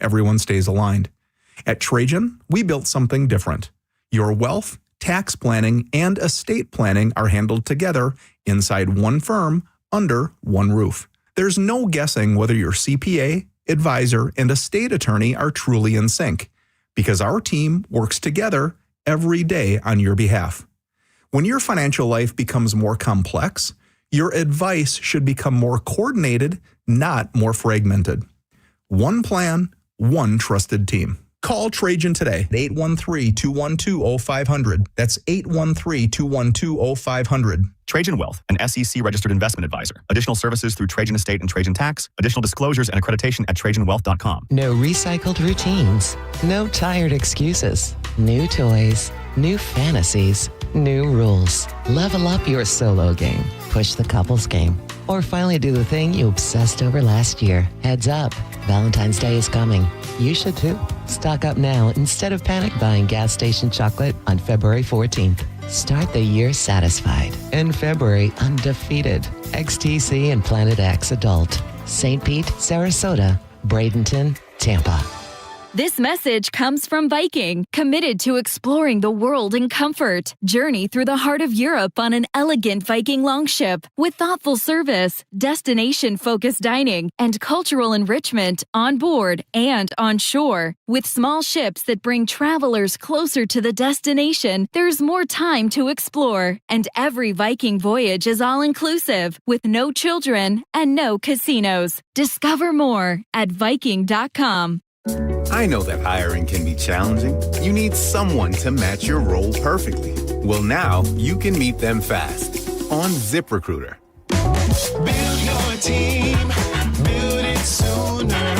everyone stays aligned. At Trajan, we built something different. Your wealth, tax planning, and estate planning are handled together inside one firm under one roof. There's no guessing whether your CPA, advisor, and estate attorney are truly in sync, because our team works together every day on your behalf. When your financial life becomes more complex, your advice should become more coordinated, not more fragmented. One plan, one trusted team. Call Trajan today at 813-212-0500. That's 813-212-0500. Trajan Wealth, an SEC-registered investment advisor. Additional services through Trajan Estate and Trajan Tax. Additional disclosures and accreditation at TrajanWealth.com. No recycled routines. No tired excuses. New toys. New fantasies. New rules. Level up your solo game. Push the couples game. Or finally do the thing you obsessed over last year. Heads up. Valentine's Day is coming. You should too. Stock up now instead of panic buying gas station chocolate on February 14th. Start the year satisfied. In February, undefeated. XTC and Planet X Adult. St. Pete, Sarasota, Bradenton, Tampa. This message comes from Viking, committed to exploring the world in comfort. Journey through the heart of Europe on an elegant Viking longship with thoughtful service, destination-focused dining, and cultural enrichment on board and on shore. With small ships that bring travelers closer to the destination, there's more time to explore. And every Viking voyage is all-inclusive, with no children and no casinos. Discover more at Viking.com. I know that hiring can be challenging. You need someone to match your role perfectly. Well, now you can meet them fast on ZipRecruiter. Build your team, build it sooner.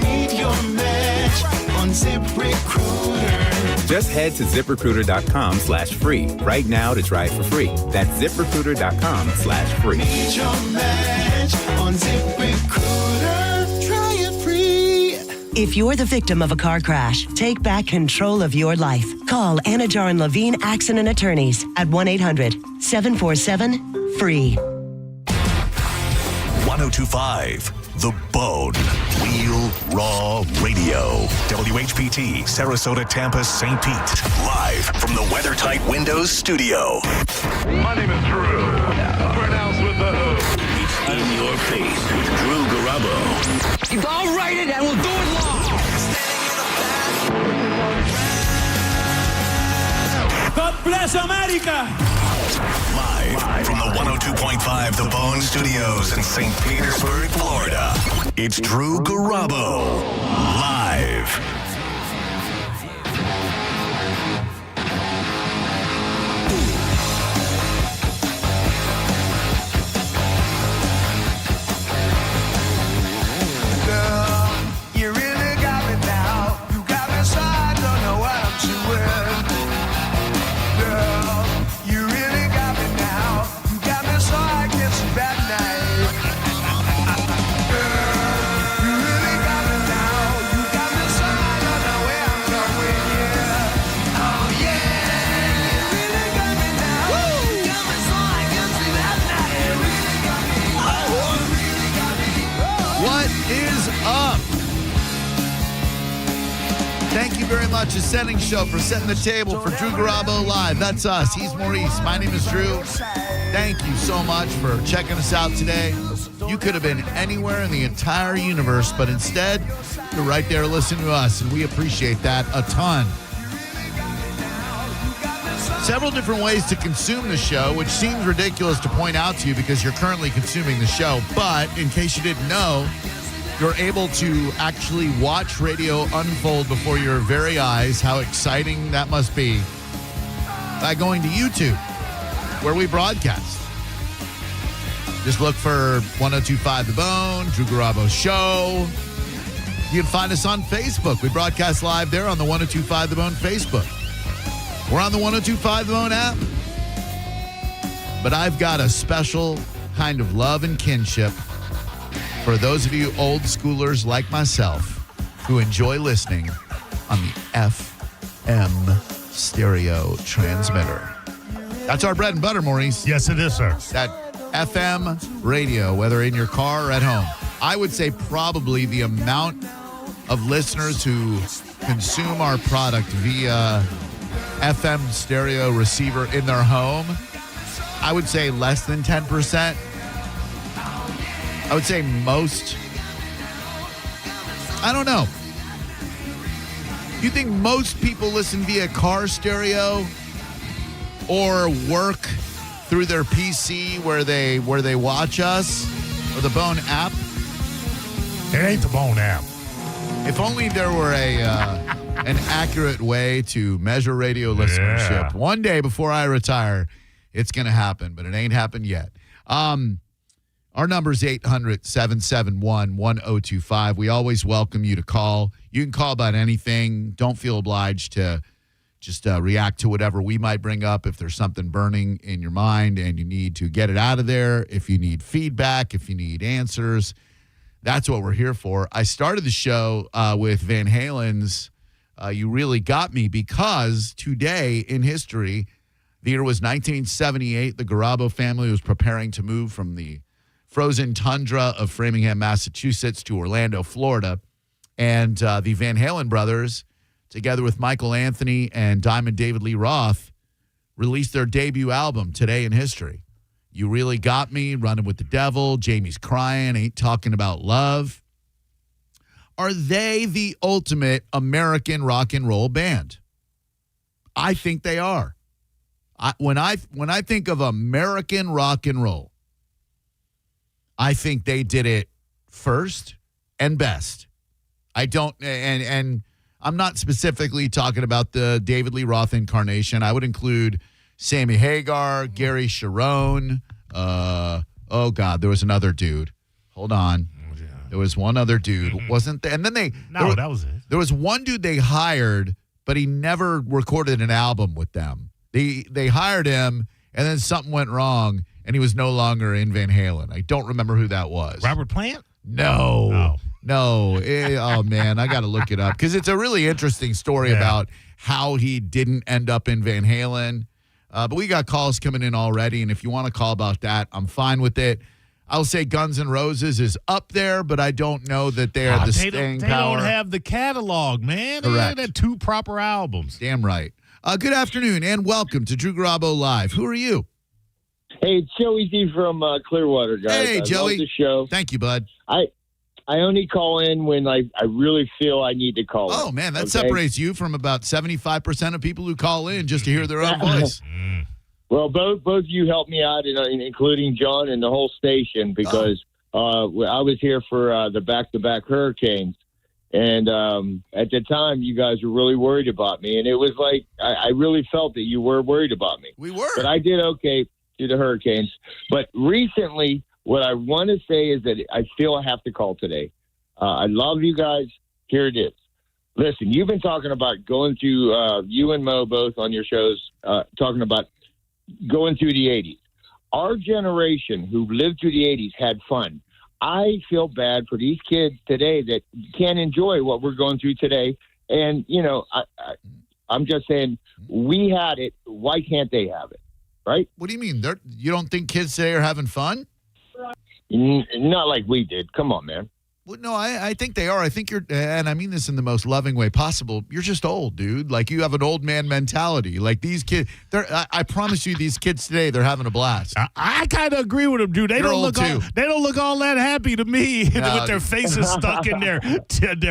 Meet your match on ZipRecruiter. Just head to ZipRecruiter.com/free right now to try it for free. That's ZipRecruiter.com/free. Meet your match on ZipRecruiter. Try it free. If you're the victim of a car crash, take back control of your life. Call Anajar and Levine Accident Attorneys at 1-800-747-FREE. 1025 The Bone. Real Raw Radio. WHPT, Sarasota, Tampa, St. Pete. Live from the WeatherTight Windows studio. My name is Drew. Pronounced with the O. It's in your face with Drew Garabo. I'll write it and we'll do it live. God bless America. Live from the 102.5 The Bone Studios in St. Petersburg, Florida. It's Drew Garabo. Live. Thank you very much, Ascending Show, for setting the table for Drew Garabo Live. That's us. He's Maurice. My name is Drew. Thank you so much for checking us out today. You could have been anywhere in the entire universe, but instead, you're right there listening to us, and we appreciate that a ton. Several different ways to consume the show, which seems ridiculous to point out to you because you're currently consuming the show. But in case you didn't know, you're able to actually watch radio unfold before your very eyes. How exciting that must be. By going to YouTube, where we broadcast. Just look for 1025 The Bone, Drew Garabo Show. You can find us on Facebook. We broadcast live there on the 1025 The Bone Facebook. We're on the 1025 The Bone app. But I've got a special kind of love and kinship for those of you old schoolers like myself who enjoy listening on the FM stereo transmitter. That's our bread and butter, Maurice. Yes, it is, sir. That FM radio, whether in your car or at home. I would say probably the amount of listeners who consume our product via FM stereo receiver in their home, I would say less than 10%. I would say most. I don't know. You think most people listen via car stereo or work through their PC where they watch us, or the Bone app? It ain't the Bone app. If only there were an accurate way to measure radio listenership. Yeah. One day before I retire, it's going to happen, but it ain't happened yet. Our number is 800-771-1025. We always welcome you to call. You can call about anything. Don't feel obliged to just react to whatever we might bring up. If there's something burning in your mind and you need to get it out of there, if you need feedback, if you need answers, that's what we're here for. I started the show with Van Halen's You Really Got Me, because today in history, the year was 1978. The Garabo family was preparing to move from the frozen tundra of Framingham, Massachusetts to Orlando, Florida. And the Van Halen brothers, together with Michael Anthony and Diamond David Lee Roth, released their debut album today in history. You Really Got Me, Running with the Devil, Jamie's Crying, Ain't Talking About Love. Are they the ultimate American rock and roll band? I think they are. When I think of American rock and roll, I think they did it first and best. I don't, and I'm not specifically talking about the David Lee Roth incarnation. I would include Sammy Hagar, Gary Sharon. Oh God, there was another dude. Hold on. There was one other dude, wasn't there? And then that was it. There was one dude they hired, but he never recorded an album with them. They hired him, and then something went wrong, and he was no longer in Van Halen. I don't remember who that was. Robert Plant? No. Oh, man, I got to look it up, because it's a really interesting story about how he didn't end up in Van Halen. But we got calls coming in already, and if you want to call about that, I'm fine with it. I'll say Guns N' Roses is up there, but I don't know that they are the staying power. They don't have the catalog, man. Correct. They had 2 proper albums. Damn right. Good afternoon, and welcome to Drew Garabo Live. Who are you? Hey, it's Joey Z from Clearwater, guys. Hey, Joey. I love the show. Thank you, bud. I only call in when I really feel I need to call in. Oh, man, that separates you from about 75% of people who call in just to hear their own voice. Well, both of you helped me out, including John and the whole station, because I was here for the back-to-back hurricanes. And at the time, you guys were really worried about me. And it was like I really felt that you were worried about me. We were. But I did okay through the hurricanes. But recently, what I want to say is that I feel I have to call today. I love you guys. Here it is. Listen, you've been talking about going through, you and Mo both on your shows, talking about going through the 80s. Our generation who lived through the 80s had fun. I feel bad for these kids today that can't enjoy what we're going through today. And, I'm just saying, we had it. Why can't they have it? Right? What do you mean? You don't think kids today are having fun? Not like we did. Come on, man. Well, no, I think they are. I think you're, and I mean this in the most loving way possible, you're just old, dude. Like, you have an old man mentality. Like, these kids, I promise you, these kids today, they're having a blast. I kind of agree with them, dude. They don't look all that happy to me with their faces stuck in their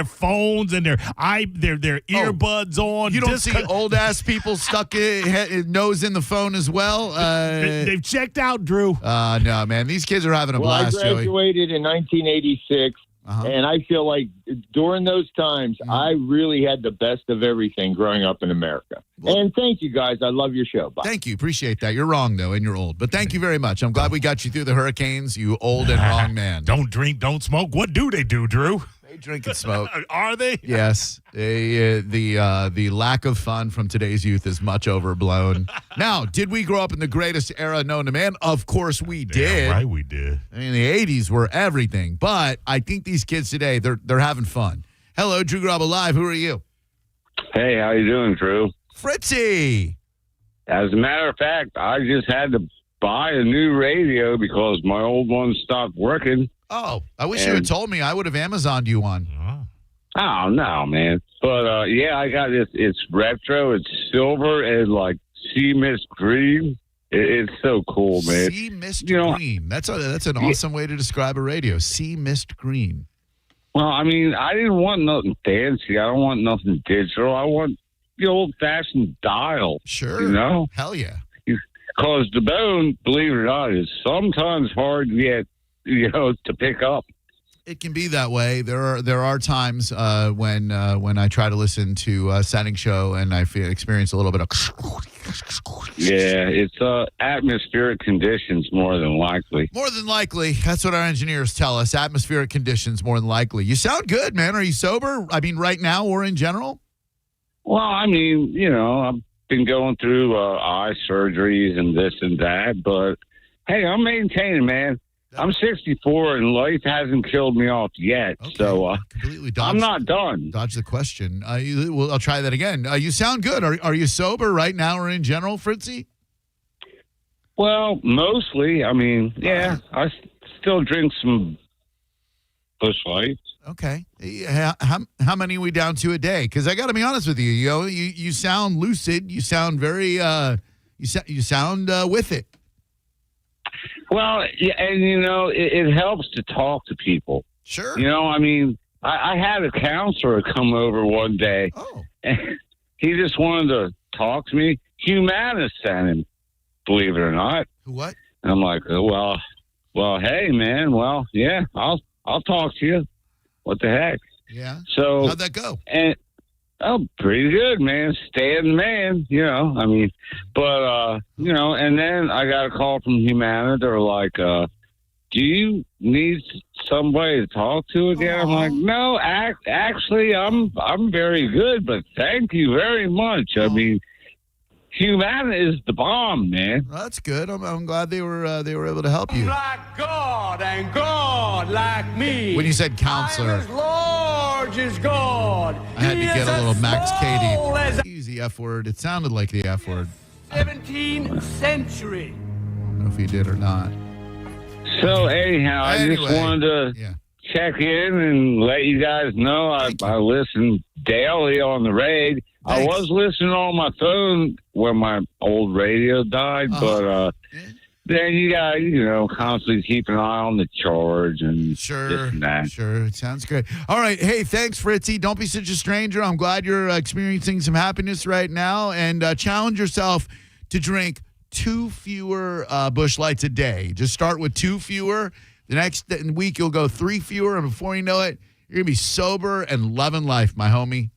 phones and their earbuds on. You don't see old-ass people stuck nose in the phone as well? They've checked out, Drew. No, man. These kids are having a blast, I graduated in 1986. And I feel like during those times, I really had the best of everything growing up in America. And thank you, guys. I love your show. Bye. Thank you. Appreciate that. You're wrong, though, and you're old. But thank you very much. I'm glad we got you through the hurricanes, you old and wrong man. Don't drink, don't smoke. What do they do, Drew? They drink and smoke. Are they? Yes. The lack of fun from today's youth is much overblown. Now, did we grow up in the greatest era known to man? Of course we did. Yeah, right, we did. I mean, the 80s were everything. But I think these kids today, they're having fun. Hello, Drew Garabo Live. Who are you? Hey, how you doing, Drew? Fritzy. As a matter of fact, I just had to buy a new radio because my old one stopped working. Oh, I wish you had told me. I would have Amazoned you one. Oh, no, man. But, yeah, I got this. It's retro. It's silver and, like, sea mist green. It's so cool, man. Sea mist green. That's an awesome way to describe a radio. Sea mist green. Well, I mean, I didn't want nothing fancy. I don't want nothing digital. I want the old-fashioned dial. Sure. You know? Hell yeah. Because the bone, believe it or not, is sometimes hard to get, to pick up. It can be that way. There are times when I try to listen to a setting show and I experience a little bit of. Yeah, it's atmospheric conditions more than likely. More than likely, that's what our engineers tell us. Atmospheric conditions more than likely. You sound good, man. Are you sober? I mean, right now or in general? Well, I mean, I've been going through eye surgeries and this and that, but hey, I'm maintaining, man. I'm 64 and life hasn't killed me off yet, so I'm not done. Dodge the question. I'll try that again. You sound good. Are you sober right now or in general, Fritzy? Well, mostly. I mean, yeah, I still drink some Busch Lights. Okay. How many are we down to a day? Because I got to be honest with you. You sound lucid. You sound very. You sound with it. Well, yeah, and it helps to talk to people. Sure. I mean, I had a counselor come over one day. Oh. And he just wanted to talk to me. Humana sent him, believe it or not. What? And I'm like, well, hey, man. Well, yeah, I'll talk to you. What the heck? Yeah. So how'd that go? And pretty good, man. Staying the man, I mean, but, and then I got a call from Humana. They're like, do you need somebody to talk to again? I'm like, no, actually, I'm very good, but thank you very much. I mean, Humana is the bomb, man. Well, that's good. I'm glad they were able to help you. Like God and God like me. When you said counselor, I'm as large as God. I had to get a little Max Cady. Use the F word. It sounded like the F word. 17th century. I don't know if he did or not. So anyhow, I just wanted to check in and let you guys know I listen daily on the radio. I was listening on my phone when my old radio died, but then you got constantly keep an eye on the charge and this and that. Sure, it sounds great. All right, hey, thanks, Fritzy. Don't be such a stranger. I'm glad you're experiencing some happiness right now, and challenge yourself to drink 2 fewer Busch Lights a day. Just start with 2 fewer. The next week you'll go 3 fewer, and before you know it, you're gonna be sober and loving life, my homie.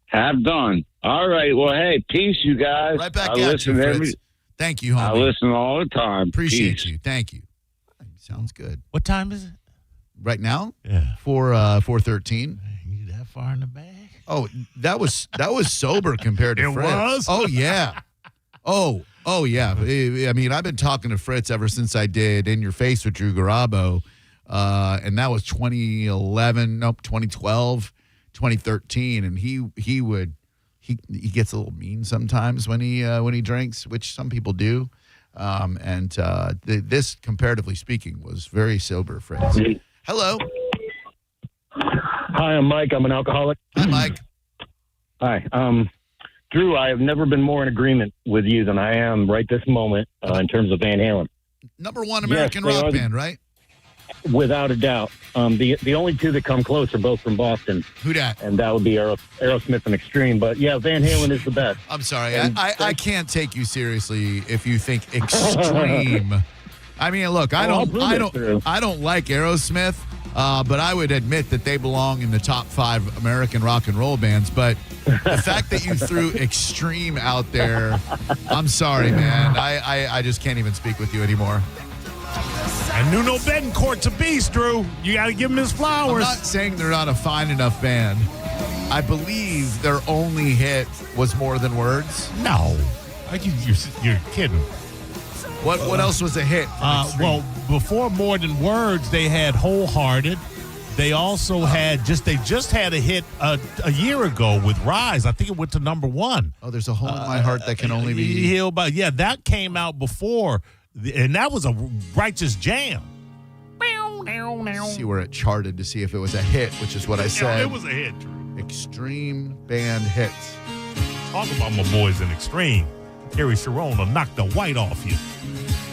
Have done. All right. Well, hey, peace, you guys. Right back at you, Fritz. Thank you, homie. I listen all the time. Appreciate you. Thank you. Sounds good. What time is it? Right now? Yeah. 4:13. You that far in the bag? Oh, that was sober compared to Fritz. It was? Oh, yeah. Oh, yeah. I mean, I've been talking to Fritz ever since I did In Your Face with Drew Garabo, and that was 2012, 2013, and he gets a little mean sometimes when he drinks, which some people do, and this, comparatively speaking, was very sober, Fritz. Hello. Hi, I'm Mike. I'm an alcoholic. Hi, Mike. Hi. Drew, I have never been more in agreement with you than I am right this moment in terms of Van Halen. Number one American rock band, right? Without a doubt. The only two that come close are both from Boston. Who dat? And that would be Aerosmith and Extreme. But yeah, Van Halen is the best. I'm sorry. I can't take you seriously if you think Extreme. I mean, look, I don't like Aerosmith, but I would admit that they belong in the top 5 American rock and roll bands. But the fact that you threw Extreme out there, I'm sorry, man. I just can't even speak with you anymore. And Nuno Betancourt's a beast, Drew. You got to give him his flowers. I'm not saying they're not a fine enough band. I believe their only hit was More Than Words. No. You're kidding. What else was a hit? Well, before More Than Words, they had Wholehearted. They also had they just had a hit a year ago with Rise. I think it went to number 1. Oh, there's a hole in my heart that can only be healed by. Yeah, that came out before, and that was a righteous jam. see where it charted to see if it was a hit, which is what I said. Yeah, it was a hit. Extreme band hits. Talk about my boys in Extreme. Harry Sharon will knock the white off you.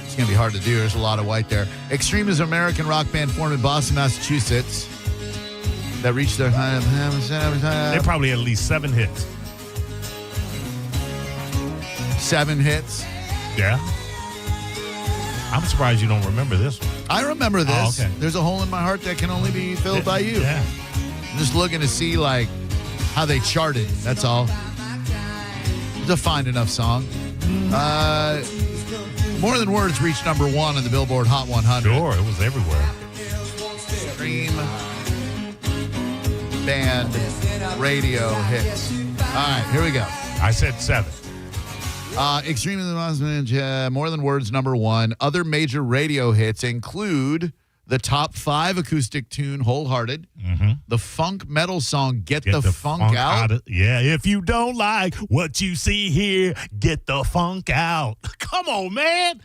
It's going to be hard to do. There's a lot of white there. Extreme is an American rock band formed in Boston, Massachusetts that reached their high. They probably had at least 7 hits. 7 hits? Yeah. I'm surprised you don't remember this one. I remember this. Oh, okay. There's a hole in my heart that can only be filled by you. Yeah. I'm just looking to see, like, how they charted. That's all. It's a fine enough song. More Than Words reached number 1 on the Billboard Hot 100. Sure, it was everywhere. Extreme band radio hits. All right, here we go. I said 7. Extreme More Than Words, number 1. Other major radio hits include the top 5 acoustic tune, Wholehearted, the funk metal song, Get the Funk Out. Yeah, if you don't like what you see here, get the funk out. Come on, man.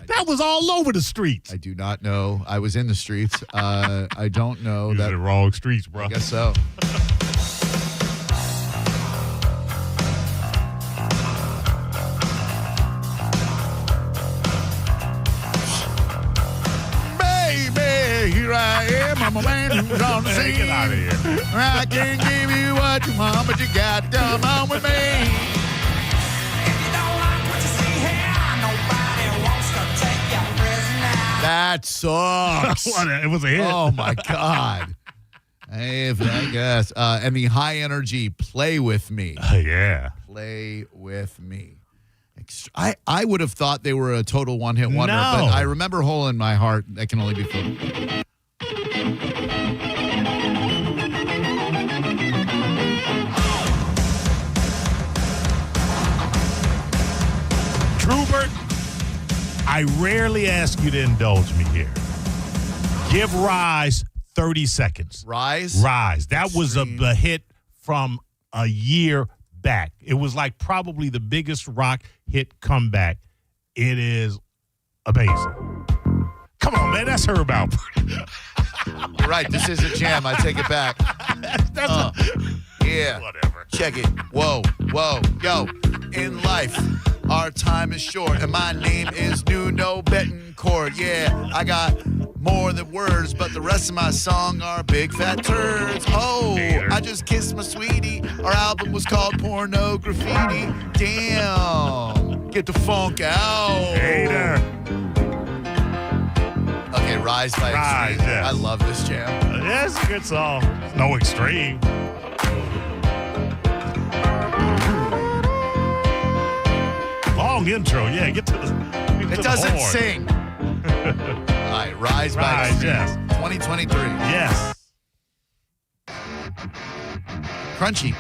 That was all over the streets. I do not know. I was in the streets. I don't know. You're that the wrong streets, bro. I guess so. Here I am, I'm a man who's on the scene. Get out of here. I can't give you what you want, but you got to come on with me. If you don't like what you see here, nobody wants to take you prisoner. That sucks. It was a hit. Oh, my God. I guess. And the high energy, Play With Me. Yeah. Play With Me. I would have thought they were a total one-hit wonder, No. but I remember Hole in My Heart. That can only be filled. Trubert, I rarely ask you to indulge me here. Give Rise 30 seconds. Rise? Rise. That was a hit from a year back. It was like probably the biggest rock hit comeback. It is amazing. Come on, man. That's Herb Alpert. You're right. This is a jam. I take it back. Yeah. Whatever. Check it. Whoa. Yo. In life, our time is short, and my name is Nuno Betancourt. Yeah, I got more than words, but the rest of my song are big fat turds. Oh, I just kissed my sweetie. Our album was called Porno Graffiti. Damn. Get the funk out. Hater. Okay, Rise by Rise, Extreme. yes. I love this jam. Yeah, it's a good song. No Extreme. Long intro. Yeah, get to the It doesn't sing. All right, Rise by Extreme. Yes. 2023. Yes. Crunchy.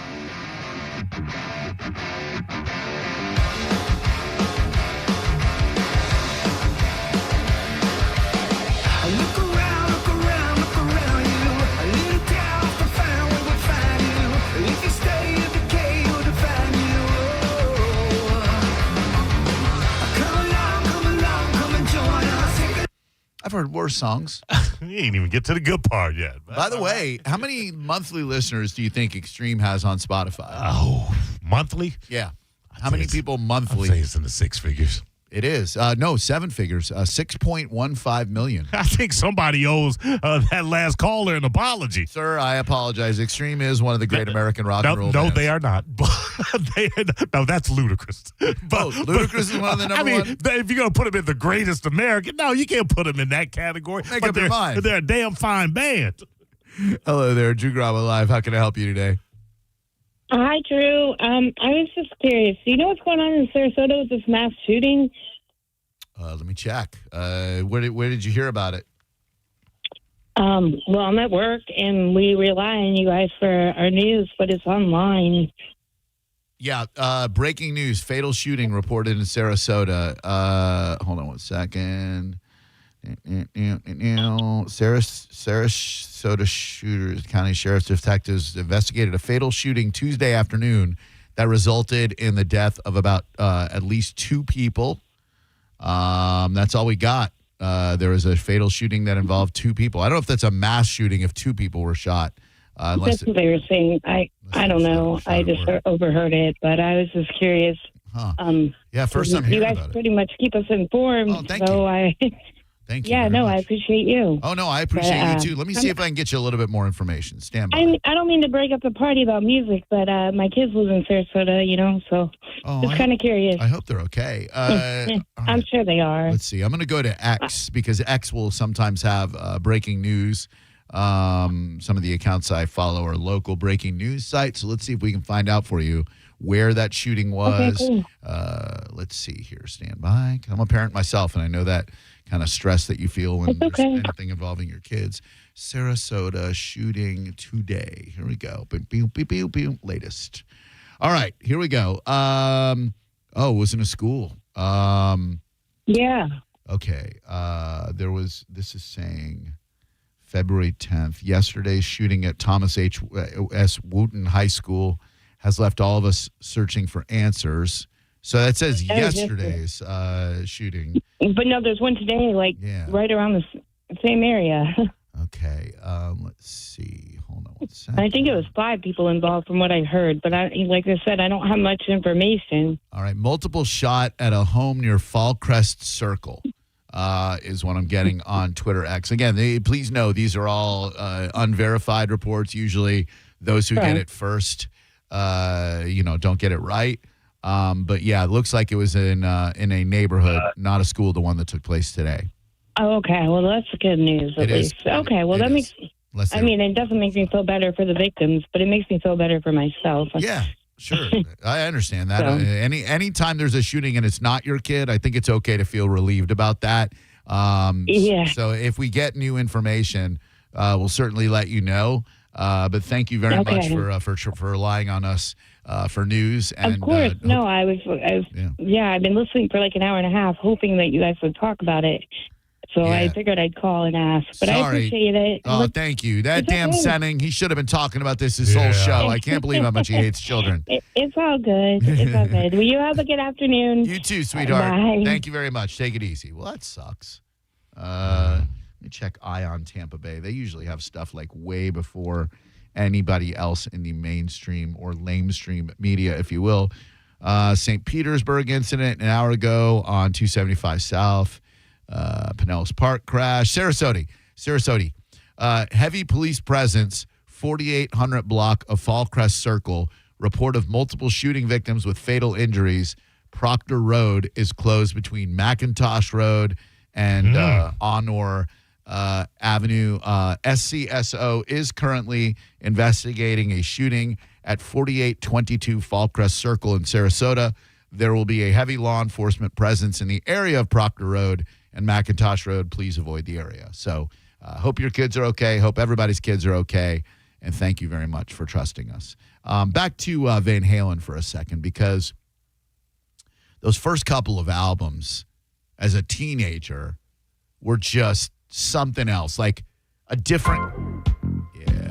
Look around you. A little town to find where we find you. If you stay in the cave, we'll define you. Come along, come and join us. I've heard worse songs. You ain't even get to the good part yet. By the way, how many monthly listeners do you think Extreme has on Spotify? Oh, monthly? Yeah. How many people monthly? I'd say it's in the 6 figures. It is. No, 7 figures. 6.15 million. I think somebody owes that last caller an apology. Sir, I apologize. Extreme is one of the great American rock and roll No, bands. they are not. No, that's ludicrous. Ludicrous is one of the number one? If you're going to put them in the greatest American, no, you can't put them in that category. Make up your mind. They're a damn fine band. Hello there, Drew Garabo Live. How can I help you today? Hi, Drew. I was just curious. Do you know what's going on in Sarasota with this mass shooting? Let me check. Where did you hear about it? Well, I'm at work, and we rely on you guys for our news, but it's online. Yeah, breaking news. Fatal shooting reported in Sarasota. Hold on one second. Sarasota shooters, county sheriff's detectives investigated a fatal shooting Tuesday afternoon that resulted in the death of about at least 2 people. That's all we got. there was a fatal shooting that involved 2 people. I don't know if that's a mass shooting if 2 people were shot. That's what they were saying. I don't know. I just overheard it, but I was just curious. Yeah, first time you hearing guys about it. pretty much keep us informed. Oh, thank so you. Thank you. Yeah, very no, much. I appreciate you. Oh, no, I appreciate you too. Let me see if I can get you a little bit more information. Stand by. I don't mean to break up the party about music, but my kids live in Sarasota, so just kind of curious. I hope they're okay. I'm sure they are. Let's see. I'm going to go to X because X will sometimes have breaking news. Some of the accounts I follow are local breaking news sites. So let's see if we can find out for you where that shooting was. Okay, cool. Let's see here. Stand by. I'm a parent myself, and I know that kind of stress that you feel when there's anything involving your kids. Sarasota shooting today. Here we go. Beep, beep, beep, beep. Latest. All right, here we go. It was in a school. Yeah. Okay. This is saying February 10th. Yesterday's shooting at Thomas H. S. Wooten High School has left all of us searching for answers. So that says yesterday's shooting. But no, there's one today, right around the same area. Okay. Let's see. Hold on one second. I think it was 5 people involved from what I heard. But like I said, I don't have much information. All right. Multiple shot at a home near Fallcrest Circle is what I'm getting on Twitter X. Again, please know these are all unverified reports. Usually those who get it first, don't get it right. But yeah, it looks like it was in a neighborhood, not a school, the one that took place today. Oh, okay. Well, that's good news at least. Okay. Well, that makes. It doesn't make me feel better for the victims, but it makes me feel better for myself. Yeah, sure. I understand that. Anytime there's a shooting and it's not your kid, I think it's okay to feel relieved about that. So if we get new information, we'll certainly let you know. But thank you very much for relying on us for news. And, of course. I've been listening for like an hour and a half, hoping that you guys would talk about it. So I figured I'd call and ask. But I appreciate it. Oh, thank you. That damn Senning, he should have been talking about this his whole show. I can't believe how much he hates children. It's all good. It's all good. Well, you have a good afternoon. You too, sweetheart. Bye. Thank you very much. Take it easy. Well, that sucks. Let me check Ion Tampa Bay. They usually have stuff like way before anybody else in the mainstream or lamestream media, if you will. St. Petersburg incident an hour ago on 275 South. Pinellas Park crash. Sarasota. Heavy police presence, 4800 block of Fallcrest Circle. Report of multiple shooting victims with fatal injuries. Proctor Road is closed between McIntosh Road and Honor Avenue. SCSO is currently investigating a shooting at 4822 Fallcrest Circle in Sarasota. There will be a heavy law enforcement presence in the area of Proctor Road and McIntosh Road. Please avoid the area. So hope your kids are okay. Hope everybody's kids are okay. And thank you very much for trusting us. Back to Van Halen for a second, because those first couple of albums as a teenager were just something else, like a different...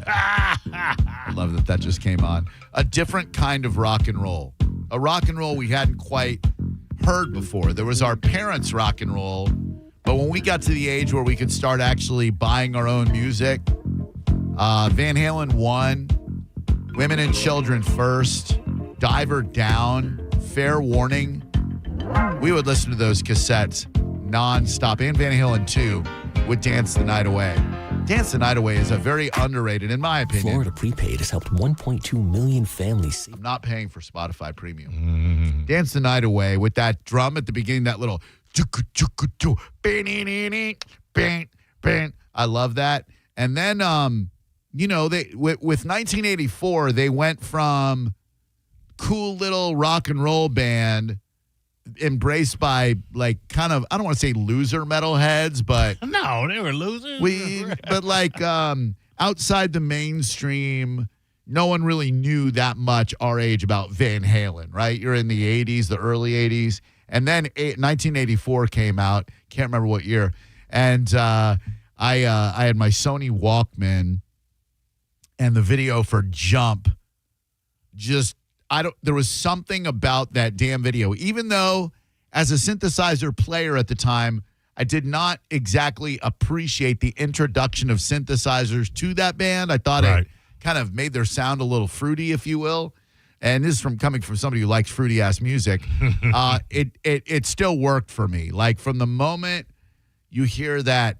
I love that just came on. A different kind of rock and roll. A rock and roll we hadn't quite heard before. There was our parents' rock and roll, but when we got to the age where we could start actually buying our own music, Van Halen 1, Women and Children First, Diver Down, Fair Warning. We would listen to those cassettes nonstop. And Van Halen 2 would Dance the Night Away. Dance the Night Away is a very underrated, in my opinion. Florida Prepaid has helped 1.2 million families. I'm not paying for Spotify Premium. Dance the Night Away with that drum at the beginning, that little... I love that. And then, they with 1984, they went from cool little rock and roll band embraced by kind of, I don't want to say loser metalheads, but no, they were losers. Outside the mainstream, no one really knew that much our age about Van Halen, right? You're in the 80s, the early 80s. And then 1984 came out. Can't remember what year. And I had my Sony Walkman, and the video for Jump there was something about that damn video. Even though as a synthesizer player at the time, I did not exactly appreciate the introduction of synthesizers to that band. I thought it kind of made their sound a little fruity, if you will. And this is coming from somebody who likes fruity ass music. It still worked for me. Like from the moment you hear that,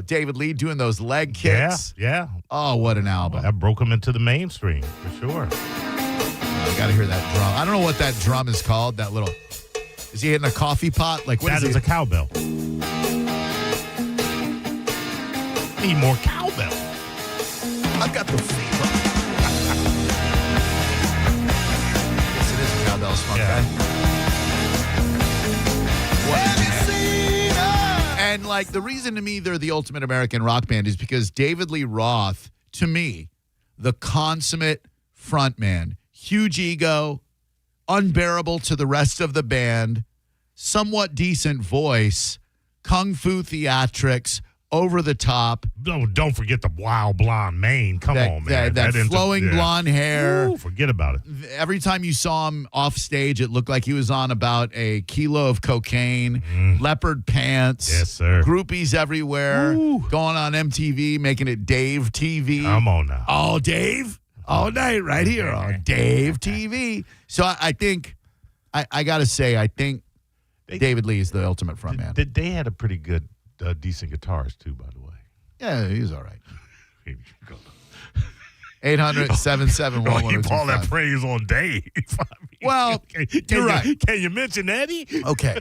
David Lee doing those leg kicks. Yeah. Oh, what an album! That broke him into the mainstream for sure. I got to hear that drum. I don't know what that drum is called. That little. Is he hitting a coffee pot? Like what that is a cowbell. Need more cowbell. I've got the fever. Yes, it is a cowbell song. And like the reason to me they're the ultimate American rock band is because David Lee Roth, to me, the consummate frontman, huge ego, unbearable to the rest of the band, somewhat decent voice, kung fu theatrics, over the top. No, don't forget the wild blonde mane. Come on, man. That flowing blonde hair. Ooh, forget about it. Every time you saw him off stage, it looked like he was on about a kilo of cocaine, leopard pants. Yes, sir. Groupies everywhere. Going on MTV, making it Dave TV. Come on now. Oh, Dave. All night right here on Dave TV. So I think, I got to say, I think David Lee is the ultimate frontman. They had a pretty good, decent guitarist, too, by the way. Yeah, he was all right. 800-771-1025. Keep all that praise on Dave. Well, you're right. Can you mention Eddie? Okay.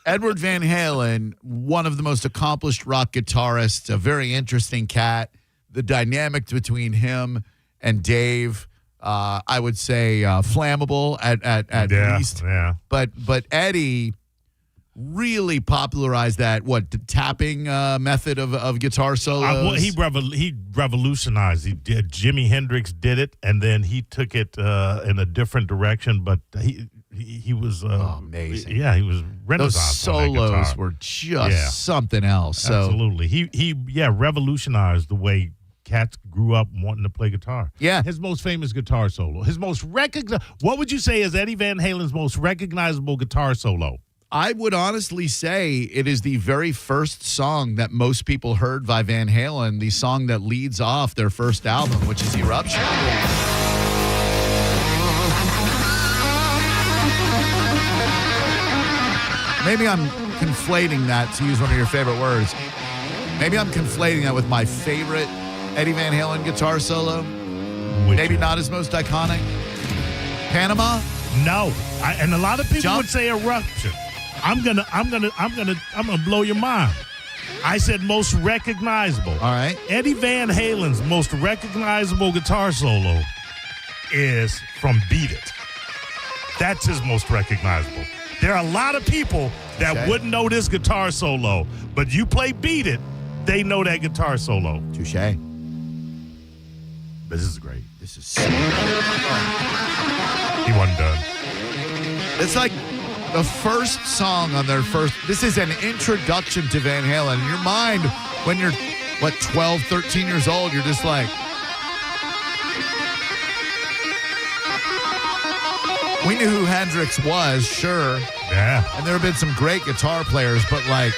Edward Van Halen, one of the most accomplished rock guitarists, a very interesting cat. The dynamic between him and Dave, I would say flammable at least. Yeah. But Eddie really popularized that the tapping method of guitar solos. He revolutionized. He did. Jimi Hendrix did it, and then he took it in a different direction. But he was amazing. Yeah, he was Renaissance. Those solos were just something else. So. Absolutely, he revolutionized the way cats grew up wanting to play guitar. Yeah. His most famous guitar solo. His most what would you say is Eddie Van Halen's most recognizable guitar solo? I would honestly say it is the very first song that most people heard by Van Halen, the song that leads off their first album, which is Eruption. Maybe I'm conflating that, to use one of your favorite words. Maybe I'm conflating that with my favorite Eddie Van Halen guitar solo. Maybe not his most iconic. Panama? No. And a lot of people would say Eruption. I'm gonna blow your mind. I said most recognizable. All right. Eddie Van Halen's most recognizable guitar solo is from Beat It. That's his most recognizable. There are a lot of people that wouldn't know this guitar solo, but you play Beat It, they know that guitar solo. Touche. This is great. This is so He wasn't done. It's like the first song on their first. This is an introduction to Van Halen. In your mind, when you're, 12, 13 years old, you're just like, we knew who Hendrix was, sure. Yeah. And there have been some great guitar players, but like,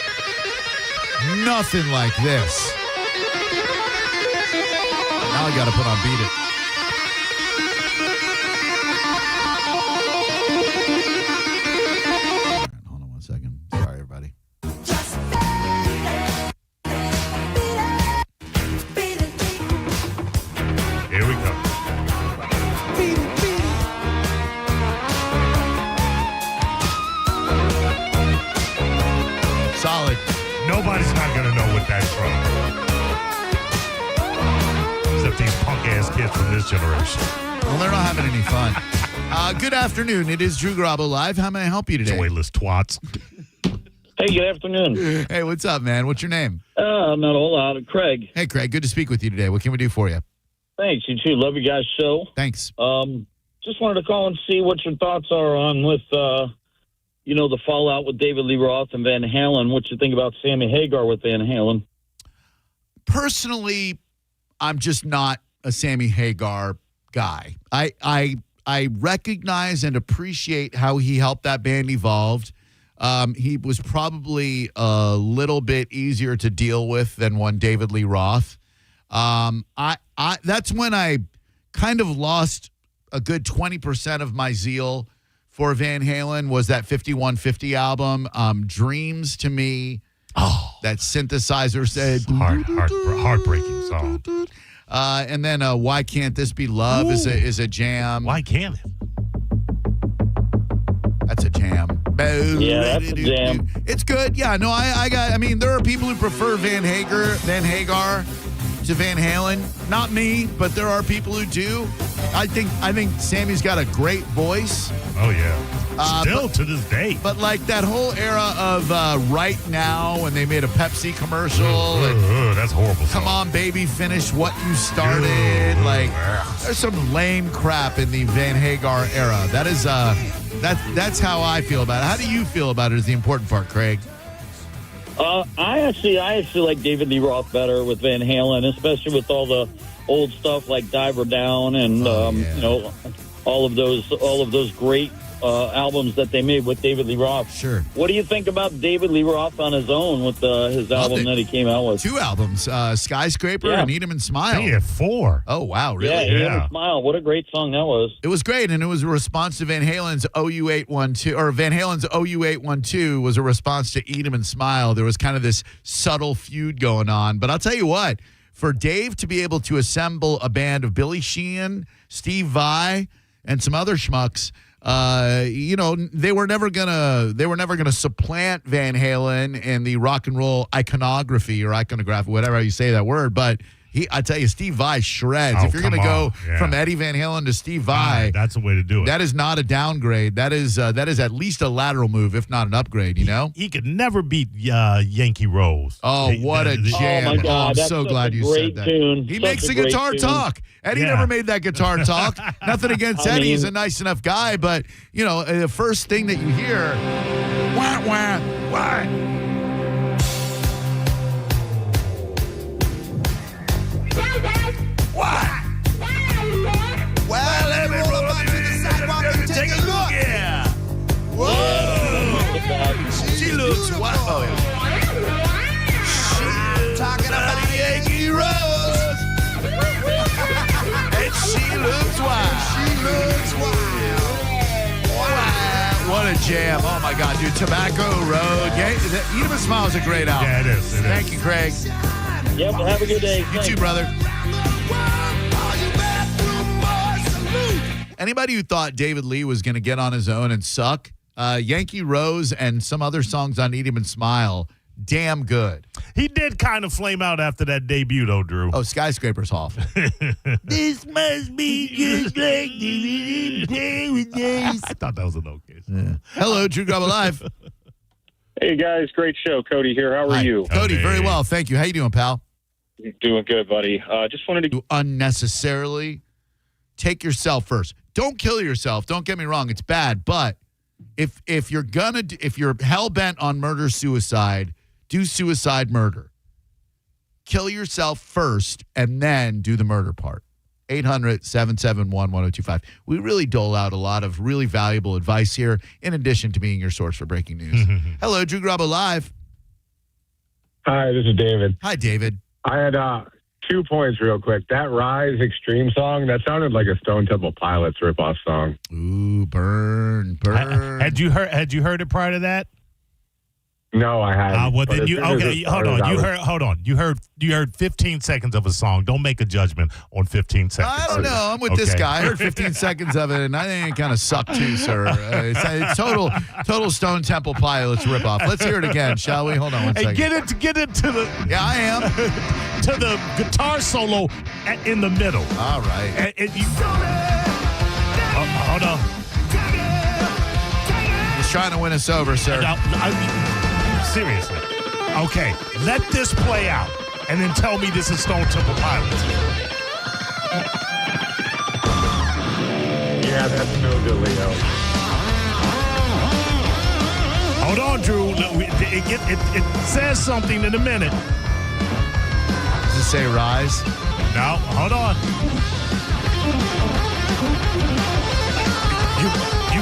nothing like this. Now I got to put on Beat It. Hold on one second. Sorry, everybody. Here we go. Solid. Nobody's not going to know what that's from. Except these punk-ass kids from this generation. Well, they're not having any fun. Good afternoon. It is Drew Garabo Live. How may I help you today? Joyless twats. Hey, good afternoon. Hey, what's up, man? What's your name? Not a whole lot. Craig. Hey, Craig. Good to speak with you today. What can we do for you? Thanks. You too. Love your guys' show. Thanks. Just wanted to call and see what your thoughts are on with, the fallout with David Lee Roth and Van Halen. What you think about Sammy Hagar with Van Halen? Personally, I'm just not a Sammy Hagar guy. I I recognize and appreciate how he helped that band evolve. He was probably a little bit easier to deal with than one David Lee Roth. That's when I kind of lost a good 20% of my zeal for Van Halen. Was that 5150 album. Dreams, to me, that synthesizer said heartbreaking song. And then Why Can't This Be Love is a jam. Why can't it? That's a jam. Yeah, that's a jam. It's good. Yeah, no, I mean, there are people who prefer Van Hagar to Van Halen. Not me, but there are people who do. I think Sammy's got a great voice. Oh, yeah. Still to this day. But like that whole era of Right Now when they made a Pepsi commercial. That's horrible. Come on, baby, finish what you started. Like, there's some lame crap in the Van Hagar era. That is, that's how I feel about it. How do you feel about it is the important part, Craig? I actually like David Lee Roth better with Van Halen, especially with all the old stuff like Diver Down and all of those great albums that they made with David Lee Roth. Sure. What do you think about David Lee Roth on his own with his album that he came out with? 2 albums, Skyscraper and Eat 'em and Smile. He had 4. Oh, wow, really? Yeah, Eat 'em and Smile. What a great song that was. It was great, and it was a response to Van Halen's OU812, or Van Halen's OU812 was a response to Eat 'em and Smile. There was kind of this subtle feud going on. But I'll tell you what, for Dave to be able to assemble a band of Billy Sheehan, Steve Vai, and some other schmucks, they were never gonna supplant Van Halen in the rock and roll iconography or iconography, whatever you say that word. But I tell you, Steve Vai shreds. If you're gonna go from Eddie Van Halen to Steve Vai, that's the way to do it. That is not a downgrade. That is at least a lateral move, if not an upgrade. He could never beat Yankee Rose. Oh, what a jam! Oh my God, I'm so glad you said that. Tune. He makes the guitar talk. Eddie never made that guitar talk. Nothing against Eddie. He's a nice enough guy, but the first thing that you hear, wah wah wah. What? Well, let me roll up to the sidewalk and take a look. Yeah. Whoa. She looks wild. Oh, yeah. She's talking about Yankee Rose. And she looks wild. She looks wild. Wow. What a jam. Oh, my God, dude. Tobacco Road. Eat 'em and Smile is a great album. Yeah, it is. Thank you, Craig. Yep, well, have a good day. You too, brother. Anybody who thought David Lee was going to get on his own and suck, Yankee Rose and some other songs on Eat 'em and Smile, damn good. He did kind of flame out after that debut, though, Drew. Oh, Skyscraper's awful. This must be just like the days. I thought that was an okay song. Yeah. Hello, Drew Garabo Live. Hey, guys. Great show. Cody here. How are you? Cody, very well. Thank you. How you doing, pal? Doing good, buddy. Just wanted to unnecessarily take yourself first. Don't kill yourself. Don't get me wrong; it's bad. But if you're hell bent on murder suicide, do suicide murder. Kill yourself first, and then do the murder part. 800-771-1025. We really dole out a lot of really valuable advice here, in addition to being your source for breaking news. Hello, Drew Garabo Live. Hi, this is David. Hi, David. I had 2 points real quick. That Rise Extreme song, that sounded like a Stone Temple Pilots ripoff song. Ooh, burn. Had you heard it prior to that? No, I haven't. Well, then hold on. You heard 15 seconds of a song. Don't make a judgment on 15 seconds. I don't know. I'm with this guy. I heard 15 seconds of it, and I think it kind of sucked too, sir. It's total Stone Temple Pilots ripoff. Let's hear it again, shall we? Hold on one second. Get into the. Yeah, I am. To the guitar solo in the middle. All right. Hold on. He's trying to win us over, sir. Seriously. Okay, let this play out, and then tell me this is Stone Temple Pilots. Yeah, that's no dealio. Hold on, Drew. It says something in a minute. Does it say Rise? No, hold on.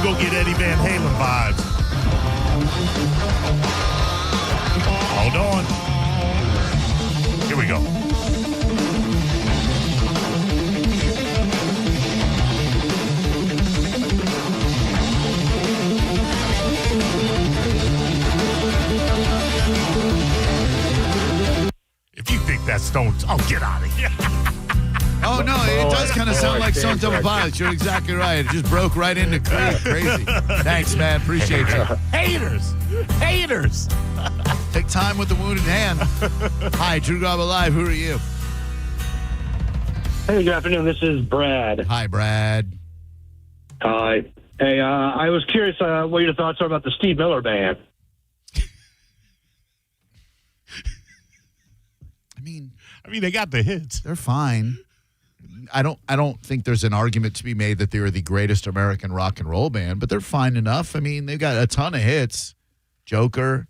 go get Eddie Van Halen vibes. Hold on. Here we go. If you think that's Stone, get out of here. Oh, no, it does kind of sound like Stone Temple Pilots. You're exactly right. It just broke right into crazy. Thanks, man. Appreciate you. Haters. Take time with the wounded hand. Hi, Drew Garabo Live. Who are you? Hey, good afternoon. This is Brad. Hi, Brad. Hi. Hey, I was curious what your thoughts are about the Steve Miller Band. I mean, they got the hits. They're fine. I don't think there's an argument to be made that they were the greatest American rock and roll band, but they're fine enough. I mean, they've got a ton of hits. Joker.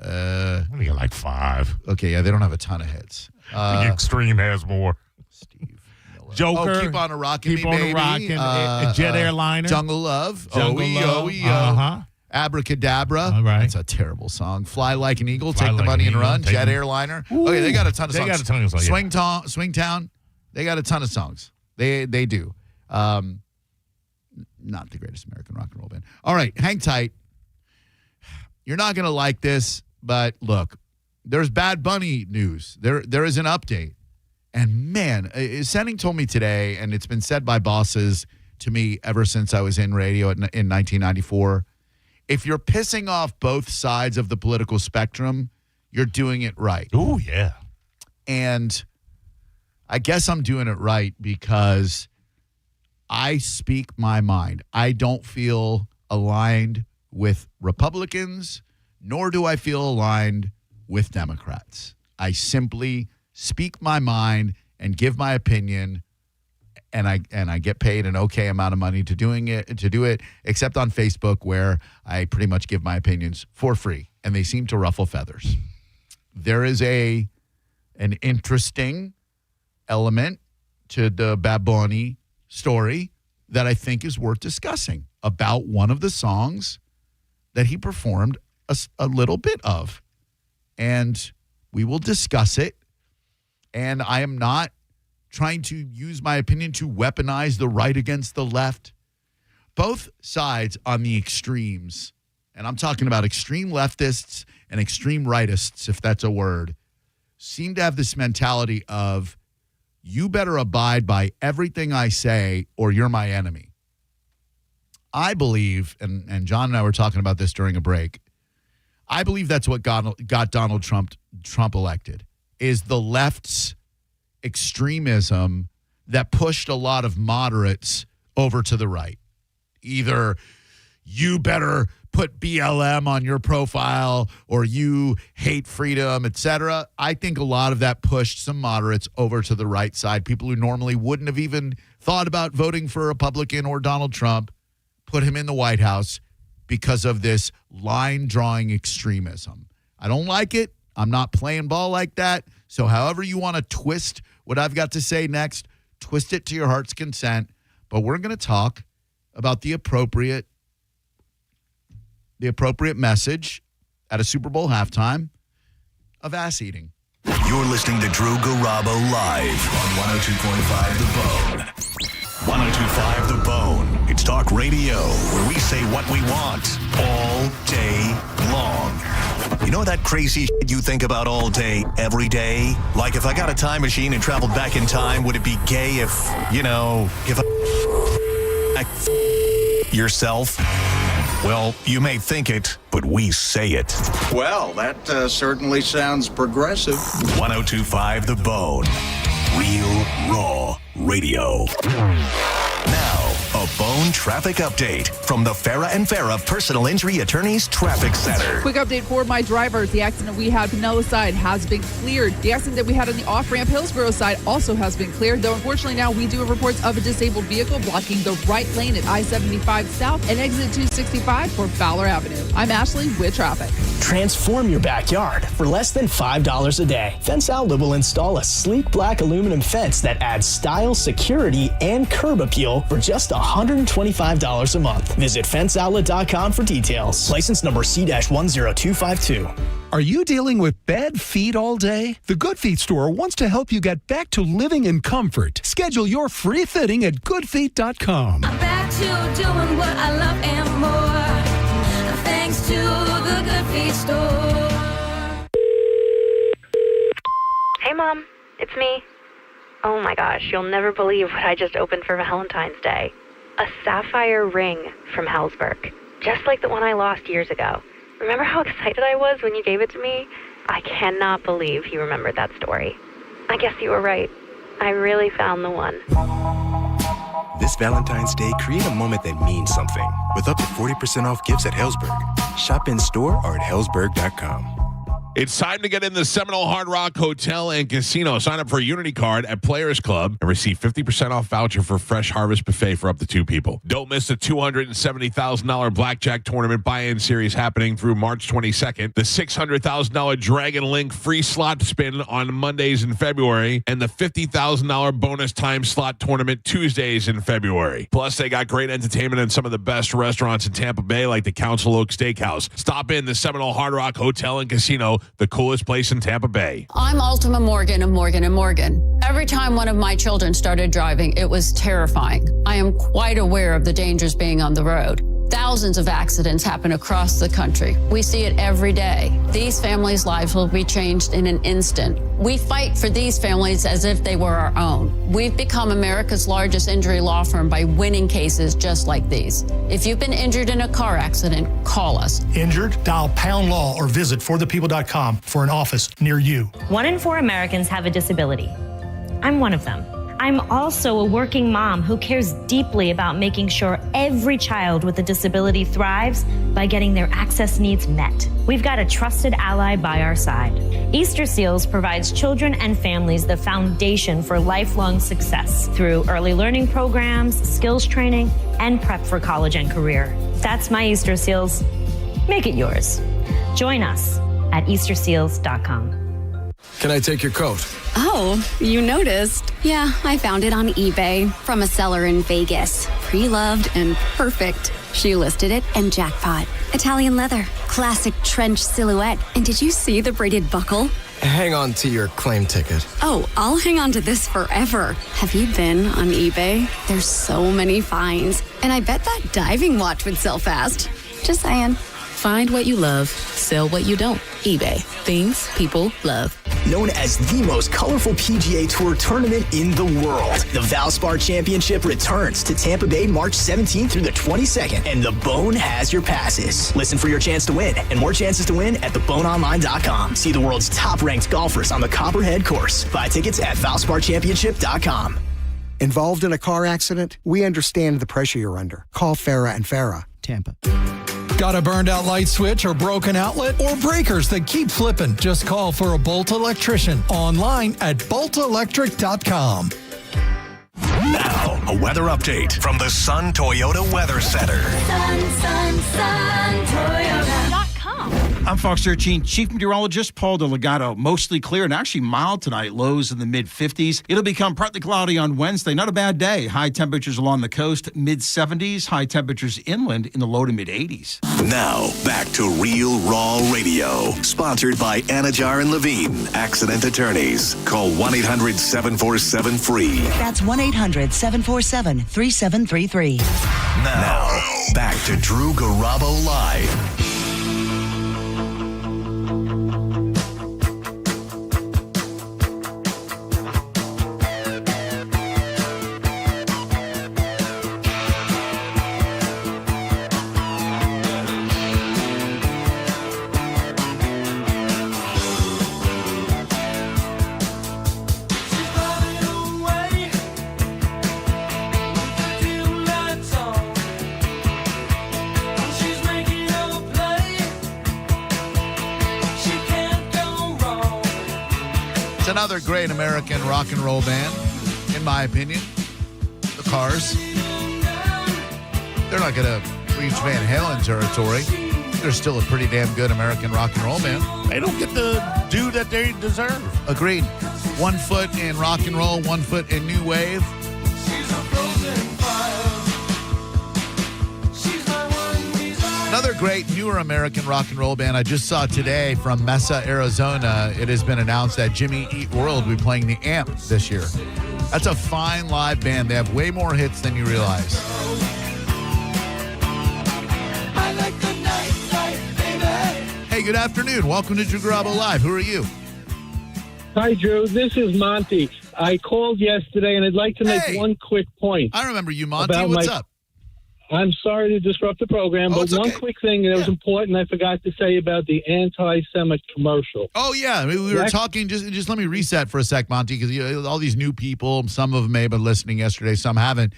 I think like 5. Okay, yeah, they don't have a ton of hits. I think Extreme has more. Steve Miller. Joker. Oh, Keep on a Rockin' Keep Me, on Baby. a Rockin'. Jet Airliner. Jungle Love. Jungle Love. Uh-huh. Abracadabra. All right. That's a terrible song. Fly Like an Eagle. Fly Take the Like money an and Eagle. run. Take Jet them. Airliner. Ooh. Okay, they got a ton of songs. They got a ton of songs, yeah. Swingtown. They got a ton of songs. They do. Not the greatest American rock and roll band. All right, hang tight. You're not going to like this, but look, there's Bad Bunny news. There is an update. And man, Senning told me today, and it's been said by bosses to me ever since I was in radio in 1994, if you're pissing off both sides of the political spectrum, you're doing it right. Oh, yeah. And I guess I'm doing it right because I speak my mind. I don't feel aligned with Republicans, nor do I feel aligned with Democrats. I simply speak my mind and give my opinion, and I get paid an okay amount of money to do it, except on Facebook where I pretty much give my opinions for free, and they seem to ruffle feathers. There is an interesting element to the Bad Bunny story that I think is worth discussing about one of the songs that he performed a little bit of. And we will discuss it. And I am not trying to use my opinion to weaponize the right against the left. Both sides on the extremes, and I'm talking about extreme leftists and extreme rightists, if that's a word, seem to have this mentality of, you better abide by everything I say or you're my enemy. I believe, and John and I were talking about this during a break, I believe that's what got Donald Trump elected, is the left's extremism that pushed a lot of moderates over to the right. Either you better put BLM on your profile or you hate freedom, etc. I think a lot of that pushed some moderates over to the right side. People who normally wouldn't have even thought about voting for a Republican or Donald Trump, put him in the White House because of this line-drawing extremism. I don't like it. I'm not playing ball like that. So however you want to twist what I've got to say next, twist it to your heart's consent. But we're going to talk about the appropriate message at a Super Bowl halftime of ass eating. You're listening to Drew Garabo live on 102.5 The Bone. 102.5 The Bone. It's talk radio where we say what we want all day long. You know that crazy shit you think about all day, every day? Like if I got a time machine and traveled back in time, would it be gay if yourself? Well, you may think it, but we say it. Well, that certainly sounds progressive. 102.5 The Bone. Real Raw Radio. Now, a Bone traffic update from the Farah and Farah Personal Injury Attorneys Traffic Center. Quick update for my drivers. The accident we had Pinellas side has been cleared. The accident that we had on the off-ramp Hillsborough side also has been cleared, though unfortunately now we do have reports of a disabled vehicle blocking the right lane at I-75 South and exit 265 for Fowler Avenue. I'm Ashley with traffic. Transform your backyard for less than $5 a day. Fence Outlet will install a sleek black aluminum fence that adds style, security, and curb appeal for just $100 $125 a month. Visit fenceoutlet.com for details. License number C-10252. Are you dealing with bad feet all day? The Good Feet store wants to help you get back to living in comfort. Schedule your free fitting at goodfeet.com. I'm back to doing what I love and more. Thanks to the Good Feet store. Hey, Mom. It's me. Oh, my gosh. You'll never believe what I just opened for Valentine's Day. A sapphire ring from Hellsberg. Just like the one I lost years ago. Remember how excited I was when you gave it to me? I cannot believe you remembered that story. I guess you were right. I really found the one. This Valentine's Day, create a moment that means something with up to 40% off gifts at Hellsberg. Shop in store or at hellsberg.com. It's time to get in the Seminole Hard Rock Hotel and Casino. Sign up for a Unity card at Players Club and receive 50% off voucher for Fresh Harvest Buffet for up to 2 people. Don't miss the $270,000 Blackjack Tournament buy-in series happening through March 22nd. The $600,000 Dragon Link free slot spin on Mondays in February. And the $50,000 bonus time slot tournament Tuesdays in February. Plus, they got great entertainment and some of the best restaurants in Tampa Bay like the Council Oak Steakhouse. Stop in the Seminole Hard Rock Hotel and Casino, the coolest place in Tampa Bay. I'm Ultima Morgan of Morgan & Morgan. Every time one of my children started driving, it was terrifying. I am quite aware of the dangers being on the road. Thousands of accidents happen across the country. We see it every day. These families' lives will be changed in an instant. We fight for these families as if they were our own. We've become America's largest injury law firm by winning cases just like these. If you've been injured in a car accident, call us. Injured? Dial pound law or visit forthepeople.com for an office near you. 1 in 4 Americans have a disability. I'm one of them. I'm also a working mom who cares deeply about making sure every child with a disability thrives by getting their access needs met. We've got a trusted ally by our side. Easter Seals provides children and families the foundation for lifelong success through early learning programs, skills training, and prep for college and career. That's my Easter Seals. Make it yours. Join us at easterseals.com. Can I take your coat? Oh, you noticed. Yeah, I found it on eBay from a seller in Vegas. Pre-loved and perfect. She listed it and jackpot. Italian leather, classic trench silhouette. And did you see the braided buckle? Hang on to your claim ticket. Oh, I'll hang on to this forever. Have you been on eBay? There's so many finds. And I bet that diving watch would sell fast. Just saying. Find what you love, sell what you don't. eBay. Things people love. Known as the most colorful PGA Tour tournament in the world, the Valspar Championship returns to Tampa Bay March 17th through the 22nd, and The Bone has your passes. Listen for your chance to win, and more chances to win at theboneonline.com. See the world's top-ranked golfers on the Copperhead course. Buy tickets at valsparchampionship.com. Involved in a car accident? We understand the pressure you're under. Call Farah and Farah, Tampa. Got a burned out light switch or broken outlet or breakers that keep flipping? Just call for a Bolt electrician online at boltelectric.com. Now, a weather update from the Sun Toyota Weather Center. Sun, Toyota.com. I'm Fox 13 Chief Meteorologist Paul DeLegato. Mostly clear and actually mild tonight. Lows in the mid-50s. It'll become partly cloudy on Wednesday. Not a bad day. High temperatures along the coast, mid-70s. High temperatures inland in the low to mid-80s. Now, back to Real Raw Radio. Sponsored by Anajar and Levine, accident attorneys. Call 1-800-747-FREE. That's 1-800-747-3733. Now, back to Drew Garabo Live. Another great American rock and roll band, in my opinion. The Cars. They're not going to reach Van Halen territory. They're still a pretty damn good American rock and roll band. They don't get the due that they deserve. Agreed. 1 foot in rock and roll, 1 foot in new wave. great newer American rock and roll band. I just saw today from Mesa, Arizona, it has been announced that Jimmy Eat World will be playing the Amp this year. That's a fine live band. They have way more hits than you realize. I like the night, baby. Hey, good afternoon. Welcome to Drew Garabo Live. Who are you? Hi, Drew. This is Monty. I called yesterday, and I'd like to make one quick point. I remember you, Monty. What's up? I'm sorry to disrupt the program, but one quick thing that was important I forgot to say about the anti-Semitic commercial. Oh, yeah. We were talking. Just let me reset for a sec, Monty, because all these new people, some of them may have been listening yesterday, some haven't.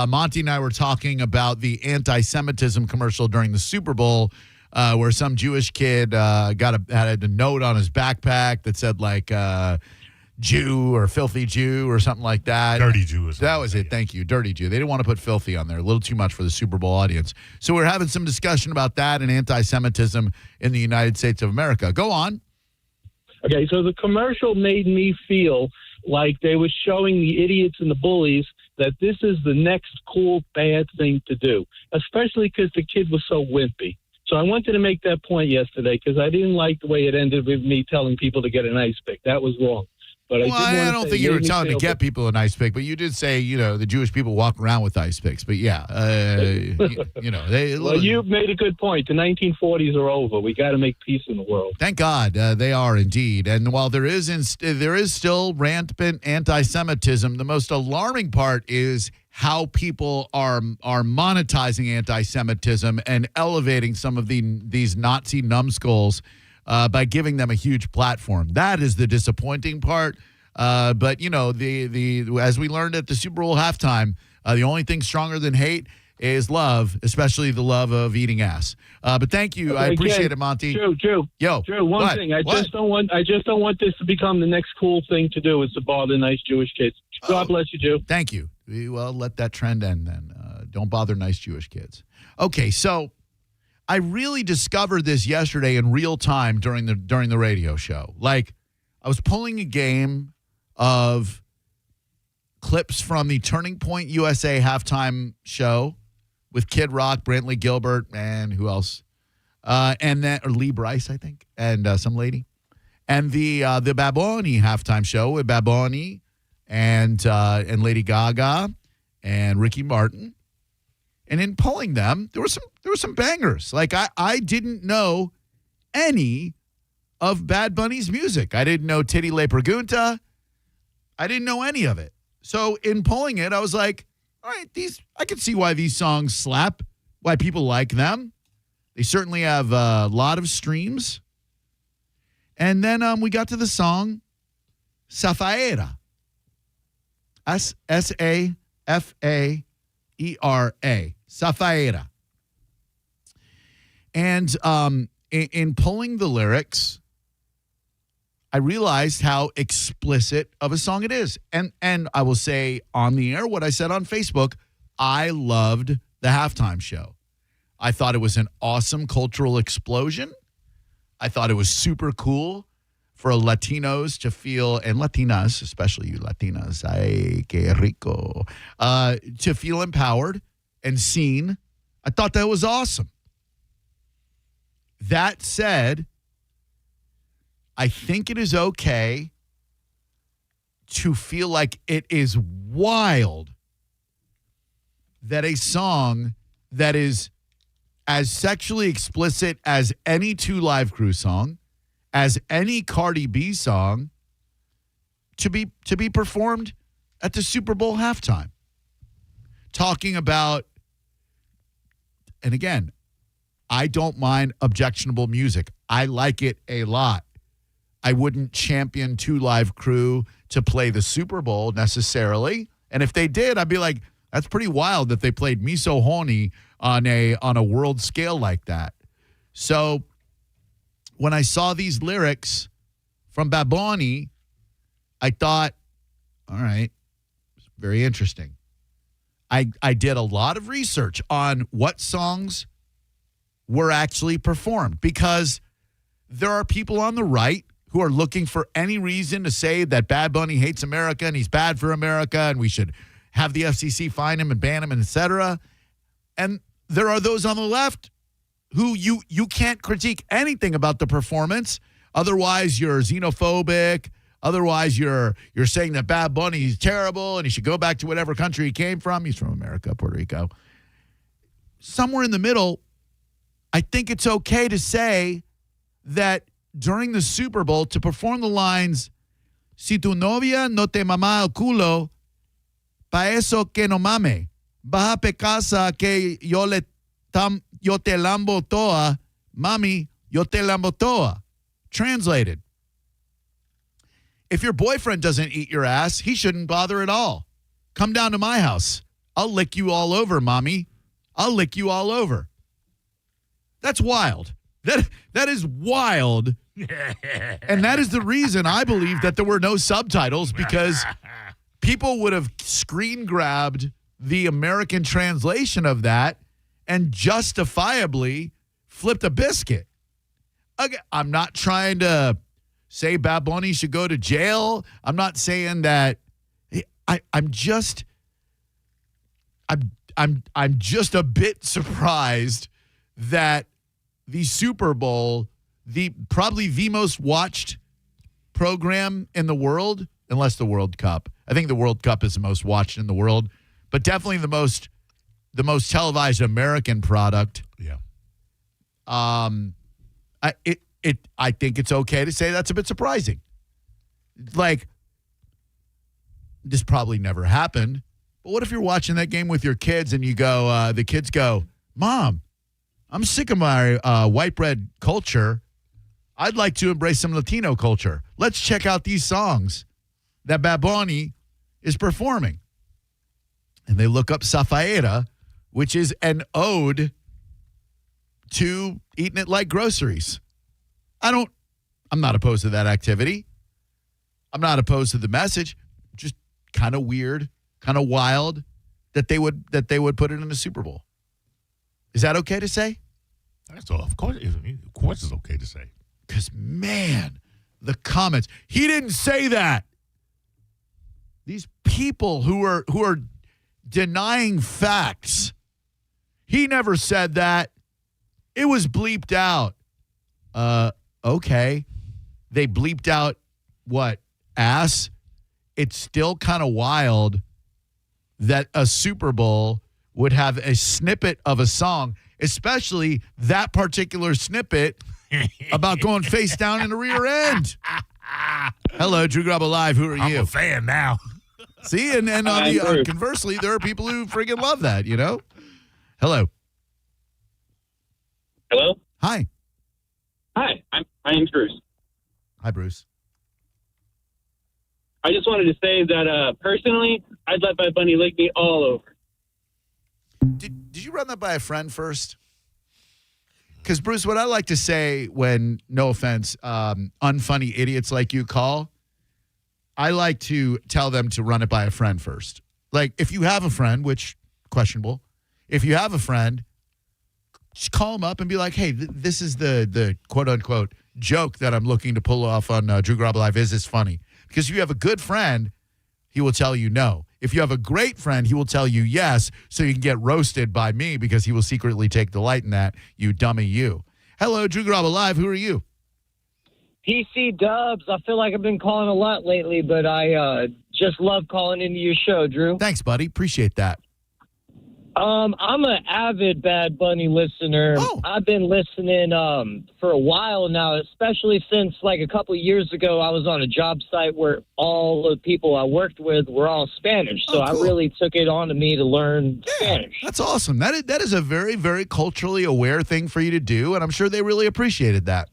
Monty and I were talking about the anti-Semitism commercial during the Super Bowl, where some Jewish kid had a note on his backpack that said, like, Jew or filthy Jew or something like that. Dirty Jew. That was it. Thank you. Dirty Jew. They didn't want to put filthy on there. A little too much for the Super Bowl audience. So we're having some discussion about that and anti-Semitism in the United States of America. Go on. Okay, so the commercial made me feel like they were showing the idiots and the bullies that this is the next cool bad thing to do, especially because the kid was so wimpy. So I wanted to make that point yesterday because I didn't like the way it ended with me telling people to get an ice pick. That was wrong. But I don't think you were telling to get people an ice pick, but you did say, the Jewish people walk around with ice picks. But yeah, they. Well, you made a good point. The 1940s are over. We got to make peace in the world. Thank God they are indeed. And while there is still rampant anti-Semitism, the most alarming part is how people are monetizing anti-Semitism and elevating some of these Nazi numbskulls. By giving them a huge platform. That is the disappointing part. But as we learned at the Super Bowl halftime, the only thing stronger than hate is love, especially the love of eating ass. But thank you. I appreciate it, Monty. Drew. One thing. I just don't want this to become the next cool thing to do is to bother nice Jewish kids. God bless you, Drew. Thank you. Well, let that trend end then. Don't bother nice Jewish kids. Okay, so I really discovered this yesterday in real time during the radio show. Like, I was pulling a game of clips from the Turning Point USA halftime show with Kid Rock, Brantley Gilbert, and who else? And then Lee Brice, I think, and some lady, and the Baboni halftime show with Baboni and Lady Gaga and Ricky Martin. And in pulling them, there were some bangers. Like, I didn't know any of Bad Bunny's music. I didn't know Titty Le Pregunta. I didn't know any of it. So in pulling it, I was like, all right, I can see why these songs slap, why people like them. They certainly have a lot of streams. And then we got to the song Safaera. S-A-F-A-E-R-A. Safaera. And in pulling the lyrics, I realized how explicit of a song it is. And I will say on the air what I said on Facebook, I loved the halftime show. I thought it was an awesome cultural explosion. I thought it was super cool for Latinos to feel, and Latinas, especially you Latinas, ay, que rico, to feel empowered and seen. I thought that was awesome. That said, I think it is okay to feel like it is wild that a song that is as sexually explicit as any 2 Live Crew song, as any Cardi B song, to be performed at the Super Bowl halftime. Talking about, and again, I don't mind objectionable music. I like it a lot. I wouldn't champion 2 Live Crew to play the Super Bowl necessarily. And if they did, I'd be like, that's pretty wild that they played Me So Horny on a world scale like that. So when I saw these lyrics from Baboni, I thought, all right, it's very interesting. I did a lot of research on what songs were actually performed because there are people on the right who are looking for any reason to say that Bad Bunny hates America and he's bad for America and we should have the FCC fine him and ban him, and et cetera. And there are those on the left who you can't critique anything about the performance. Otherwise, you're xenophobic. Otherwise, you're saying that Bad Bunny is terrible and he should go back to whatever country he came from. He's from America, Puerto Rico. Somewhere in the middle, I think it's okay to say that during the Super Bowl, to perform the lines, si tu novia no te mama el culo, pa eso que no mame. Baja pe casa que yo te lambo toa. Mami, yo te lambo toa. Translated. If your boyfriend doesn't eat your ass, he shouldn't bother at all. Come down to my house. I'll lick you all over, mommy. I'll lick you all over. That's wild. That is wild. And that is the reason I believe that there were no subtitles, because people would have screen grabbed the American translation of that and justifiably flipped a biscuit. Okay, I'm not trying to say Bad Bunny should go to jail. I'm not saying that. I'm just a bit surprised that the Super Bowl, probably the most watched program in the world, unless the World Cup. I think the World Cup is the most watched in the world, but definitely the most televised American product. Yeah. I think it's okay to say that's a bit surprising. Like, this probably never happened, but what if you're watching that game with your kids and you go, the kids go, Mom, I'm sick of my white bread culture. I'd like to embrace some Latino culture. Let's check out these songs that Bad Bunny is performing. And they look up Zafaera, which is an ode to eating it like groceries. I'm not opposed to that activity. I'm not opposed to the message. Just kind of weird, kind of wild that they would put it in the Super Bowl. Is that okay to say? That's all. Of course it's okay to say. Because, man, the comments. He didn't say that. These people who are denying facts. He never said that. It was bleeped out. Okay. They bleeped out what? Ass? It's still kind of wild that a Super Bowl would have a snippet of a song, especially that particular snippet about going face down in the rear end. Hello, Drew Garabo Live. Who are you? I'm a fan now. See, and on the conversely, there are people who friggin' love that, you know? Hello. Hello? Hi. Hi, my name's Bruce. Hi, Bruce. I just wanted to say that personally, I'd let Bad Bunny lick me all over. Did you run that by a friend first? Because, Bruce, what I like to say when, no offense, unfunny idiots like you call, I like to tell them to run it by a friend first. Like, if you have a friend, which, questionable, if you have a friend, just call them up and be like, hey, this is the quote-unquote joke that I'm looking to pull off on Drew Garabo Live. Is this funny? Because if you have a good friend, he will tell you no. If you have a great friend, he will tell you yes, so you can get roasted by me because he will secretly take delight in that, you dummy you. Hello, Drew Garabo Live. Who are you? PC Dubs. I feel like I've been calling a lot lately, but I just love calling into your show, Drew. Thanks, buddy. Appreciate that. I'm an avid Bad Bunny listener. Oh. I've been listening for a while now, especially since like a couple of years ago, I was on a job site where all the people I worked with were all Spanish. So I really took it on to me to learn Spanish. That's awesome. That is a very, very culturally aware thing for you to do, and I'm sure they really appreciated that.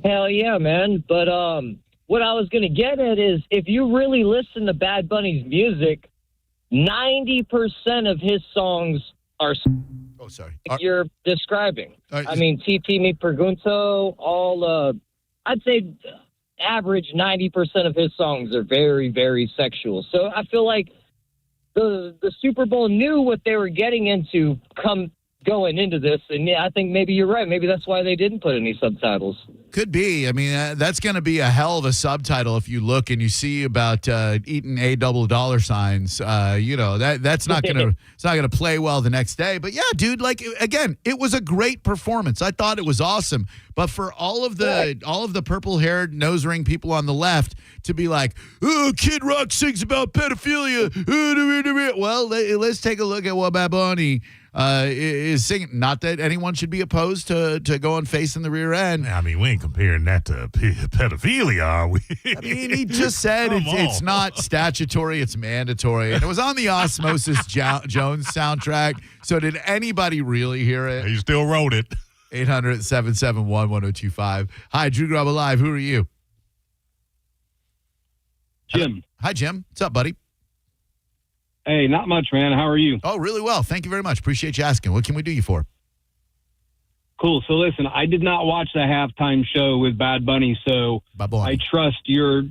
Hell yeah, man. But what I was going to get at is if you really listen to Bad Bunny's music, 90% of his songs are you're describing. I mean, TP Me Pregunto, all, I'd say average 90% of his songs are very, very sexual. So I feel like the Super Bowl knew what they were getting into going into this. And yeah, I think maybe you're right. Maybe that's why they didn't put any subtitles. could be. I mean, that's going to be a hell of a subtitle if you look and you see about eating $$. That's not going to it's not going to play well the next day. But yeah, dude, like again, it was a great performance. I thought it was awesome. But for all of the purple-haired nose ring people on the left to be like, "Oh, Kid Rock sings about pedophilia." Well, let's take a look at what Bad Bunny is singing. Not that anyone should be opposed to going face in the rear end. I mean, we ain't comparing that to pedophilia, are we? I mean, he just said it's not statutory, it's mandatory. And it was on the Osmosis Jones soundtrack. So did anybody really hear it? He still wrote it. 800-771-1025. Hi, Drew Garabo Live. Who are you? Jim. Hi, Jim. What's up, buddy? Hey, not much, man. How are you? Oh, really well. Thank you very much. Appreciate you asking. What can we do you for? Cool. So listen, I did not watch the halftime show with Bad Bunny, so I trust your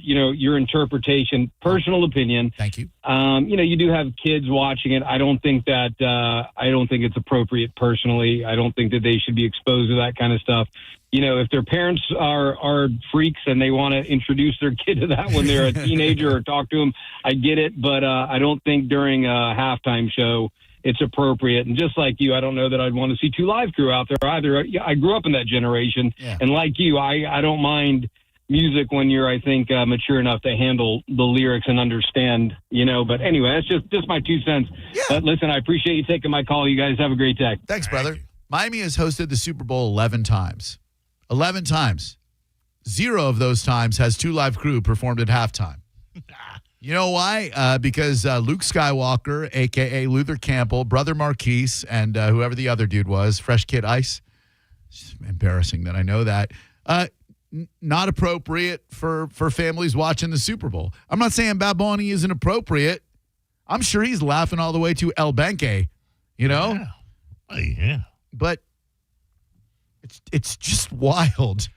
interpretation, personal opinion. Thank you. You do have kids watching it. I don't think it's appropriate personally. I don't think that they should be exposed to that kind of stuff. If their parents are freaks and they want to introduce their kid to that when they're a teenager or talk to them, I get it. But I don't think during a halftime show it's appropriate. And just like you, I don't know that I'd want to see 2 Live Crew out there either. I grew up in that generation. Yeah. And like you, I don't mind music when you're, I think, mature enough to handle the lyrics and understand, But anyway, that's just my 2 cents. Yeah. But listen, I appreciate you taking my call. You guys have a great day. Thanks, brother. Miami has hosted the Super Bowl 11 times. 11 times. 0 of those times has 2 Live Crew performed at halftime. You know why? Because Luke Skywalker, a.k.a. Luther Campbell, Brother Marquise, and whoever the other dude was, Fresh Kid Ice. It's embarrassing that I know that. Not appropriate for families watching the Super Bowl. I'm not saying Bad Bunny isn't appropriate. I'm sure he's laughing all the way to El Benke, Yeah. Yeah. But it's just wild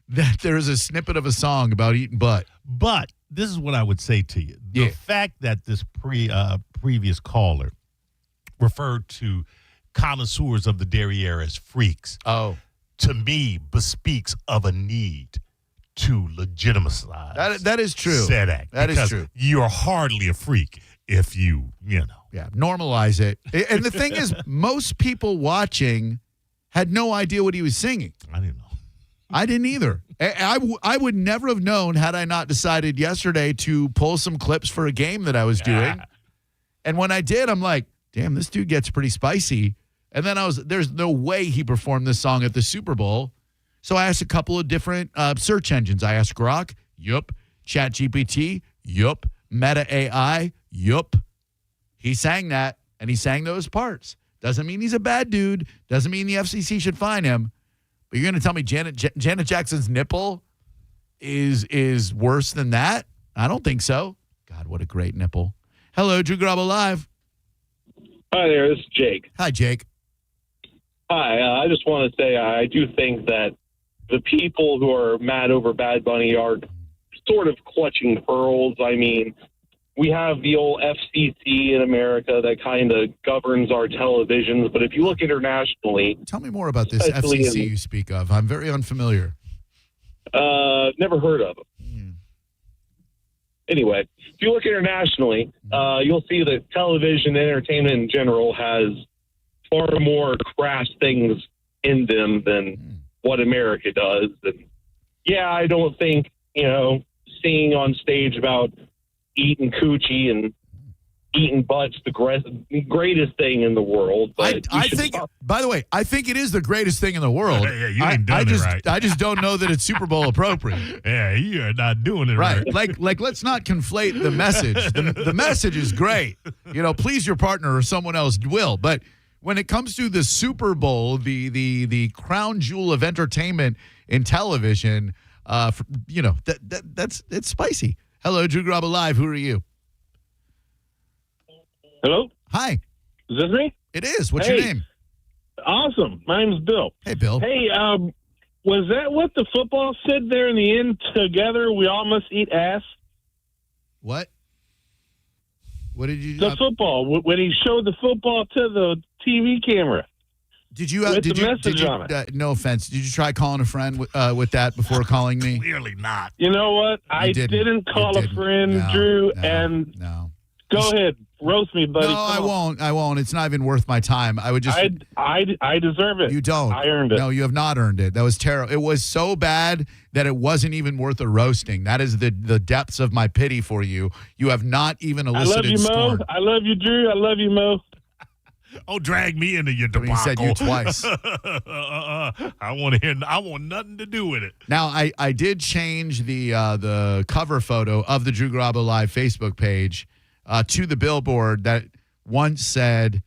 that there's a snippet of a song about eating butt. But this is what I would say to you. The fact that this previous caller referred to connoisseurs of the derriere as freaks, to me, bespeaks of a need to legitimize that is true. Said act. That is true. You're hardly a freak if you normalize it. And the thing is, most people watching had no idea what he was singing. I didn't know. I didn't either. I would never have known had I not decided yesterday to pull some clips for a game that I was doing. And when I did, I'm like, damn, this dude gets pretty spicy. And then there's no way he performed this song at the Super Bowl. So I asked a couple of different search engines. I asked Grok, yup. ChatGPT, yup. Meta AI, yup. He sang that, and he sang those parts. Doesn't mean he's a bad dude. Doesn't mean the FCC should fine him. But you're going to tell me Janet Jackson's nipple is worse than that? I don't think so. God, what a great nipple. Hello, Drew Garabo Live. Hi there, this is Jake. Hi, Jake. Hi, I just want to say I do think that the people who are mad over Bad Bunny are sort of clutching pearls. I mean, we have the old FCC in America that kind of governs our televisions. But if you look internationally... Tell me more about this FCC you speak of. I'm very unfamiliar. Never heard of them. Anyway, if you look internationally, you'll see that television and entertainment in general has far more crass things in them than what America does. And yeah, I don't think, singing on stage about eating coochie and eating butts the greatest thing in the world. But I think, by the way, I think it is the greatest thing in the world. Yeah, you ain't done it right. I just don't know that it's Super Bowl appropriate. Yeah, you are not doing it right. Like let's not conflate the message. The message is great. Please your partner or someone else will. But when it comes to the Super Bowl, the crown jewel of entertainment in television, it's spicy. Hello, Drew Garabo Live. Who are you? Hello? Hi. Is this me? It is. What's your name? Awesome. My name's Bill. Hey, Bill. Hey, was that what the football said there in the end? Together, we all must eat ass? What? What did you... The football. When he showed the football to the TV camera. Did you? With Did the you? message Did you? on it. No offense. Did you try calling a friend with that before calling me? Clearly not. You know what? I didn't. didn't call You a didn't. friend, No, Drew, no, and no. go ahead, roast me, buddy. No, Come I on. won't. I won't. It's not even worth my time. I would just. I deserve it. You don't. I earned it. No, you have not earned it. That was terrible. It was so bad that it wasn't even worth a roasting. That is the depths of my pity for you. You have not even elicited I love you, scorn. Mo. I love you, Drew. I love you, Mo. Oh, drag me into your debacle. He said you twice. I want nothing to do with it. Now, I did change the cover photo of the Drew Garabo Live Facebook page to the billboard that once said,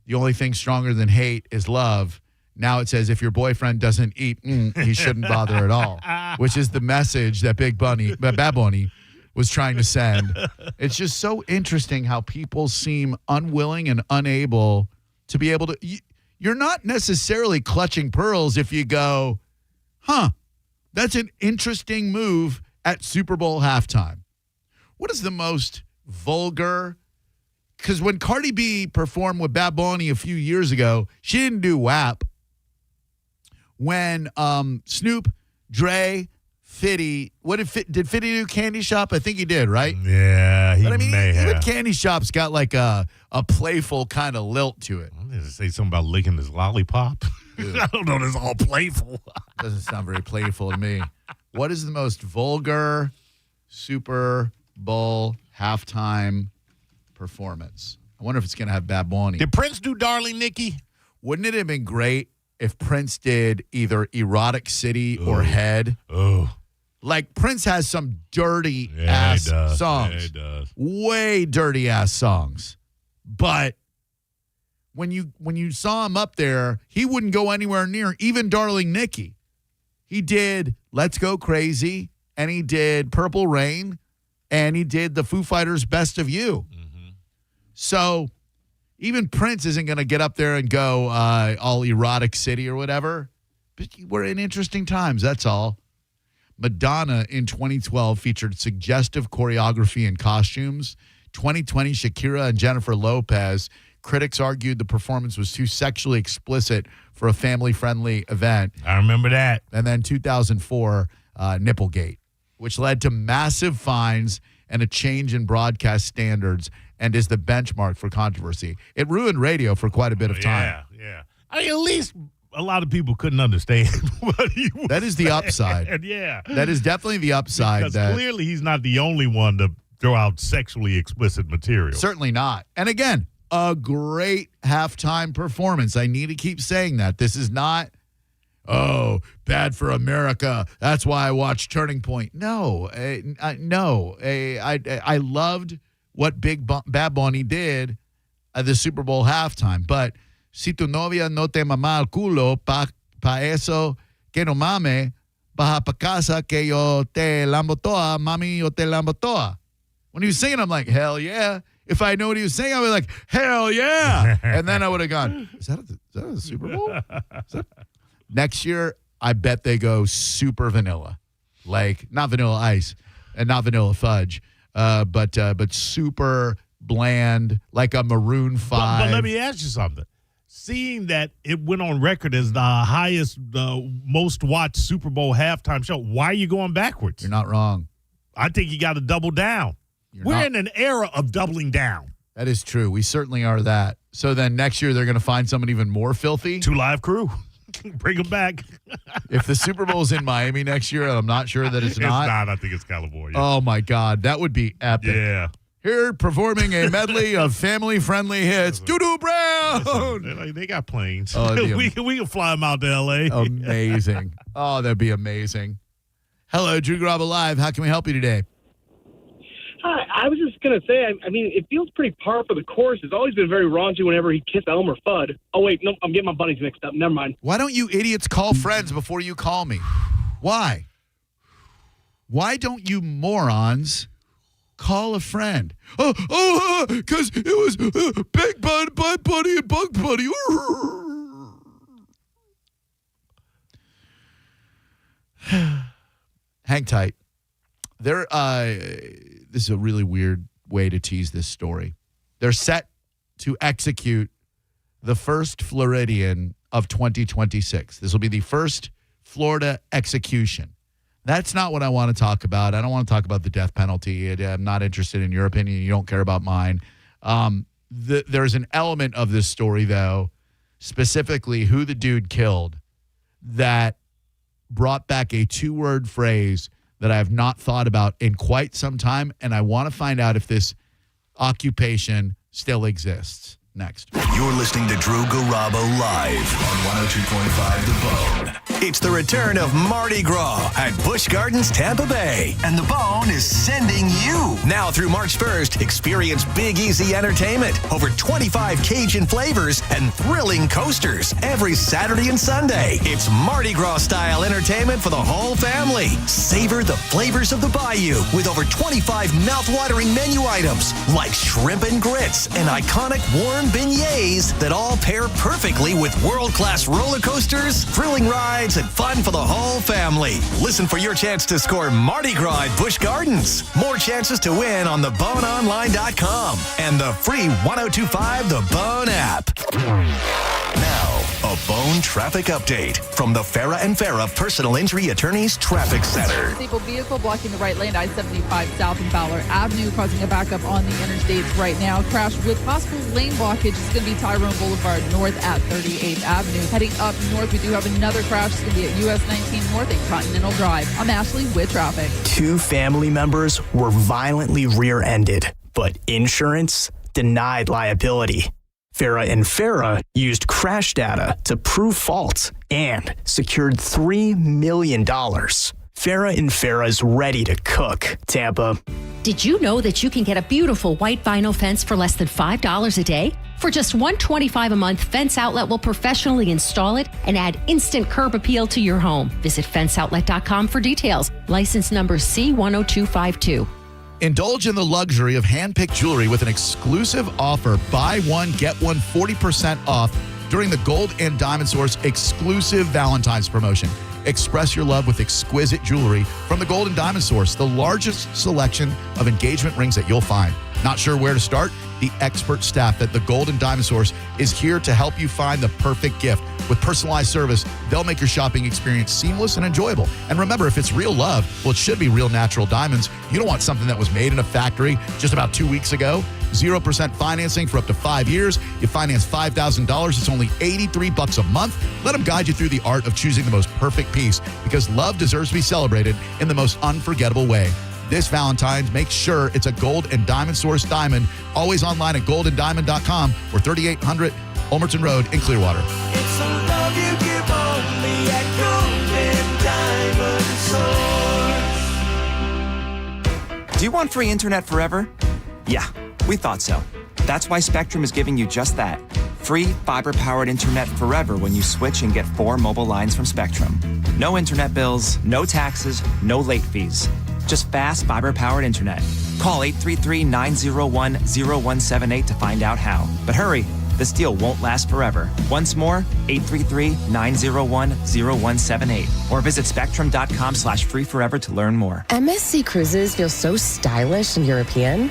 the only thing stronger than hate is love. Now it says, if your boyfriend doesn't eat, he shouldn't bother at all, which is the message that Bad Bunny was trying to send. It's just so interesting how people seem unwilling and unable to be able to. You're not necessarily clutching pearls if you go, that's an interesting move at Super Bowl halftime. What is the most vulgar? Because when Cardi B performed with Bad Bunny a few years ago, she didn't do WAP. When Snoop, Dre, Fitty, did Fitty do Candy Shop? I think he did, right? Yeah, he may even have. Candy Shop's got like a playful kind of lilt to it. I'm going to say something about licking his lollipop. I don't know. It's all playful. Doesn't sound very playful to me. What is the most vulgar Super Bowl halftime performance? I wonder if it's going to have Bad Bunny. Did Prince do Darling Nikki? Wouldn't it have been great if Prince did either Erotic City or Head? Oh. Like, Prince has some dirty-ass songs. Yeah, he does. Way dirty-ass songs. But when you saw him up there, he wouldn't go anywhere near even Darling Nikki. He did Let's Go Crazy, and he did Purple Rain, and he did the Foo Fighters' Best of You. Mm-hmm. So even Prince isn't going to get up there and go all Erotic City or whatever. But we're in interesting times, that's all. Madonna in 2012 featured suggestive choreography and costumes. 2020, Shakira and Jennifer Lopez. Critics argued the performance was too sexually explicit for a family-friendly event. I remember that. And then 2004, Nipplegate, which led to massive fines and a change in broadcast standards and is the benchmark for controversy. It ruined radio for quite a bit of time. Yeah. I mean, at least a lot of people couldn't understand what he was That is the upside. saying. Yeah. That is definitely the upside. Because clearly he's not the only one to throw out sexually explicit material. Certainly not. And again, a great halftime performance. I need to keep saying that. This is not, bad for America. That's why I watched Turning Point. No. I loved what Bad Bunny did at the Super Bowl halftime. But si tu novia no te mama el culo, pa eso que no mame, baja pa casa que yo te lambo toa, mami, yo te lambo toa. When he was singing, I'm like, hell yeah. If I know what he was saying, I was like, hell yeah. And then I would have gone, is that a Super Bowl? Next year, I bet they go super vanilla. Like, not Vanilla Ice and not Vanilla Fudge, but super bland, like a Maroon 5. But let me ask you something. Seeing that it went on record as the highest, most watched Super Bowl halftime show, why are you going backwards? You're not wrong. I think you got to double down. We're in an era of doubling down. That is true. We certainly are that. So then next year they're going to find someone even more filthy? 2 Live Crew. Bring them back. If the Super Bowl's in Miami next year, and I'm not sure that it's not. It's not. I think it's California. Oh, my God. That would be epic. Yeah. Here performing a medley of family-friendly hits, Doo-Doo Brown. They got planes. Oh, we can fly them out to L.A. Amazing. Oh, that'd be amazing. Hello, Drew Garabo Live. How can we help you today? Hi, I was just going to say, I mean, it feels pretty par for the course. It's always been very raunchy whenever he kissed Elmer Fudd. Oh, wait, no, I'm getting my buddies mixed up. Never mind. Why don't you idiots call friends before you call me? Why? Why don't you morons call a friend? Because it was Big Bud, Bud Buddy, and Bug Buddy. Hang tight. This is a really weird way to tease this story. They're set to execute the first Floridian of 2026. This will be the first Florida execution. That's not what I want to talk about. I don't want to talk about the death penalty. I'm not interested in your opinion. You don't care about mine. There's an element of this story, though, specifically who the dude killed, that brought back a 2-word phrase that I have not thought about in quite some time, and I want to find out if this occupation still exists. Next. You're listening to Drew Garabo live on 102.5 The Bone. It's the return of Mardi Gras at Busch Gardens, Tampa Bay. And The Bone is sending you. Now through March 1st, experience Big Easy entertainment. Over 25 Cajun flavors and thrilling coasters every Saturday and Sunday. It's Mardi Gras style entertainment for the whole family. Savor the flavors of the bayou with over 25 mouth-watering menu items like shrimp and grits and iconic warm beignets that all pair perfectly with world-class roller coasters, thrilling rides, and fun for the whole family. Listen for your chance to score Mardi Gras at Busch Gardens. More chances to win on theboneonline.com and the free 102.5 The Bone app. Now, a Bone traffic update from the Farah and Farah Personal Injury Attorneys Traffic Center. Disabled vehicle blocking the right lane, I-75 south and Fowler Avenue, causing a backup on the interstates right now. Crash with possible lane blockage. It's going to be Tyrone Boulevard north at 38th Avenue. Heading up north, we do have another crash. It's going to be at US 19 north at Continental Drive. I'm Ashley with traffic. 2 family members were violently rear-ended, but insurance denied liability. Farah and Farah used crash data to prove fault and secured $3 million. Farah and Farah's ready to cook, Tampa. Did you know that you can get a beautiful white vinyl fence for less than $5 a day? For just $125 a month, Fence Outlet will professionally install it and add instant curb appeal to your home. Visit fenceoutlet.com for details. License number C10252. Indulge in the luxury of hand-picked jewelry with an exclusive offer. Buy one, get one 40% off during the Gold and Diamond Source exclusive Valentine's promotion. Express your love with exquisite jewelry from the Gold and Diamond Source, the largest selection of engagement rings that you'll find. Not sure where to start? The expert staff at the Gold and Diamond Source is here to help you find the perfect gift. With personalized service, they'll make your shopping experience seamless and enjoyable. And remember, if it's real love, well, it should be real natural diamonds. You don't want something that was made in a factory just about 2 weeks ago. 0% financing for up to 5 years. You finance $5,000. It's only $83 a month. Let them guide you through the art of choosing the most perfect piece, because love deserves to be celebrated in the most unforgettable way. This Valentine's, make sure it's a Gold and Diamond Source diamond. Always online at goldendiamond.com or 3800 Ulmerton Road in Clearwater. It's a love you give only at Gold and Diamond Source. Do you want free internet forever? Yeah, we thought so. That's why Spectrum is giving you just that. Free fiber-powered internet forever when you switch and get 4 mobile lines from Spectrum. No internet bills, no taxes, no late fees. Just fast fiber-powered internet. Call 833-901-0178 to find out how. But hurry, this deal won't last forever. Once more, 833-901-0178. Or visit spectrum.com/free forever to learn more. MSC Cruises feel so stylish and European.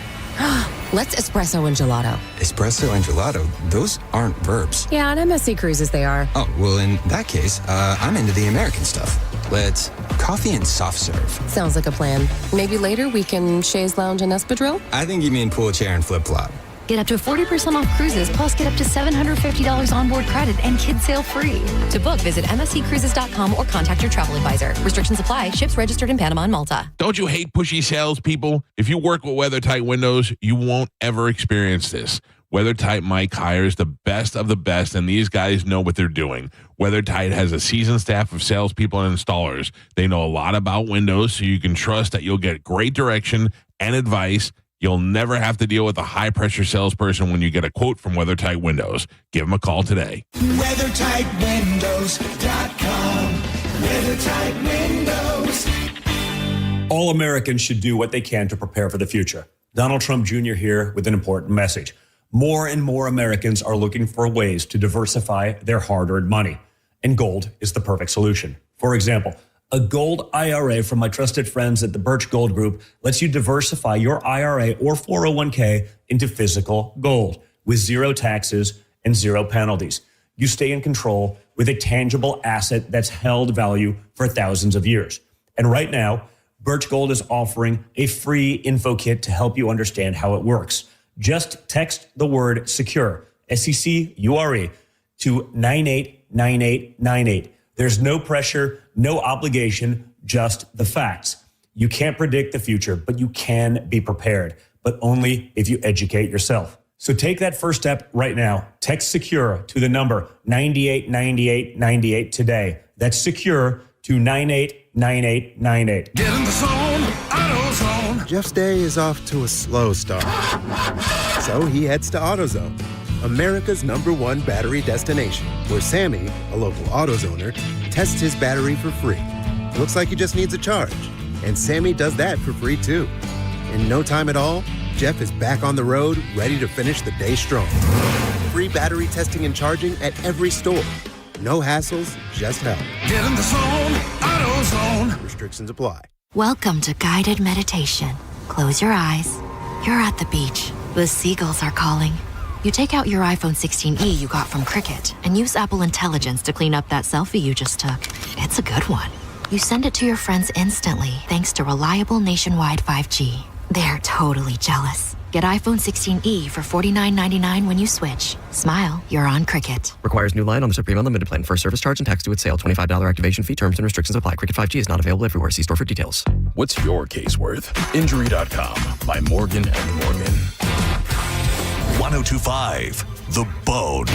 Let's espresso and gelato. Espresso and gelato? Those aren't verbs. Yeah, on MSC Cruises they are. Oh, well, in that case, I'm into the American stuff. Let's coffee and soft serve. Sounds like a plan. Maybe later we can chaise lounge and espadrille? I think you mean pool chair and flip-flop. Get up to 40% off cruises, plus get up to $750 onboard credit and kids sail free. To book, visit msccruises.com or contact your travel advisor. Restrictions apply. Ships registered in Panama and Malta. Don't you hate pushy salespeople? If you work with WeatherTight windows, you won't ever experience this. WeatherTight Mike hires the best of the best, and these guys know what they're doing. WeatherTight has a seasoned staff of salespeople and installers. They know a lot about windows, so you can trust that you'll get great direction and advice. You'll never have to deal with a high-pressure salesperson when you get a quote from WeatherTight Windows. Give them a call today. WeatherTightWindows.com. WeatherTight Windows. All Americans should do what they can to prepare for the future. Donald Trump Jr. here with an important message. More and more Americans are looking for ways to diversify their hard-earned money, and gold is the perfect solution. For example, a gold IRA from my trusted friends at the Birch Gold Group lets you diversify your IRA or 401k into physical gold with zero taxes and zero penalties. you stay in control with a tangible asset that's held value for thousands of years. And right now, Birch Gold is offering a free info kit to help you understand how it works. Just text the word secure, SECURE, to 989898. There's no pressure, no obligation, just the facts. You can't predict the future, but you can be prepared, but only if you educate yourself. So take that first step right now. Text secure to the number 989898 today. That's secure to 989898. Get in the zone, AutoZone. Jeff's day is off to a slow start. So he heads to AutoZone, America's #1 battery destination, where Sammy, a local AutoZoner, tests his battery for free. Looks like he just needs a charge. And Sammy does that for free too. In no time at all, Jeff is back on the road, ready to finish the day strong. Free battery testing and charging at every store. No hassles, just help. Get in the zone, AutoZone. Restrictions apply. Welcome to guided meditation. Close your eyes. You're at the beach. The seagulls are calling. You take out your iPhone 16e you got from Cricket and use Apple Intelligence to clean up that selfie you just took. It's a good one. You send it to your friends instantly thanks to reliable nationwide 5G. They're totally jealous. Get iPhone 16e for $49.99 when you switch. Smile, you're on Cricket. Requires new line on the Supreme Unlimited plan. First service charge and tax due at sale. $25 activation fee. Terms and restrictions apply. Cricket 5G is not available everywhere. See store for details. What's your case worth? Injury.com by Morgan & Morgan. 1025 The Bone.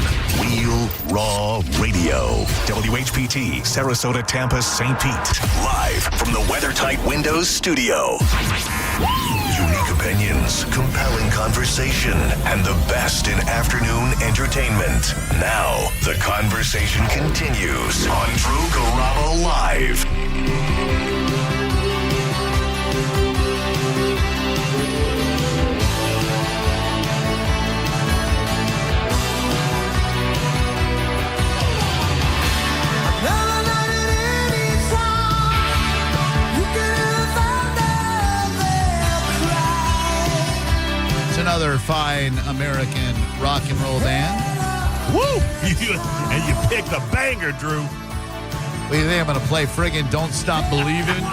Real Raw Radio. WHPT, Sarasota, Tampa, St. Pete. Live from the WeatherTight Windows studio. Unique opinions, compelling conversation, and the best in afternoon entertainment. Now, the conversation continues on Drew Garabo Live. Another fine American rock and roll band. Woo! And you picked a banger, Drew. What do you think? I'm going to play friggin' Don't Stop Believin'?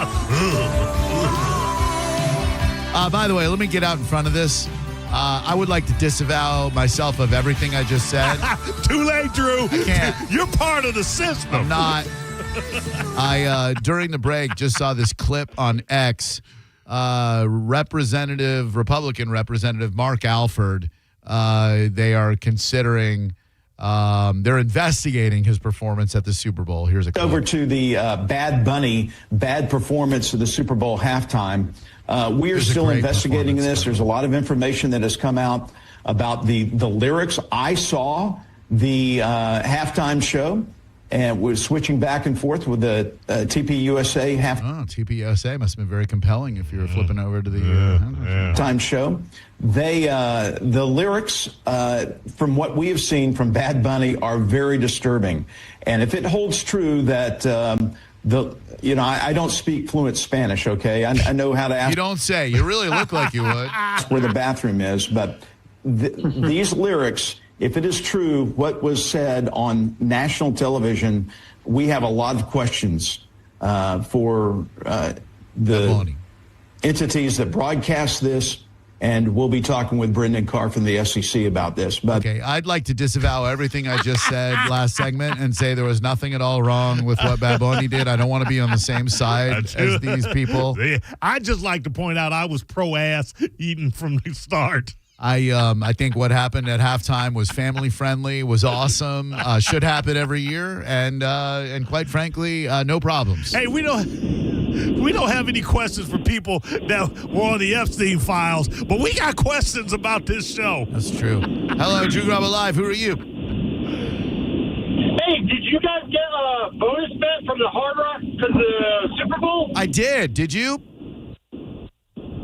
By the way, let me get out in front of this. I would like to disavow myself of everything I just said. Too late, Drew. I can't. You're part of the system. I'm not. I, during the break, just saw this clip on X. Republican Representative Mark Alford, they are considering, they're investigating his performance at the Super Bowl. Here's a clip. Over to the Bad Bunny, bad performance of the Super Bowl halftime. We are still investigating this. There's a lot of information that has come out about the lyrics. I saw the halftime show. And we're switching back and forth with the TPUSA TPUSA must have been very compelling if you were flipping over to the time show. They the lyrics, from what we have seen from Bad Bunny, are very disturbing. And if it holds true that I don't speak fluent Spanish. Okay, I know how to ask. You don't say. You really look like you would. Where the bathroom is, but these lyrics. If it is true what was said on national television, we have a lot of questions for the entities that broadcast this, and we'll be talking with Brendan Carr from the SEC about this. But okay, I'd like to disavow everything I just said last segment and say there was nothing at all wrong with what Bad Bunny did. I don't want to be on the same side as these people. I just like to point out I was pro-ass eating from the start. I think what happened at halftime was family friendly, was awesome, should happen every year, and quite frankly, no problems. Hey, we don't have any questions for people that were on the Epstein files, but we got questions about this show. That's true. Hello, Drew Garabo Live. Who are you? Hey, did you guys get a bonus bet from the Hard Rock to the Super Bowl? I did. Did you?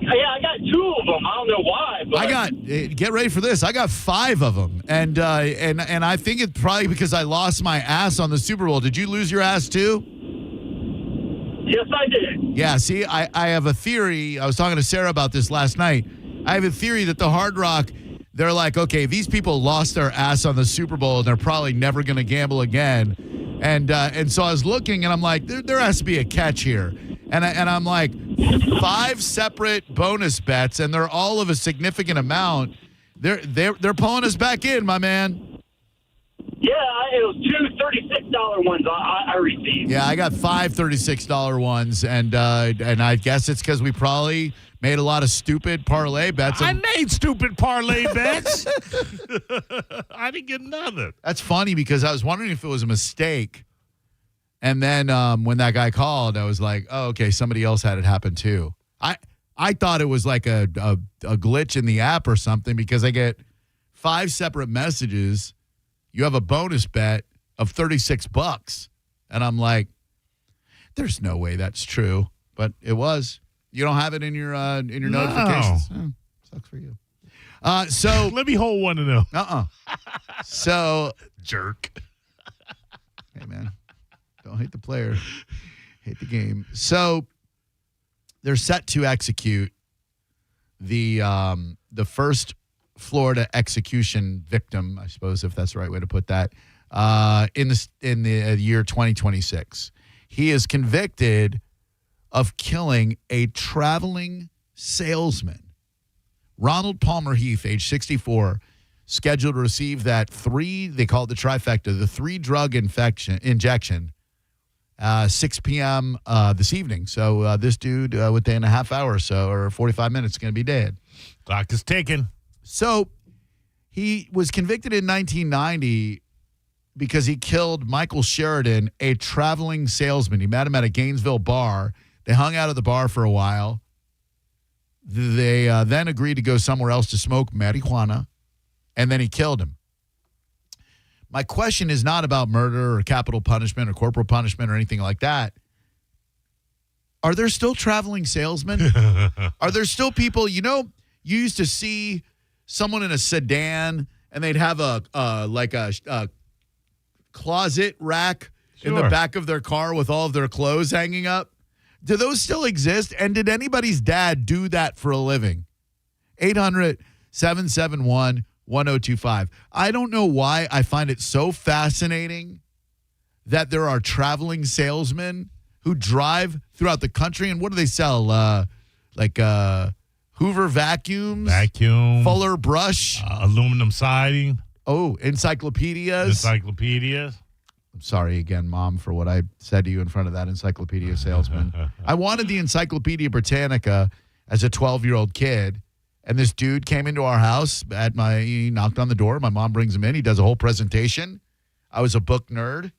Yeah, I got 2 of them. I don't know why, but I got. Get ready for this. I got 5 of them, and I think it's probably because I lost my ass on the Super Bowl. Did you lose your ass too? Yes, I did. Yeah. See, I have a theory. I was talking to Sarah about this last night. I have a theory that the Hard Rock, they're like, okay, these people lost their ass on the Super Bowl and they're probably never going to gamble again. And so I was looking and I'm like, there has to be a catch here. And I'm like, 5 separate bonus bets and they're all of a significant amount. They're pulling us back in, my man. Yeah, it was 2 $36 ones I received. Yeah, I got 5 $36 ones, and I guess it's because we probably made a lot of stupid parlay bets. I made stupid parlay bets. I didn't get nothing. That's funny because I was wondering if it was a mistake. And then when that guy called, I was like, oh, okay, somebody else had it happen too. I thought it was like a glitch in the app or something because I get 5 separate messages. You have a bonus bet of $36. And I'm like, there's no way that's true. But it was. You don't have it in your notifications. Oh, sucks for you. So let me hold one of them. So jerk. Hey man, don't hate the player, hate the game. So they're set to execute the first Florida execution victim, I suppose, if that's the right way to put that, in the year 2026. He is convicted of killing a traveling salesman. Ronald Palmer Heath, age 64, scheduled to receive they call it the trifecta, the 3-drug injection, 6 p.m. This evening. So this dude, within a half hour or so, or 45 minutes, is going to be dead. Clock is ticking. So he was convicted in 1990 because he killed Michael Sheridan, a traveling salesman. He met him at a Gainesville bar. They hung out at the bar for a while. They then agreed to go somewhere else to smoke marijuana, and then he killed him. My question is not about murder or capital punishment or corporal punishment or anything like that. Are there still traveling salesmen? Are there still people, you used to see someone in a sedan and they'd have a closet rack in the back of their car with all of their clothes hanging up? Do those still exist? And did anybody's dad do that for a living? 800-771-1025. I don't know why I find it so fascinating that there are traveling salesmen who drive throughout the country. And what do they sell? Hoover vacuums? Fuller brush? Aluminum siding? Oh, encyclopedias? I'm sorry again, Mom, for what I said to you in front of that encyclopedia salesman. I wanted the Encyclopedia Britannica as a 12-year-old kid, and this dude came into our house he knocked on the door. My mom brings him in. He does a whole presentation. I was a book nerd,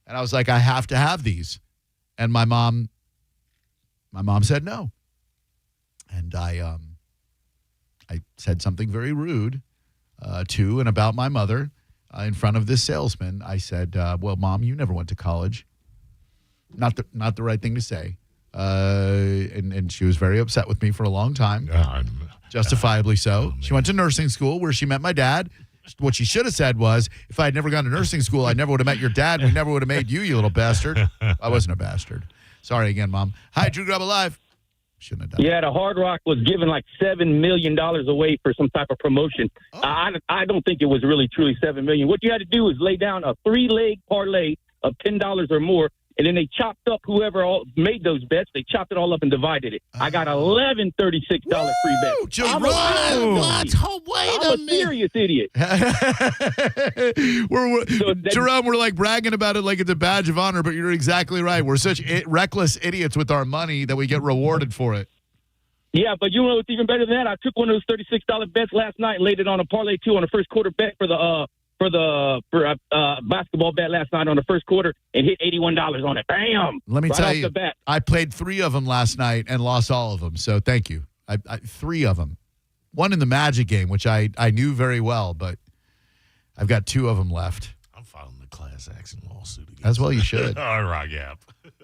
and I was like, I have to have these. And my mom said no. And I said something very rude to and about my mother. In front of this salesman, I said, well, Mom, you never went to college. Not the right thing to say. And she was very upset with me for a long time. Justifiably so. She went to nursing school where she met my dad. What she should have said was, if I had never gone to nursing school, I never would have met your dad. We never would have made you little bastard. I wasn't a bastard. Sorry again, Mom. Hi, Drew Garabo Live. Shouldn't have done Yeah, the Hard Rock was giving like $7 million away for some type of promotion. Oh. I don't think it was really truly $7 million. What you had to do is lay down a 3-leg parlay of $10 or more, and then they chopped up whoever made those bets. They chopped it all up and divided it. I got 11 $36 free bets. Jerome, I'm a serious idiot. Jerome, we're like bragging about it like it's a badge of honor, but you're exactly right. We're such reckless idiots with our money that we get rewarded for it. Yeah, but you know what's even better than that? I took one of those $36 bets last night and laid it on a parlay too on the first quarter bet for basketball bet last night on the first quarter and hit $81 on it. Bam! Let me right tell off you, the bat. I played 3 of them last night and lost all of them. So thank you. I 3 of them. One in the Magic game, which I knew very well, but I've got 2 of them left. I'm filing the class action lawsuit against As well you should. All right, Gap.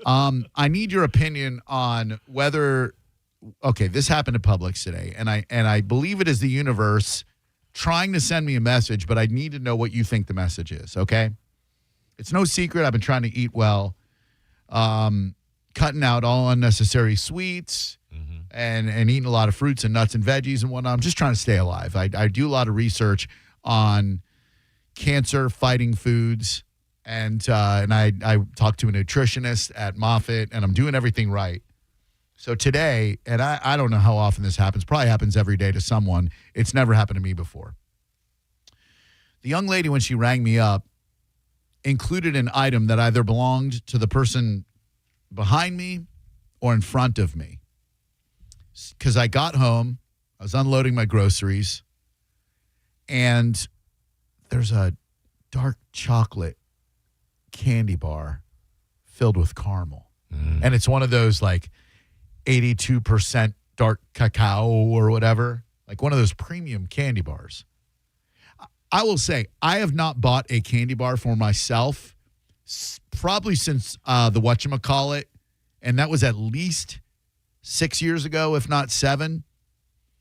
I need your opinion on whether this happened at Publix today, and I believe it is the universe trying to send me a message, but I need to know what you think the message is, okay? It's no secret. I've been trying to eat well, cutting out all unnecessary sweets and eating a lot of fruits and nuts and veggies and whatnot. I'm just trying to stay alive. I do a lot of research on cancer-fighting foods, and I talked to a nutritionist at Moffitt, and I'm doing everything right. So today, and I don't know how often this happens, probably happens every day to someone. It's never happened to me before. The young lady, when she rang me up, included an item that either belonged to the person behind me or in front of me. Because I got home, I was unloading my groceries, and there's a dark chocolate candy bar filled with caramel. And it's one of those like 82% dark cacao or whatever, like one of those premium candy bars. I will say, I have not bought a candy bar for myself probably since the whatchamacallit, and that was at least 6 years ago, if not 7.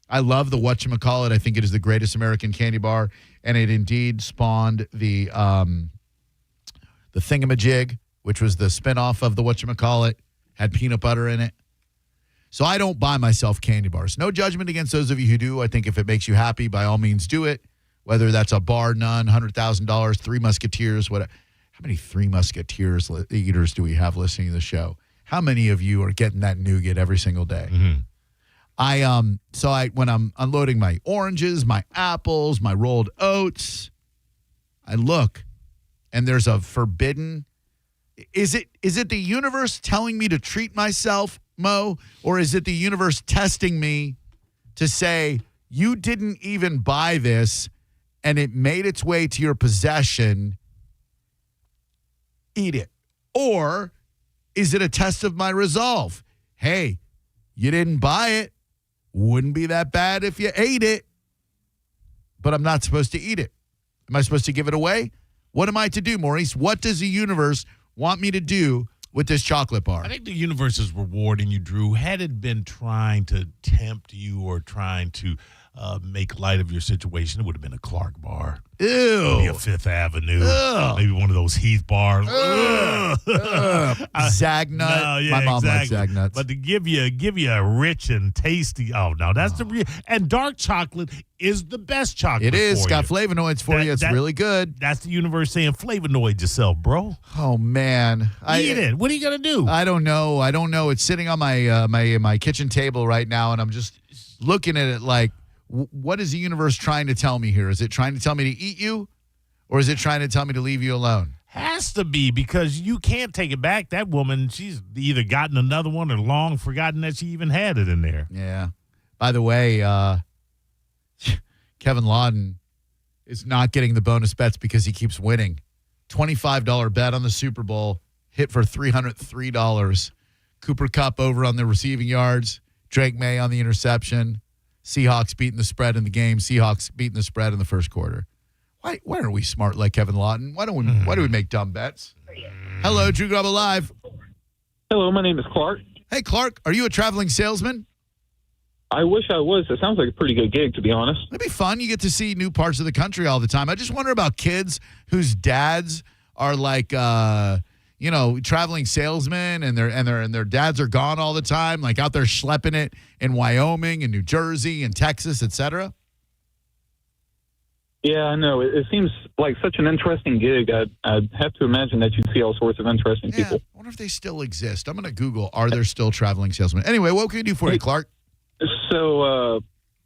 I love the whatchamacallit. I think it is the greatest American candy bar, and it indeed spawned the Thingamajig, which was the spinoff of the whatchamacallit, had peanut butter in it. So I don't buy myself candy bars. No judgment against those of you who do. I think if it makes you happy, by all means do it. Whether that's a bar none, $100,000, Three Musketeers, whatever. How many Three Musketeers eaters do we have listening to the show? How many of you are getting that nougat every single day? When I'm unloading my oranges, my apples, my rolled oats, I look, and there's a forbidden. Is it the universe telling me to treat myself, Mo, or is it the universe testing me to say you didn't even buy this and it made its way to your possession? Eat it. Or is it a test of my resolve? Hey, you didn't buy it. Wouldn't be that bad if you ate it. But I'm not supposed to eat it. Am I supposed to give it away? What am I to do, Maurice? What does the universe want me to do with this chocolate bar? I think the universe is rewarding you, Drew. Had it been trying to tempt you or trying to make light of your situation, it would have been a Clark bar. Ew. Maybe a Fifth Avenue. Ugh. Maybe one of those Heath bars. Zagnut. No, yeah, My mom likes exactly. Zagnuts. But to give you a rich and tasty, that's the real. And dark chocolate is the best chocolate. It is. For It's got you. flavonoids for you. It's really good. That's the universe saying flavonoid yourself, bro. Oh man, Eat it. What are you gonna do? I don't know. It's sitting on my my kitchen table right now, and I'm just looking at it like, what is the universe trying to tell me here? Is it trying to tell me to eat you, or is it trying to tell me to leave you alone? Has to be, because you can't take it back. That woman, she's either gotten another one or long forgotten that she even had it in there. Yeah. By the way, Kevin Lawton is not getting the bonus bets because he keeps winning. $25 bet on the Super Bowl, hit for $303. Cooper Kupp over on the receiving yards. Drake May on the interception. Seahawks beating the spread in the game. Seahawks beating the spread in the first quarter. Why aren't we smart like Kevin Lawton? Why do we make dumb bets? Hello, Drew Garabo Live. Hello, my name is Clark. Hey, Clark, are you a traveling salesman? I wish I was. It sounds like a pretty good gig, to be honest. It'd be fun. You get to see new parts of the country all the time. I just wonder about kids whose dads are like, traveling salesmen, and their dads are gone all the time, like out there schlepping it in Wyoming and New Jersey and Texas, etc. Yeah, I know. It seems like such an interesting gig. I'd have to imagine that you'd see all sorts of interesting people. I wonder if they still exist. I'm going to Google, are there still traveling salesmen? Anyway, what can we do for you, Clark? So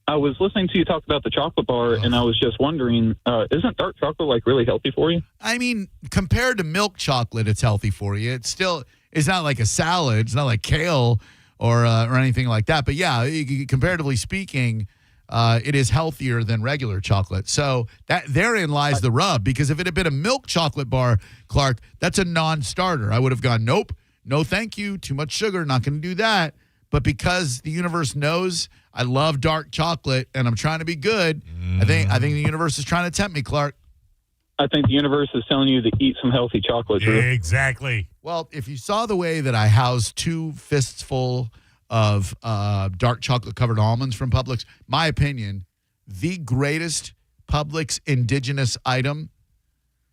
I was listening to you talk about the chocolate bar, and I was just wondering, isn't dark chocolate like really healthy for you? I mean, compared to milk chocolate, it's healthy for you. It's not like a salad. It's not like kale or anything like that. But yeah, comparatively speaking, it is healthier than regular chocolate. So that therein lies the rub, because if it had been a milk chocolate bar, Clark, that's a non-starter. I would have gone, nope, no thank you, too much sugar, not going to do that. But because the universe knows I love dark chocolate and I'm trying to be good, I think the universe is trying to tempt me, Clark. I think the universe is telling you to eat some healthy chocolate, Drew. Exactly. Well, if you saw the way that I housed 2 fists full of dark chocolate-covered almonds from Publix, my opinion, the greatest Publix indigenous item,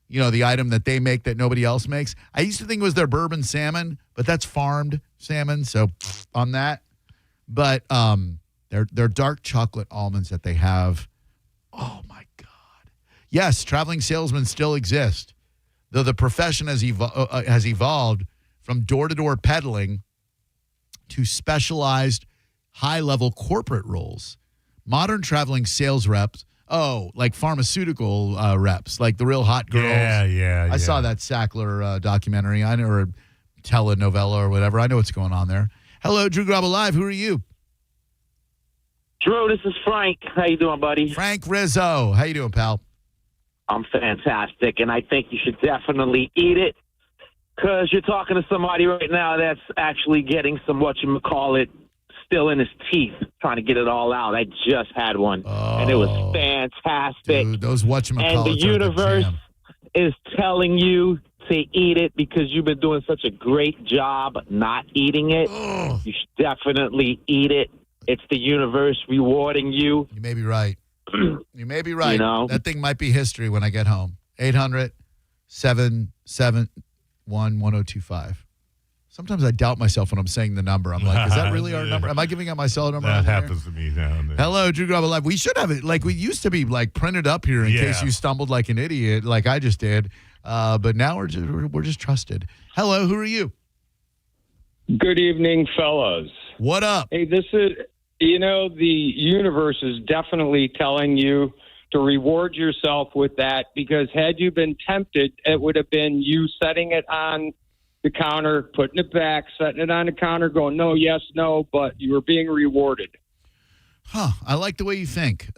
the item that they make that nobody else makes. I used to think it was their bourbon salmon, but that's farmed salmon, so on that. But their dark chocolate almonds that they have, oh, my God. Yes, traveling salesmen still exist, though the profession has evolved from door-to-door peddling to specialized high-level corporate roles. Modern traveling sales reps, like pharmaceutical reps, like the real hot girls. Yeah. I saw that Sackler documentary. I know, or telenovela or whatever. I know what's going on there. Hello, Drew Garabo Live. Who are you? Drew, this is Frank. How you doing, buddy? Frank Rizzo. How you doing, pal? I'm fantastic, and I think you should definitely eat it because you're talking to somebody right now that's actually getting some whatchamacallit still in his teeth, trying to get it all out. I just had one, and it was fantastic. Dude, those whatchamacallits And the are universe jam. is telling you to eat it because you've been doing such a great job not eating it. You should definitely eat it. It's the universe rewarding you. You may be right. You may be right. You know? That thing might be history when I get home. 800-771-1025. Sometimes I doubt myself when I'm saying the number. I'm like, is that really our number? Am I giving out my cell number? That happens to me now and then. Hello, Drew Garabo Live. We should have it like we used to be like printed up here in case you stumbled like an idiot, like I just did. But now we're just trusted. Hello, who are you? Good evening, fellas. What up? Hey, this is, the universe is definitely telling you to reward yourself with that because had you been tempted, it would have been you setting it on the counter, putting it back, setting it on the counter, going, no, yes, no, but you were being rewarded. Huh. I like the way you think.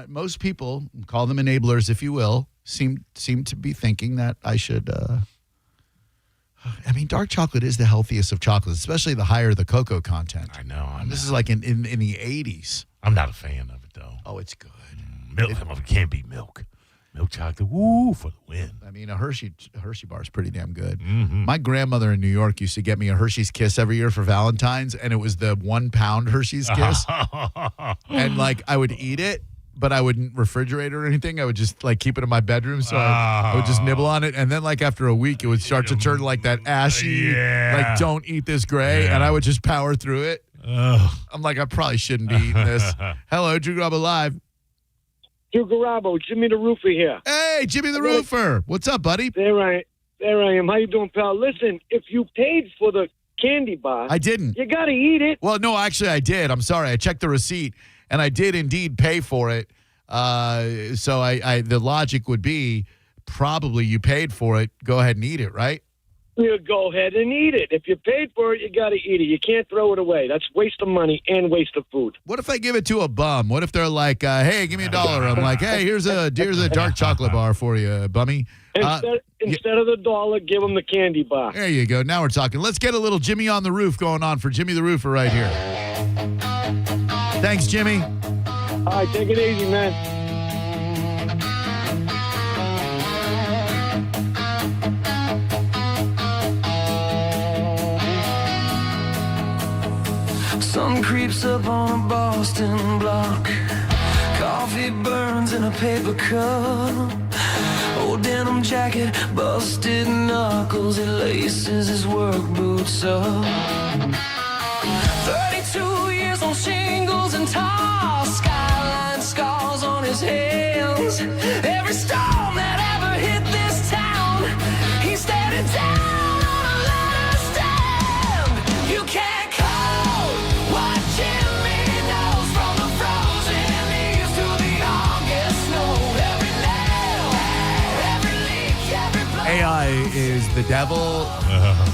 Most people, call them enablers, if you will, seem to be thinking that I should. Dark chocolate is the healthiest of chocolates, especially the higher the cocoa content. I know. This is like in the 80s. I'm not a fan of it, though. Oh, it's good. Milk. It can't be milk. Milk chocolate, woo, for the win. A Hershey bar is pretty damn good. Mm-hmm. My grandmother in New York used to get me a Hershey's Kiss every year for Valentine's, and it was the 1 pound Hershey's Kiss. And I would eat it, but I wouldn't refrigerate it or anything. I would just keep it in my bedroom, so I would just nibble on it. And then after a week, it would start to turn that ashy, don't eat this gray, and I would just power through it. I'm like, I probably shouldn't be eating this. Hello, Drew Garabo Live. Drew Garabo, Jimmy the Roofer here. Hey, Jimmy the Roofer. What's up, buddy? There I am. How you doing, pal? Listen, if you paid for the candy bar, I didn't. You got to eat it. Well, no, actually, I did. I'm sorry. I checked the receipt, and I did indeed pay for it. So the logic would be probably you paid for it. Go ahead and eat it, right? You go ahead and eat it. If you paid for it, you got to eat it. You can't throw it away. That's waste of money and waste of food. What if I give it to a bum? What if they're like, hey, give me $1? I'm like, hey, here's a dark chocolate bar for you, bummy. Instead of the dollar, give them the candy bar. There you go. Now we're talking. Let's get a little Jimmy on the Roof going on for Jimmy the Roofer right here. Thanks, Jimmy. All right, take it easy, man. Sun creeps up on a Boston block. Coffee burns in a paper cup. Old denim jacket, busted knuckles. He laces his work boots up. 32 years on shingles and tar. Skyline scars on his hands. Every storm that ever hit this town, he's standing down on a letter stand. You can't call what Jimmy knows from the frozen leaves to the August snow. Every nail, every leak, every blow. AI is the devil,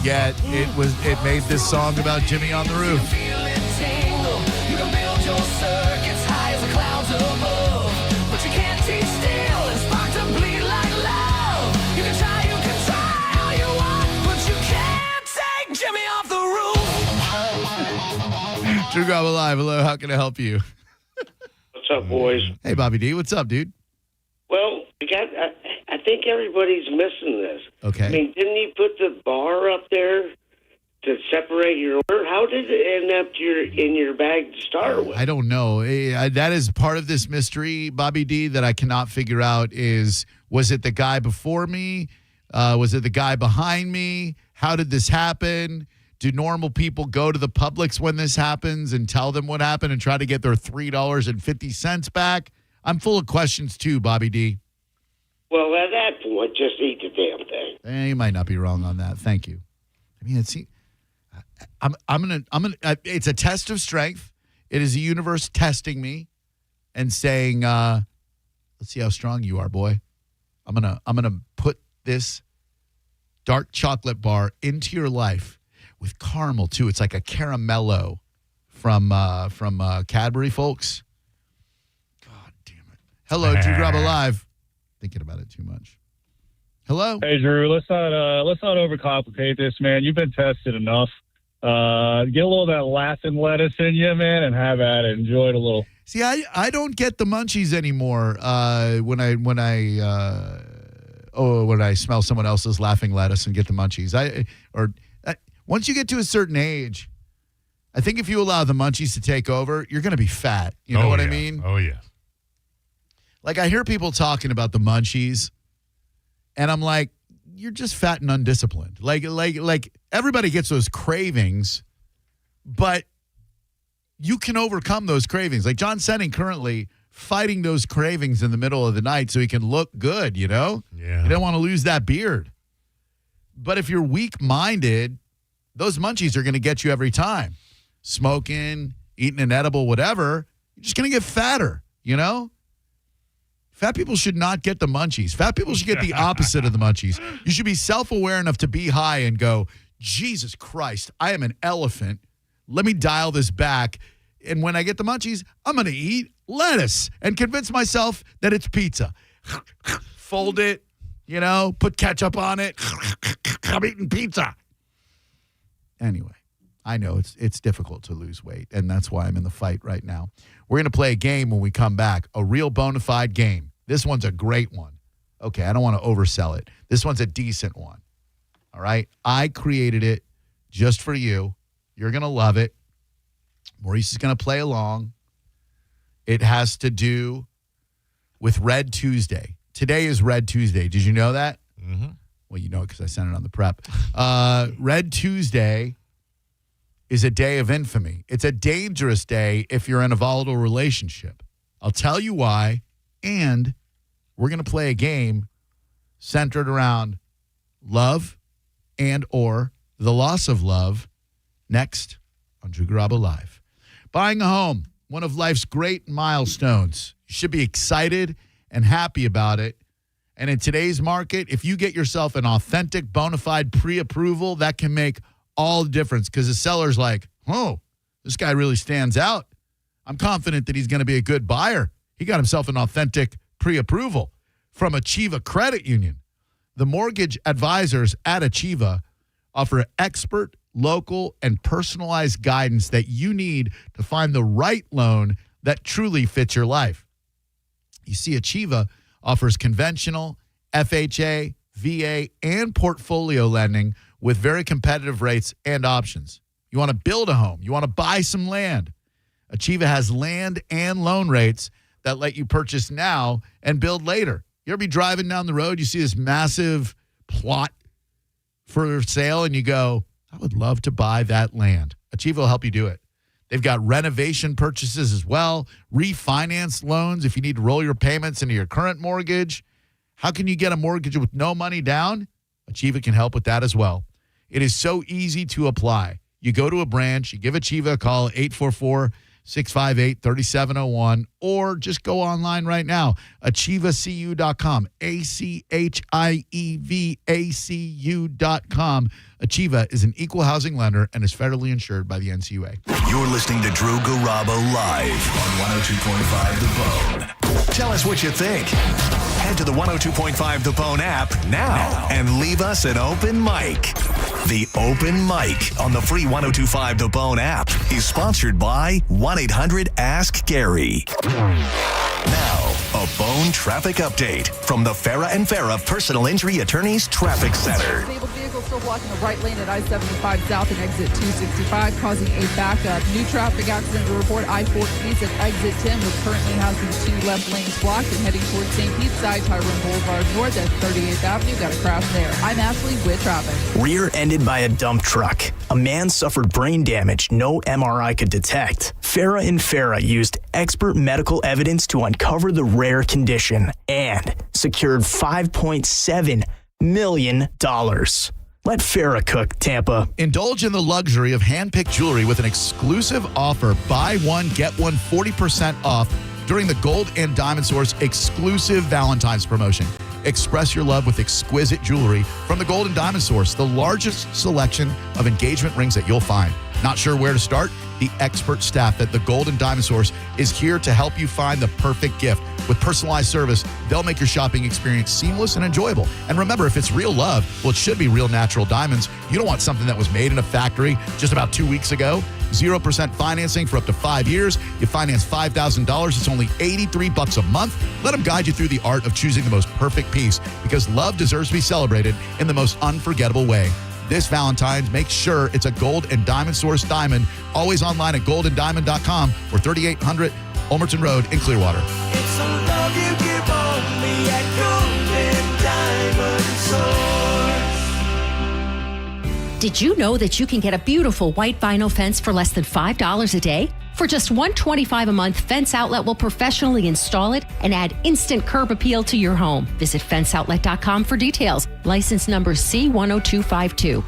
yet it made this song about Jimmy on the Roof. Feel it tingle. You can build your circuits high as the clouds above, but you can't teach still and spark to bleed like love. You can try all you want, but you can't take Jimmy off the roof. Drew Garabo Live. Hello, how can I help you? What's up, boys? Hey, Bobby D. What's up, dude? Well, I think everybody's missing this. Okay. I mean, didn't he put the bar up there to separate your order? How did it end up in your bag to start with? I don't know. That is part of this mystery, Bobby D, that I cannot figure out was it the guy before me? Was it the guy behind me? How did this happen? Do normal people go to the Publix when this happens and tell them what happened and try to get their $3.50 back? I'm full of questions too, Bobby D. Well, at that point, just eat the damn thing. You might not be wrong on that. Thank you. I mean, it's a test of strength. It is the universe testing me and saying, let's see how strong you are, boy. I'm gonna put this dark chocolate bar into your life with caramel too. It's like a caramello from Cadbury, folks. God damn it! Hello, Drew Garabo Live. Thinking about it too much. Hello. Hey, Drew. Let's not overcomplicate this, man. You've been tested enough. Get a little of that laughing lettuce in you, man, and have at it. Enjoy it a little. See, I don't get the munchies anymore when I smell someone else's laughing lettuce and get the munchies. Once you get to a certain age, I think if you allow the munchies to take over, you're going to be fat. You know what I mean? Oh, yeah. Like, I hear people talking about the munchies, and I'm like, you're just fat and undisciplined. Like everybody gets those cravings, but you can overcome those cravings. Like John Senning currently fighting those cravings in the middle of the night so he can look good, you know? Yeah. You don't want to lose that beard. But if you're weak-minded, those munchies are going to get you every time. Smoking, eating an edible, whatever, you're just going to get fatter, you know? Fat people should not get the munchies. Fat people should get the opposite of the munchies. You should be self-aware enough to be high and go, Jesus Christ, I am an elephant. Let me dial this back. And when I get the munchies, I'm going to eat lettuce and convince myself that it's pizza. Fold it, you know, put ketchup on it. I'm eating pizza. Anyway, I know it's difficult to lose weight, and that's why I'm in the fight right now. We're going to play a game when we come back, a real bona fide game. This one's a great one. Okay, I don't want to oversell it. This one's a decent one. All right? I created it just for you. You're going to love it. Maurice is going to play along. It has to do with Red Tuesday. Today is Red Tuesday. Did you know that? Mm-hmm. Well, you know it because I sent it on the prep. Red Tuesday is a day of infamy. It's a dangerous day if you're in a volatile relationship. I'll tell you why, and we're going to play a game centered around love and or the loss of love next on Drew Garabo Live. Buying a home, one of life's great milestones. You should be excited and happy about it. And in today's market, if you get yourself an authentic, bona fide pre-approval, that can make all the difference because the seller's like, oh, this guy really stands out. I'm confident that he's going to be a good buyer. He got himself an authentic pre-approval from Achieva Credit Union. The mortgage advisors at Achieva offer expert, local, and personalized guidance that you need to find the right loan that truly fits your life. You see, Achieva offers conventional, FHA, VA, and portfolio lending with very competitive rates and options. You want to build a home. You want to buy some land. Achieva has land and loan rates that let you purchase now and build later. You ever be driving down the road, you see this massive plot for sale, and you go, I would love to buy that land. Achieva will help you do it. They've got renovation purchases as well, refinance loans if you need to roll your payments into your current mortgage. How can you get a mortgage with no money down? Achieva can help with that as well. It is so easy to apply. You go to a branch, you give Achieva a call, 844-658-3701, or just go online right now, achievacu.com, ACHIEVACU.com. Achieva is an equal housing lender and is federally insured by the NCUA. You're listening to Drew Garabo live on 102.5 The Bone. Tell us what you think. Head to the 102.5 The Bone app now and leave us an open mic. The Open Mic on the free 102.5 The Bone app is sponsored by 1-800-ASK-GARY. Now, a Bone traffic update from the Farah and Farah Personal Injury Attorneys Traffic Center. Disabled vehicle still blocking the right lane at I-75 South and exit 265, causing a backup. New traffic accident to report I-14 at exit 10, which currently has the 2 left lanes blocked and heading towards St. Pete's side, Tyrone Boulevard North at 38th Avenue. Got a crash there. I'm Ashley with traffic. Rear-ended by a dump truck. A man suffered brain damage no MRI could detect. Farah and Farah used expert medical evidence to uncover the rare condition and secured $5.7 million. Let Farah cook, Tampa. Indulge in the luxury of hand-picked jewelry with an exclusive offer. Buy one, get one 40% off during the Gold and Diamond Source exclusive Valentine's promotion. Express your love with exquisite jewelry from the Gold and Diamond Source, the largest selection of engagement rings that you'll find. Not sure where to start? The expert staff at the Gold and Diamond Source is here to help you find the perfect gift. With personalized service, they'll make your shopping experience seamless and enjoyable. And remember, if it's real love, well, it should be real natural diamonds. You don't want something that was made in a factory just about 2 weeks ago. 0% financing for up to 5 years. You finance $5,000. It's only $83 a month. Let them guide you through the art of choosing the most perfect piece, because love deserves to be celebrated in the most unforgettable way. This Valentine's, make sure it's a Gold and Diamond Source diamond. Always online at goldanddiamond.com or 3800 Ulmerton Road in Clearwater. It's a love you give only at Gold and Diamond Source. Did you know that you can get a beautiful white vinyl fence for less than $5 a day? For just $125 a month, Fence Outlet will professionally install it and add instant curb appeal to your home. Visit fenceoutlet.com for details. License number C10252.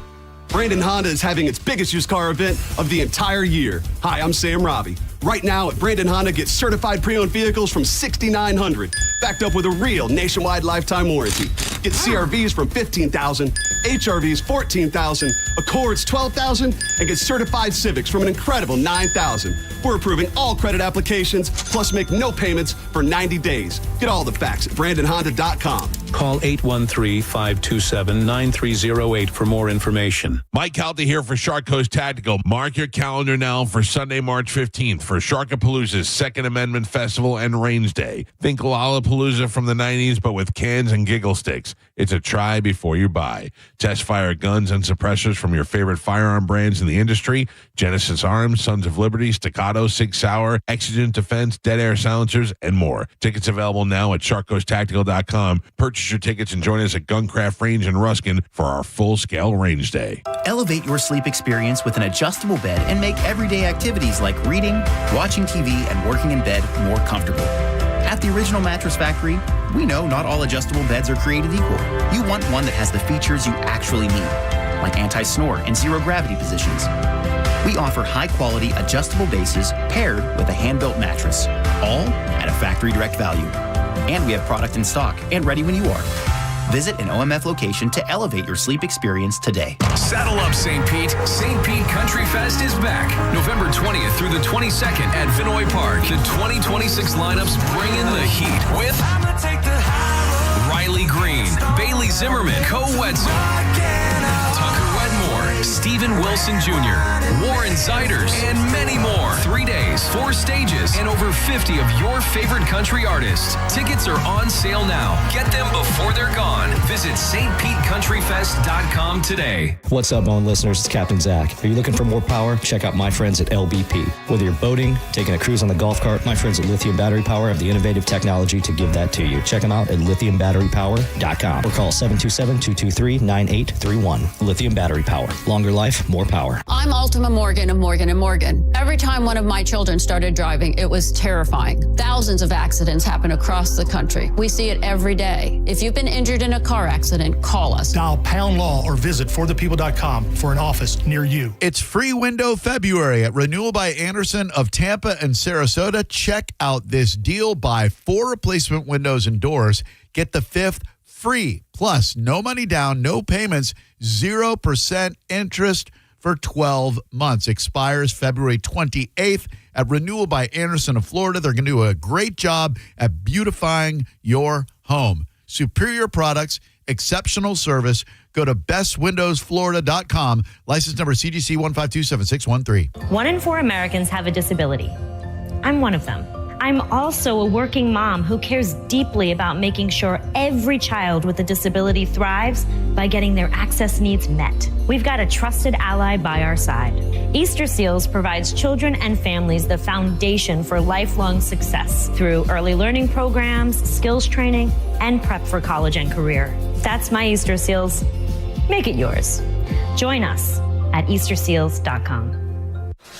Brandon Honda is having its biggest used car event of the entire year. Hi, I'm Sam Robbie. Right now at Brandon Honda, get certified pre-owned vehicles from $6,900, backed up with a real nationwide lifetime warranty. Get CRVs from $15,000, HRVs $14,000, Accords $12,000, and get certified Civics from an incredible $9,000. We're approving all credit applications, plus make no payments for 90 days. Get all the facts at BrandonHonda.com. Call 813-527-9308 for more information. Mike Calta here for Shark Coast Tactical. Mark your calendar now for Sunday, March 15th for Sharkapalooza's Second Amendment Festival and Range Day. Think Lollapalooza from the 90s, but with cans and giggle sticks. It's a try before you buy. Test fire guns and suppressors from your favorite firearm brands in the industry: Genesis Arms, Sons of Liberty, Staccato, Sig Sauer, Exigent Defense, Dead Air Silencers, and more. Tickets available now at SharkCoastTactical.com. Purchase your tickets and join us at Guncraft Range in Ruskin for our full-scale range day. Elevate your sleep experience with an adjustable bed and make everyday activities like reading, watching TV, and working in bed more comfortable. At the Original Mattress Factory, we know not all adjustable beds are created equal. You want one that has the features you actually need, like anti-snore and zero-gravity positions. We offer high-quality adjustable bases paired with a hand-built mattress, all at a factory direct value. And we have product in stock and ready when you are. Visit an OMF location to elevate your sleep experience today. Saddle up, St. Pete. St. Pete Country Fest is back. November 20th through the 22nd at Vinoy Park. The 2026 lineups bring in the heat with Riley Green, Bailey Zimmerman, Co Wetzel, Tucker Wedmore, Stephen Wilson Jr., Warren Ziders, and many more. 3 days, 4 stages, and over 50 of your favorite country artists. Tickets are on sale now. Get them before they're gone. Visit stpetecountryfest.com today. What's up, Bone listeners? It's Captain Zach. Are you looking for more power? Check out my friends at LBP. Whether you're boating, taking a cruise on the golf cart, my friends at Lithium Battery Power have the innovative technology to give that to you. Check them out at lithiumbatterypower.com or call 727-223-9831. Lithium Battery Power. Longer life, more power. I'm Ultima Morgan of Morgan & Morgan. Every time one of my children started driving, it was terrifying. Thousands of accidents happen across the country. We see it every day. If you've been injured in a car accident, call us. Dial pound law or visit forthepeople.com for an office near you. It's free window February at Renewal by Anderson of Tampa and Sarasota. Check out this deal. Buy 4 replacement windows and doors. Get the 5th free. Plus, no money down, no payments, 0% interest for 12 months. Expires February 28th at Renewal by Anderson of Florida. They're going to do a great job at beautifying your home. Superior products, exceptional service. Go to bestwindowsflorida.com. License number CGC 1527613. 1 in 4 Americans have a disability. I'm one of them. I'm also a working mom who cares deeply about making sure every child with a disability thrives by getting their access needs met. We've got a trusted ally by our side. Easter Seals provides children and families the foundation for lifelong success through early learning programs, skills training, and prep for college and career. That's my Easter Seals. Make it yours. Join us at easterseals.com.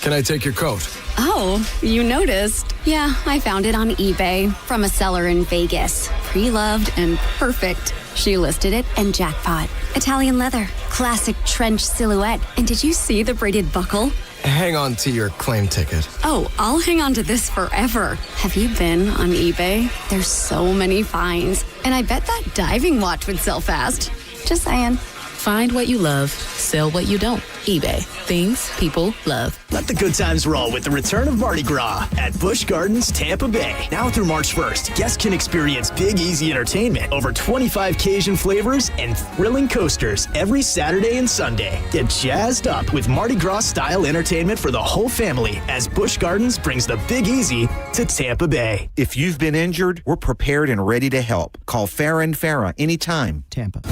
Can I take your coat? Oh, you noticed. Yeah, I found it on eBay from a seller in Vegas. Pre-loved and perfect. She listed it and jackpot. Italian leather, classic trench silhouette. And did you see the braided buckle? Hang on to your claim ticket. Oh, I'll hang on to this forever. Have you been on eBay? There's so many finds. And I bet that diving watch would sell fast. Just saying. Find what you love, sell what you don't. eBay. Things people love. Let the good times roll with the return of Mardi Gras at Busch Gardens, Tampa Bay. Now through March 1st, guests can experience Big Easy entertainment, over 25 Cajun flavors, and thrilling coasters every Saturday and Sunday. Get jazzed up with Mardi Gras-style entertainment for the whole family as Busch Gardens brings the Big Easy to Tampa Bay. If you've been injured, we're prepared and ready to help. Call Farah & Farah anytime. Tampa.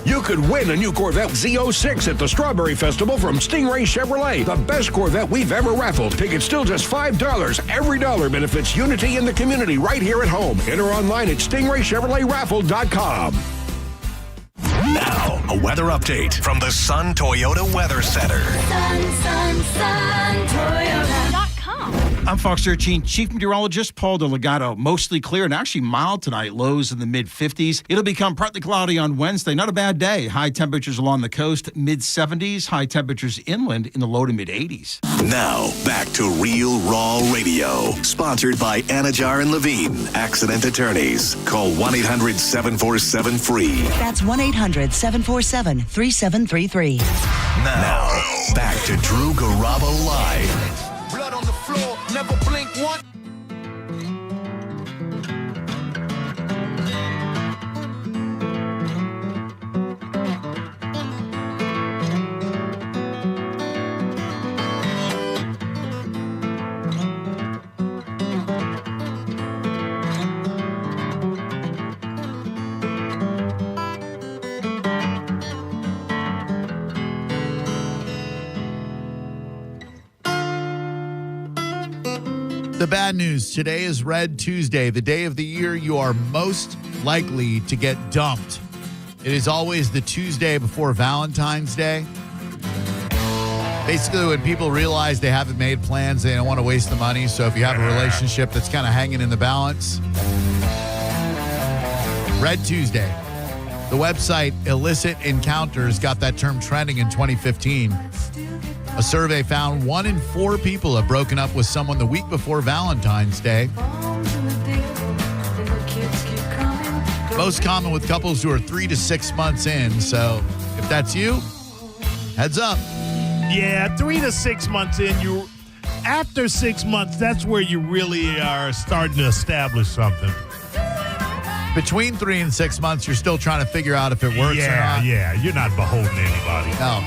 You could win a new Corvette Z06 at the Strawberry Festival from Stingray Chevrolet, the best Corvette we've ever raffled. Tickets still just $5. Every dollar benefits unity in the community right here at home. Enter online at stingraychevroletraffle.com. Now, a weather update from the Sun Toyota Weather Center. Sun, Toyota.com. I'm Fox 13 Chief Meteorologist Paul DeLegato. Mostly clear and actually mild tonight. Lows in the mid-50s. It'll become partly cloudy on Wednesday. Not a bad day. High temperatures along the coast, mid-70s. High temperatures inland in the low to mid-80s. Now, back to Real Raw Radio. Sponsored by Anajar and Levine, Accident Attorneys. Call 1-800-747-FREE. That's 1-800-747-3733. Now, back to Drew Garabo Live. Blood on the floor, never blink once. The bad news, today is Red Tuesday, the day of the year you are most likely to get dumped. It is always the Tuesday before Valentine's Day. Basically, when people realize they haven't made plans, they don't want to waste the money. So if you have a relationship that's kind of hanging in the balance, Red Tuesday. The website Illicit Encounters got that term trending in 2015. A survey found 1 in 4 people have broken up with someone the week before Valentine's Day. Most common with couples who are 3 to 6 months in. So if that's you, heads up. Yeah, 3 to 6 months in. After 6 months, that's where you really are starting to establish something. Between 3 and 6 months, you're still trying to figure out if it works or not. Yeah, you're not beholden to anybody. No.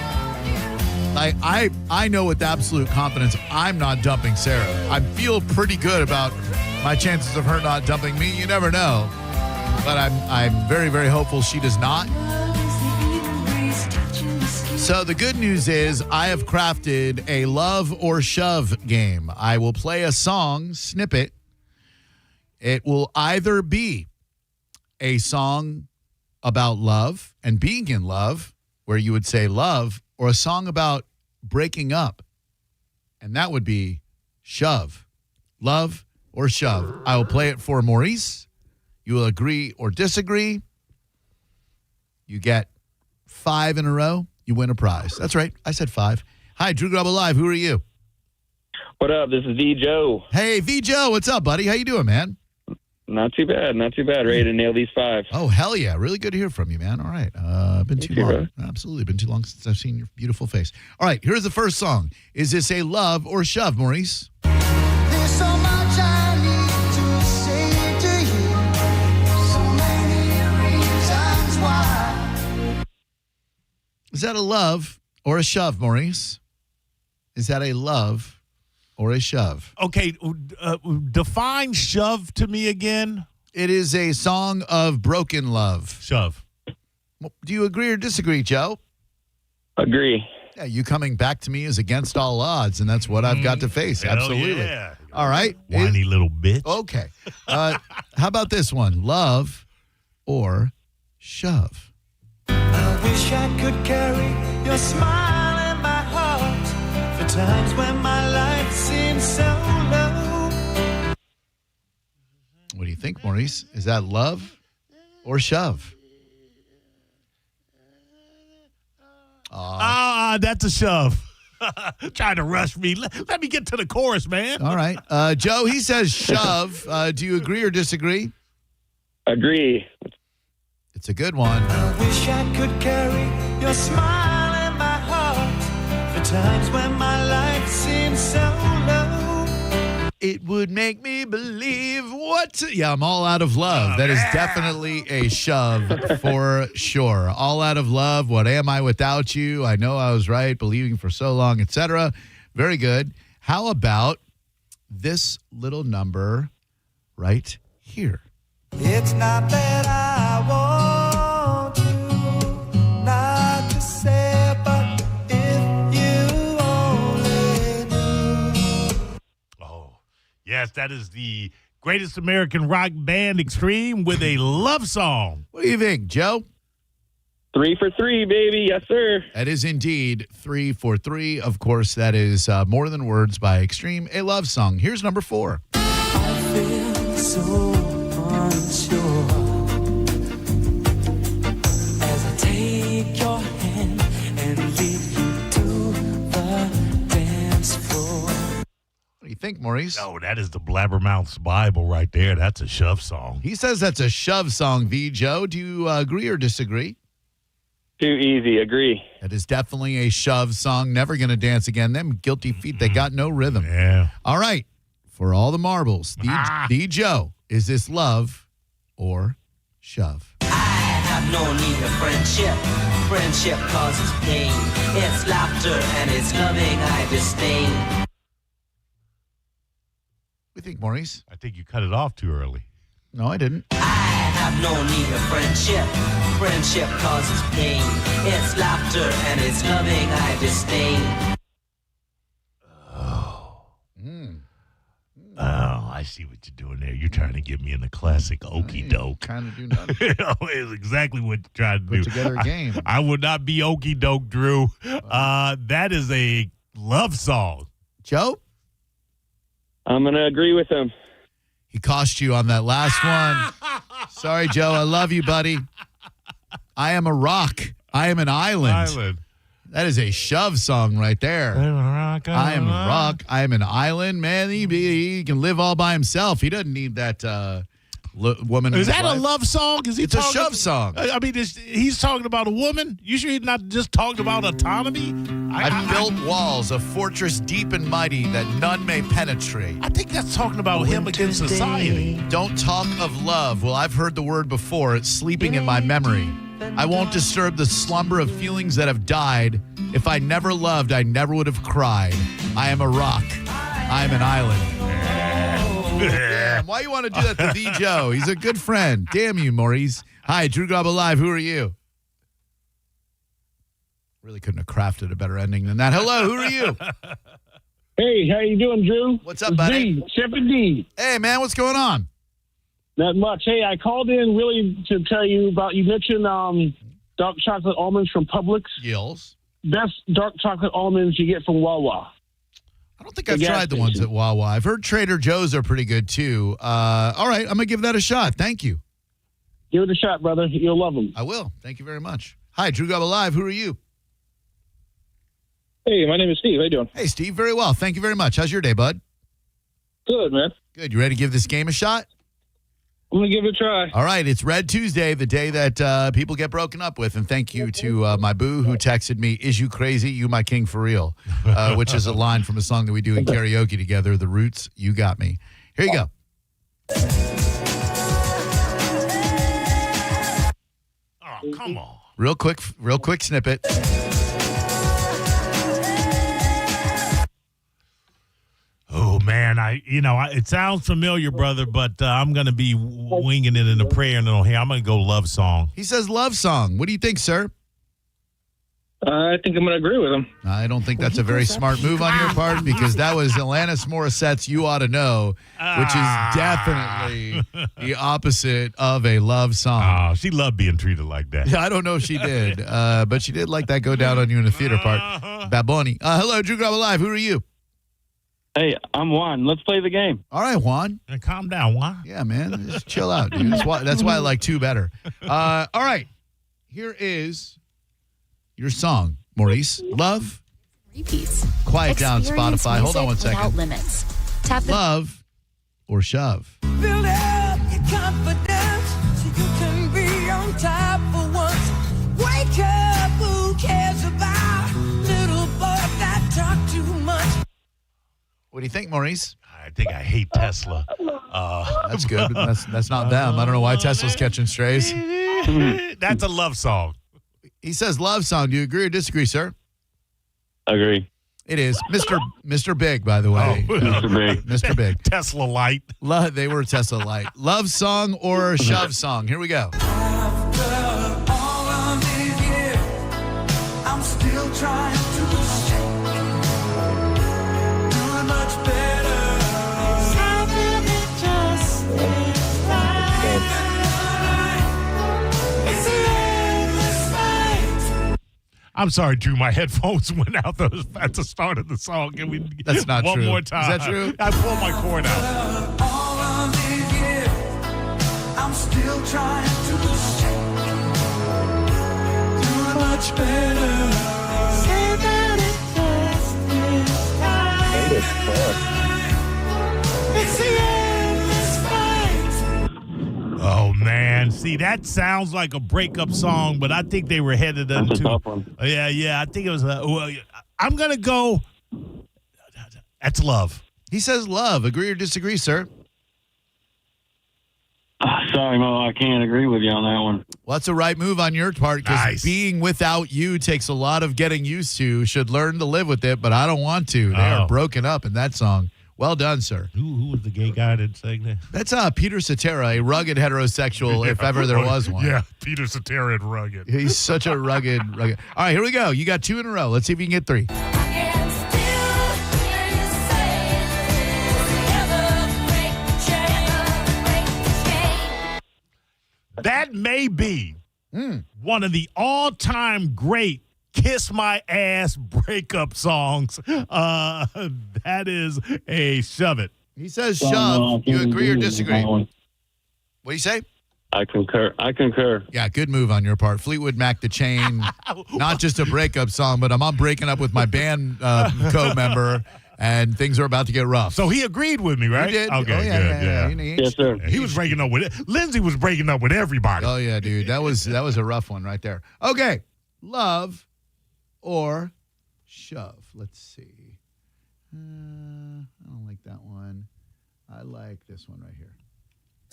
I know with absolute confidence I'm not dumping Sarah. I feel pretty good about my chances of her not dumping me. You never know. But I'm very, very hopeful she does not. So the good news is I have crafted a love or shove game. I will play a song snippet. It will either be a song about love and being in love, where you would say love, or a song about breaking up, and that would be shove. Love or shove. I will play it for Maurice. You will agree or disagree. You get 5 in a row. You win a prize. That's right. I said 5. Hi, Drew Garabo Live. Who are you? What up? This is V. Joe. Hey, V. Joe. What's up, buddy? How you doing, man? Not too bad. Not too bad. Ready to nail these 5. Oh, hell yeah. Really good to hear from you, man. All right. Been too long. Bro. Absolutely. Been too long since I've seen your beautiful face. All right. Here's the first song. Is this a love or shove, Maurice? There's so much I need to say to you. So many reasons why. Is that a love or a shove, Maurice? Is that a love or a shove? Okay, define shove to me again. It is a song of broken love. Shove. Do you agree or disagree, Joe? Agree. Yeah, you coming back to me is against all odds, and that's what I've got to face. Hell Absolutely. yeah. All right. Whiny little bitch. Okay. How about this one? Love or shove? I wish I could carry your smile in my heart for times when my life seems so low. What do you think, Maurice? Is that love or shove? That's a shove. Trying to rush me. Let me get to the chorus, man. All right. Joe, he says shove. Do you agree or disagree? Agree. It's a good one. I wish I could carry your smile in my heart for times when my life seems so low. It would make me believe what? Yeah, I'm all out of love. That is definitely a shove for sure. All out of love. What am I without you? I know I was right, believing for so long, etc. Very good. How about this little number right here? It's not that I want to not to say, but if you only knew. Yes, that is the greatest American rock band, Extreme, with a love song. What do you think, Joe? 3 for 3, baby. Yes, sir. That is indeed 3 for 3. Of course, that is More Than Words by Extreme, a love song. Here's number 4. I feel so unsure as I take your hand and lead you to the dance floor. What do you think, Maurice? Oh, that is the Blabbermouth's Bible right there. That's a shove song. He says that's a shove song, V. Joe. Do you agree or disagree? Too easy. Agree. That is definitely a shove song. Never Gonna Dance Again. Them guilty feet, they got no rhythm. Yeah. All right. For all the marbles, the Joe, is this love or shove? I have no need of friendship. Friendship causes pain. It's laughter and it's loving I disdain. What do you think, Maurice? I think you cut it off too early. No, I didn't. I have no need of friendship. Friendship causes pain. It's laughter and it's loving I disdain. Oh, I see what you're doing there. You're trying to get me in the classic okie doke. Kind of do nothing. It's exactly what you're trying to do. Put together a game. I would not be okie doke, Drew. That is a love song. Joe? I'm going to agree with him. He cost you on that last one. Sorry, Joe. I love you, buddy. I am a rock. I am an island. That is a shove song right there. I am a rock. I am an island. Man, he can live all by himself. He doesn't need that woman. Is that a love song? It's a shove song. I mean, he's talking about a woman. You sure he's not just talking about autonomy? I've built walls, a fortress deep and mighty that none may penetrate. I think that's talking about him against society. Don't talk of love. Well, I've heard the word before. It's sleeping in my memory. I won't disturb the slumber of feelings that have died. If I never loved, I never would have cried. I am a rock. I am an island. Damn, why you want to do that to the Joe? He's a good friend. Damn you, Maurice. Hi, Drew Garabo Live. Who are you? Really couldn't have crafted a better ending than that. Hello, who are you? Hey, how you doing, Drew? What's up, buddy? Shepard D. Hey, man, what's going on? Not much. Hey, I called in really to tell you about, you mentioned dark chocolate almonds from Publix. Yes. Best dark chocolate almonds you get from Wawa. I don't think I've tried the ones at Wawa. I've heard Trader Joe's are pretty good, too. All right, I'm going to give that a shot. Thank you. Give it a shot, brother. You'll love them. I will. Thank you very much. Hi, Drew Garabo Live. Who are you? Hey, my name is Steve. How you doing? Hey, Steve. Very well. Thank you very much. How's your day, bud? Good, man. Good. You ready to give this game a shot? I'm going to give it a try. All right. It's Red Tuesday, the day that people get broken up with. And thank you to my boo who texted me, "Is you crazy? You my king for real," which is a line from a song that we do in karaoke together, The Roots, You Got Me. Here you go. Oh, come on. Real quick snippet. And it sounds familiar, brother, but I'm going to be winging it in a prayer and here. I'm going to go love song. He says love song. What do you think, sir? I think I'm going to agree with him. I don't think that's a very smart move on your part because that was Alanis Morissette's You Ought to Know, which is definitely the opposite of a love song. Oh, she loved being treated like that. Yeah, I don't know if she did, but she did like that go down on you in the theater part. Baboni. Hello, Drew Garabo Live. Who are you? Hey, I'm Juan. Let's play the game. All right, Juan. And calm down, Juan. Yeah, man. Just chill out, dude. That's why I like two better. All right. Here is your song, Maurice. Love. Repeats. Quiet down, Spotify. Hold on one second. Without limits. Tap the Love or shove? Build up your confidence so you can be on top for once. Wake up, who cares about little boy that talk too much? What do you think, Maurice? I think I hate Tesla. That's good. But that's not them. I don't know why Tesla's catching strays. That's a love song. He says love song. Do you agree or disagree, sir? Agree. It is Mr. Big, by the way. Mr. Big. Mr. Big. Tesla Light. They were Tesla Light. Love song or shove song? Here we go. After all of these years, I'm still trying to doing much better. Something that just is right. It's an endless fight. I'm sorry, Drew. My headphones went out at the start of the song. Can we That's not one true. more time? Is that true? I pulled my cord out. All of these years, I'm still trying to doing much better. Say that it just is right. It's the endless fight. Oh, man. See, that sounds like a breakup song, but I think they were headed That's a into. tough one. Yeah. I think it was. I'm going to go. That's love. He says love. Agree or disagree, sir? Sorry, Mo. I can't agree with you on that one. Well, that's a right move on your part because Nice. being without you takes a lot of getting used to. Should learn to live with it, but I don't want to. They are broken up in that song. Well done, sir. Who was the gay guy that sang that? That's Peter Cetera, a rugged heterosexual, if ever there was one. Yeah, Peter Cetera and rugged. He's such a rugged. All right, here we go. You got two in a row. Let's see if you can get three. That may be one of the all-time great Kiss My Ass breakup songs. That is a shove it. He says shove. You agree or disagree? What do you say? I concur. Yeah, good move on your part. Fleetwood Mac The Chain, not just a breakup song, but I'm breaking up with my band co-member, and things are about to get rough. So he agreed with me, right? He did. Okay, Oh, yeah, good. yeah. Yes, sir. He was breaking up with it. Lindsay was breaking up with everybody. Oh, yeah, dude. That was a rough one right there. Okay. Love or shove? Let's see. I don't like that one. I like this one right here.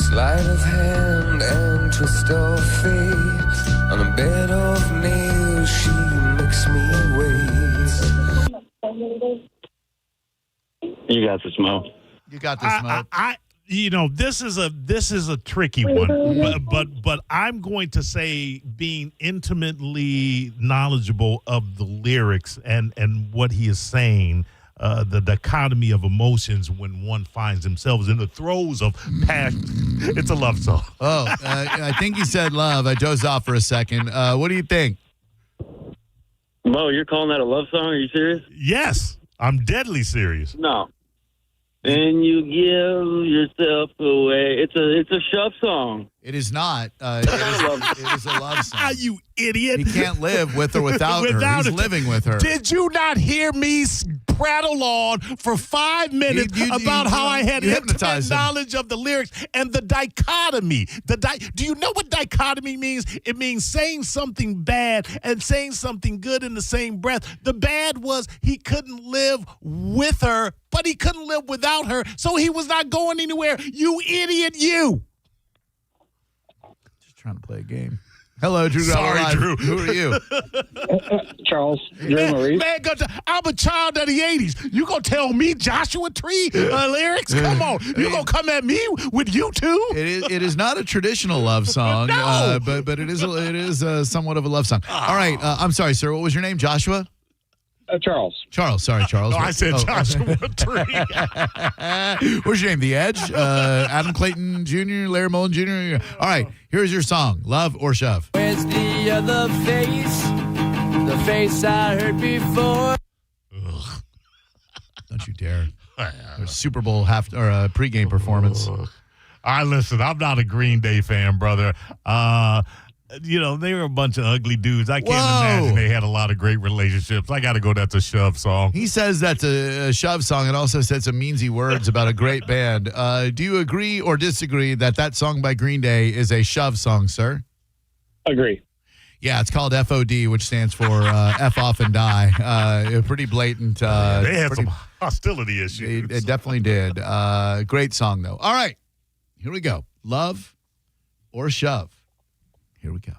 Sleight of hand and twist of fate. On a bed of nails, she makes me wait. You got this, Mo. You got this, Mo. This is a tricky one, but I'm going to say being intimately knowledgeable of the lyrics and what he is saying, the dichotomy of emotions when one finds themselves in the throes of passion. It's a love song. I think he said love. I dozed off for a second. What do you think? Mo, you're calling that a love song? Are you serious? Yes, I'm deadly serious. No. And you give yourself away. It's a shove song. It is not. It is a love song. You idiot. He can't live with or without her. He's living with her. Did you not hear me prattle on for 5 minutes about how I had intimate knowledge of the lyrics and the dichotomy? Do you know what dichotomy means? It means saying something bad and saying something good in the same breath. The bad was he couldn't live with her, but he couldn't live without her, so he was not going anywhere. You idiot, you. Just trying to play a game. Hello, Drew. Sorry, Live. Drew. Who are you? Charles. Drew Maurice. Man, I'm a child of the 80s. You gonna tell me Joshua Tree lyrics? Come on. You gonna come at me with you too? It is not a traditional love song, No. but it is somewhat of a love song. All right. I'm sorry, sir. What was your name? Joshua? Charles. Charles. Sorry, Charles. No, I said Joshua Tree. What's your name? The Edge? Adam Clayton Jr., Larry Mullen Jr.? All right. Here's your song, Love or Shove. Where's the other face? The face I heard before. Don't you dare. A Super Bowl pregame performance. All right, listen, I'm not a Green Day fan, brother. They were a bunch of ugly dudes. I can't imagine they had a lot of great relationships. I got to go, that's a Shove song. He says that's a Shove song and also said some meansy words about a great band. Do you agree or disagree that song by Green Day is a Shove song, sir? Agree. Yeah, it's called FOD, which stands for F off and die. Pretty blatant. They had some hostility issues. It definitely did. Great song, though. All right, here we go. Love or Shove? Here we go.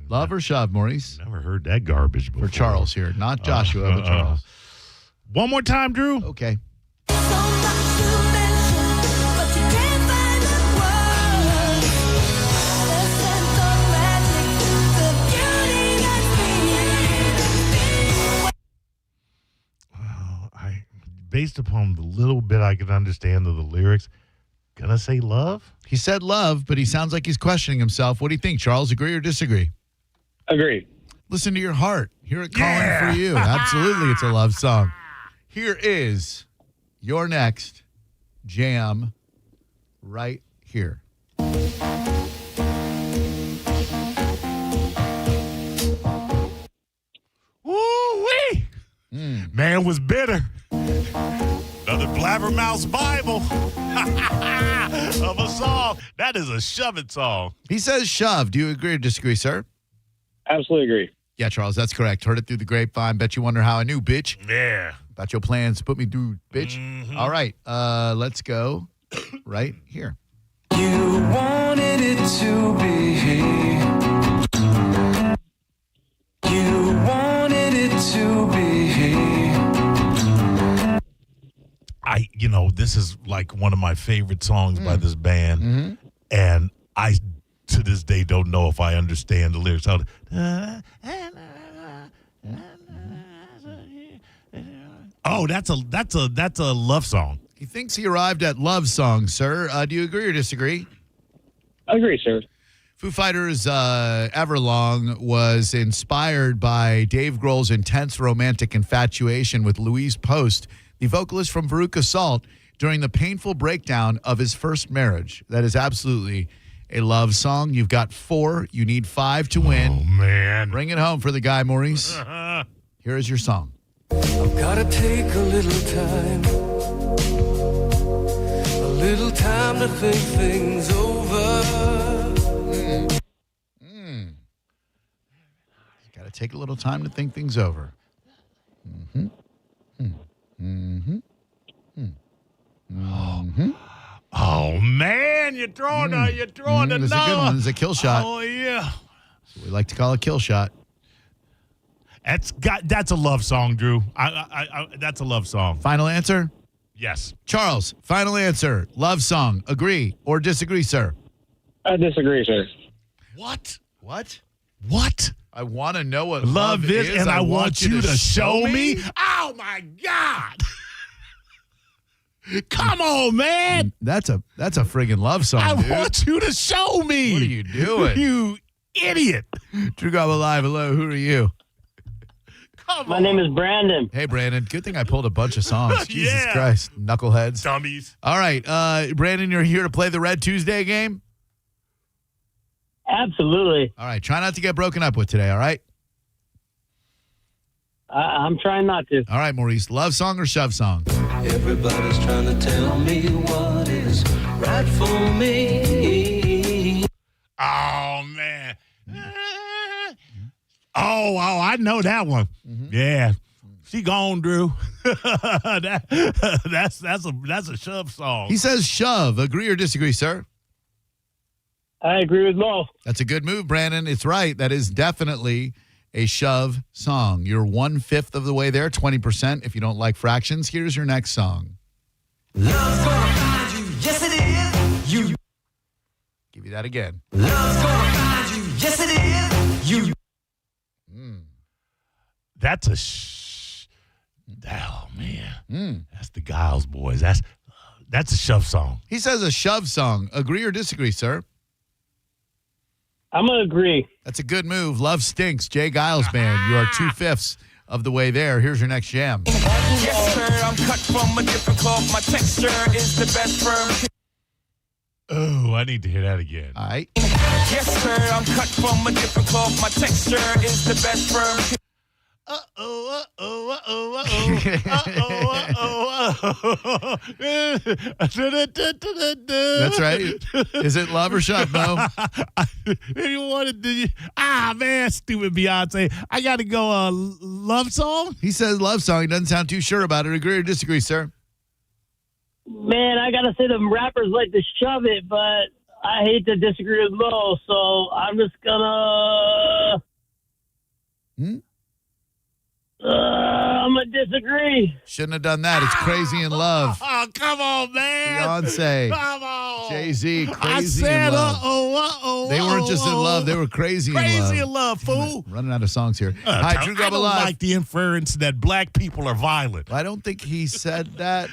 Love or Shove, Maurice? Never heard that garbage before. For Charles here, not Joshua, but Charles. One more time, Drew. Okay. Based upon the little bit I can understand of the lyrics, gonna say love? He said love, but he sounds like he's questioning himself. What do you think, Charles? Agree or disagree? Agree. Listen to your heart. Hear it calling for you. Absolutely, it's a love song. Here is your next jam right here. Woo-wee! Man was bitter. Another Blabbermouth's Bible of a song. That is a Shove It song. He says shove. Do you agree or disagree, sir? Absolutely agree. Yeah, Charles, that's correct. Heard it through the grapevine. Bet you wonder how I knew, bitch. Yeah. About your plans to put me through, bitch. All right, let's go right here. You wanted it to be. You wanted it to be. This is like one of my favorite songs by this band, and I, to this day, don't know if I understand the lyrics. Oh, that's a love song. He thinks he arrived at love song, sir. Do you agree or disagree? Agree, sir. Foo Fighters' Everlong was inspired by Dave Grohl's intense romantic infatuation with Louise Post, the vocalist from Veruca Salt, during the painful breakdown of his first marriage. That is absolutely a love song. You've got 4. You need 5 to win. Oh, man. Bring it home for the guy, Maurice. Here is your song. I've gotta take a little time to think things over. Got to take a little time to think things over. Oh man, you're throwing the It's a good one. It's a kill shot. Oh yeah. So we like to call a kill shot. That's a love song, Drew. That's a love song. Final answer? Yes. Charles, final answer. Love song. Agree or disagree, sir? I disagree, sir. What? What? What? I want to know what Love is, and I want you to show me. me. Oh my God. Come on, man. That's a friggin' love song, I dude. want you to show me. What are you doing? You idiot. Drew Garabo Live. Hello, who are you? My name is Brandon. Hey, Brandon. Good thing I pulled a bunch of songs. Jesus Yeah. Christ. Knuckleheads. Dummies. All right. Brandon, you're here to play the Red Tuesday game? Absolutely. All right. Try not to get broken up with today, all right? I'm trying not to. All right, Maurice. Love song or shove song? Everybody's trying to tell me what is right for me. Oh, man. I know that one. Yeah. She gone, Drew. That's a shove song. He says shove. Agree or disagree, sir? I agree with Mo. That's a good move, Brandon. It's right. That is definitely a shove song. You're 1/5 of the way there, 20% if you don't like fractions. Here's your next song. Love's gonna find you, yes it is. You. Give you that again. Love's gonna find you, yes it is. You. That's a oh man, that's the Giles Boys. That's a shove song. He says a shove song. Agree or disagree, sir? I'm going to agree. That's a good move. Love Stinks. Jay Giles Band. You are 2/5 of the way there. Here's your next jam. Yes, sir, I'm cut from a different cloth. My texture is the best firm. Oh, I need to hear that again. All right. Yes, sir, I'm cut from a different cloth. My texture is the best firm. That's right. Is it love or shove, Mo? You wanted to, man, stupid Beyonce. I got to go love song? He says love song. He doesn't sound too sure about it. Agree or disagree, sir? Man, I got to say them rappers like to shove it, but I hate to disagree with Mo, so I'm just going to... I'm going to disagree. Shouldn't have done that. It's Crazy in Love. Oh, come on, man. Beyonce. Come on. Jay-Z, I Crazy said, in Love. They weren't just in love. They were crazy in love. Crazy in love, fool. Running out of songs here. Hi, Drew I Garabo don't Live. like the inference that black people are violent. I don't think he said that.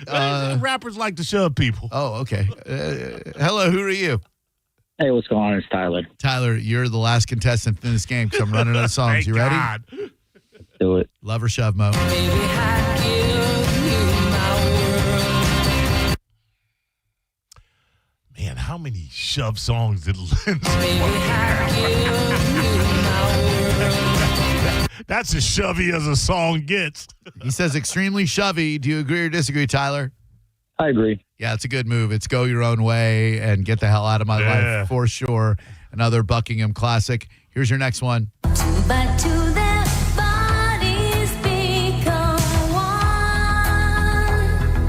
Rappers like to shove people. Oh, okay. Hello, who are you? Hey, what's going on? It's Tyler. Tyler, you're the last contestant in this game because I'm running out of songs. Thank You ready? God. Do it. Love or shove, Mo? Man, how many shove songs did Lynn That's as shovey as a song gets. He says extremely shovey. Do you agree or disagree, Tyler? I agree. Yeah, it's a good move. It's go your own way and get the hell out of my life for sure. Another Buckingham classic. Here's your next one. But to their bodies become one.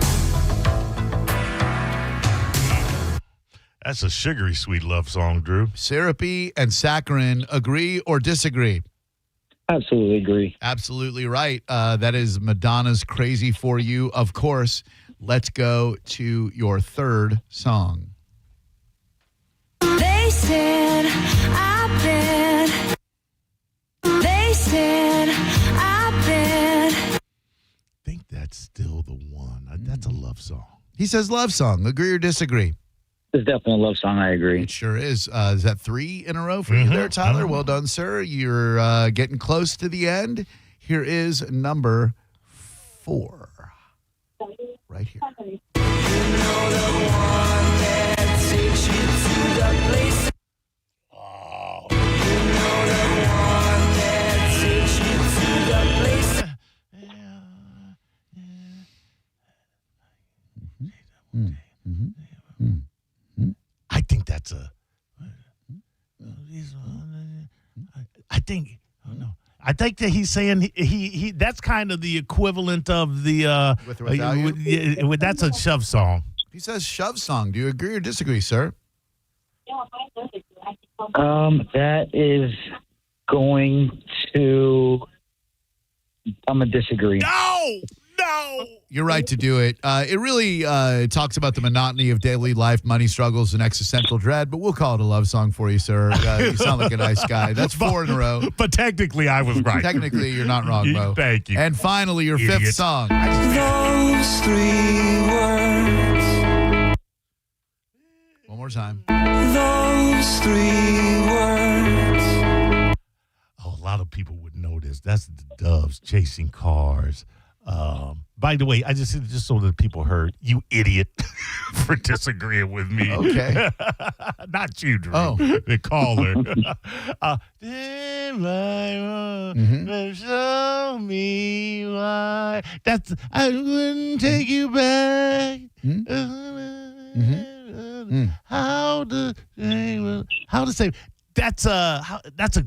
That's a sugary sweet love song, Drew. Syrupy and Saccharine. Agree or disagree? Absolutely agree. Absolutely right. That is Madonna's Crazy For You, of course. Let's go to your third song. They said, I bet. They said, I bet. I think that's still the one. That's a love song. He says love song. Agree or disagree? It's definitely a love song. I agree. It sure is. Is that 3 in a row for you there, Tyler? Well done, sir. You're getting close to the end. Here is number 4. Right here. You know the one that takes you to the place. Oh. You know the one that takes you to the place. I think that's a. I think. Oh no. I think that he's saying he that's kind of the equivalent of the With or without you? That's a shove song. He says shove song. Do you agree or disagree, sir? That is going to. I'm gonna disagree. No. You're right to do it. It really talks about the monotony of daily life, money struggles, and existential dread, but we'll call it a love song for you, sir. You sound like a nice guy. That's 4 in a row. But technically, I was right. Technically, you're not wrong, Mo. Thank you. And finally, your Idiot. 5th song. Those 3 words. One more time. Those 3 words. Oh, a lot of people would know this. That's the Doves chasing cars. By the way, I just so that people heard, you idiot, for disagreeing with me. Okay. Not you, Drew. Oh. The caller. Show me why. That's I wouldn't take you back. How to say that's a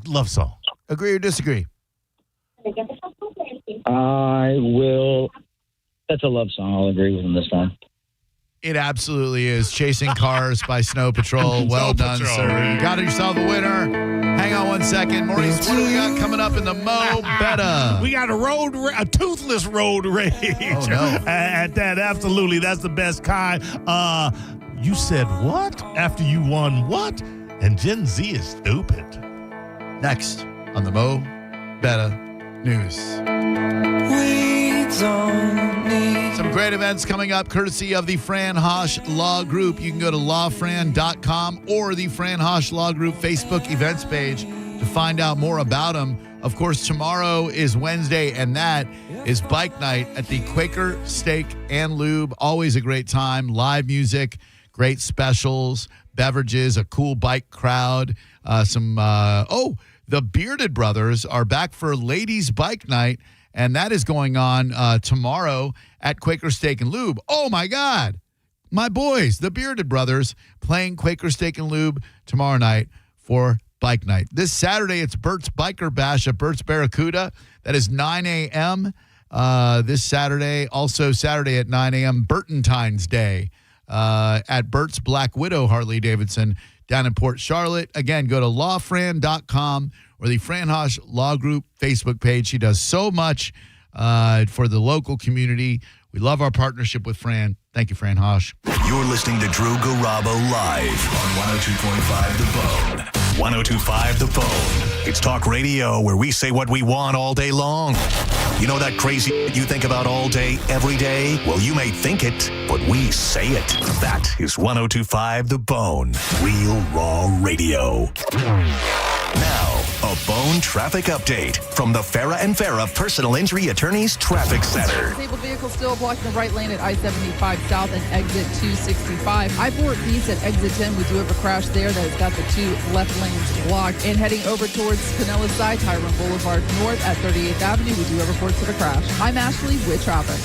love song. Agree or disagree? I will. That's a love song. I'll agree with him this time. It absolutely is. Chasing Cars by Snow Patrol. Well done, sir. You got yourself a winner. Hang on one second. Maurice, what do we got coming up in the Mo Betta? We got a toothless road rage. Oh, no. At that, absolutely. That's the best kind. You said what? After you won what? And Gen Z is stupid. Next on the Mo Betta News. Some great events coming up courtesy of the Fran Hosh Law Group. You can go to lawfran.com or the Fran Hosh Law Group Facebook events page to find out more about them. Of course, tomorrow is Wednesday, and that is bike night at the Quaker Steak and Lube. Always a great time. Live music, great specials, beverages, a cool bike crowd. The Bearded Brothers are back for Ladies Bike Night, and that is going on tomorrow at Quaker Steak and Lube. Oh, my God. My boys, the Bearded Brothers, playing Quaker Steak and Lube tomorrow night for Bike Night. This Saturday, it's Bert's Biker Bash at Bert's Barracuda. That is 9 a.m. This Saturday. Also Saturday at 9 a.m., Burtontine's Day at Bert's Black Widow Harley-Davidson down in Port Charlotte. Again, go to lawfran.com or the Fran Hosh Law Group Facebook page. She does so much for the local community. We love our partnership with Fran. Thank you, Fran Hosh. You're listening to Drew Garabo live on 102.5 The Bone. 102.5 The Bone. It's talk radio where we say what we want all day long. You know that crazy you think about all day, every day? Well, you may think it, but we say it. That is 102.5 The Bone. Real raw radio. Now, a Bone traffic update from the Farah and Farah Personal Injury Attorneys Traffic Center. Disabled vehicle still blocking the right lane at I-75 South and exit 265. I-4 East at exit 10. We do have a crash there that has got the two left lanes blocked. And heading over towards Pinellas side, Tyrone Boulevard North at 38th Avenue. We do have reports of a crash. I'm Ashley with traffic.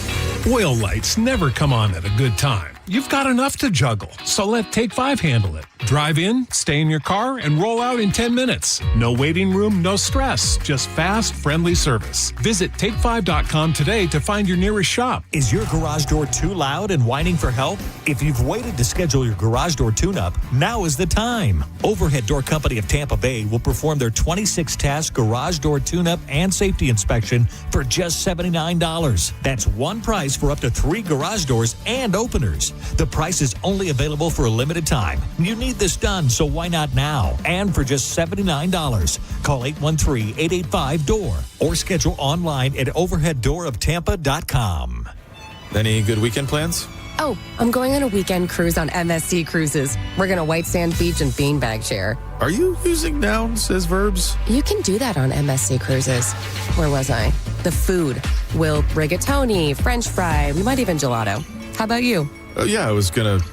Oil lights never come on at a good time. You've got enough to juggle, so let Take 5 handle it. Drive in, stay in your car, and roll out in 10 minutes. No waiting room, no stress, just fast, friendly service. Visit take5.com today to find your nearest shop. Is your garage door too loud and whining for help? If you've waited to schedule your garage door tune-up, now is the time. Overhead Door Company of Tampa Bay will perform their 26-task garage door tune-up and safety inspection for just $79. That's one price for up to 3 garage doors and openers. The price is only available for a limited time. You need this done, so why not now? And for just $79. Call 813-885-DOOR or schedule online at overheaddooroptampa.com. Any good weekend plans? Oh, I'm going on a weekend cruise on MSC Cruises. We're going to White Sand Beach and Beanbag Share. Are you using nouns as verbs? You can do that on MSC Cruises. Where was I? The food. We'll rigatoni, French fry, we might even gelato. How about you? Oh, yeah, I was going to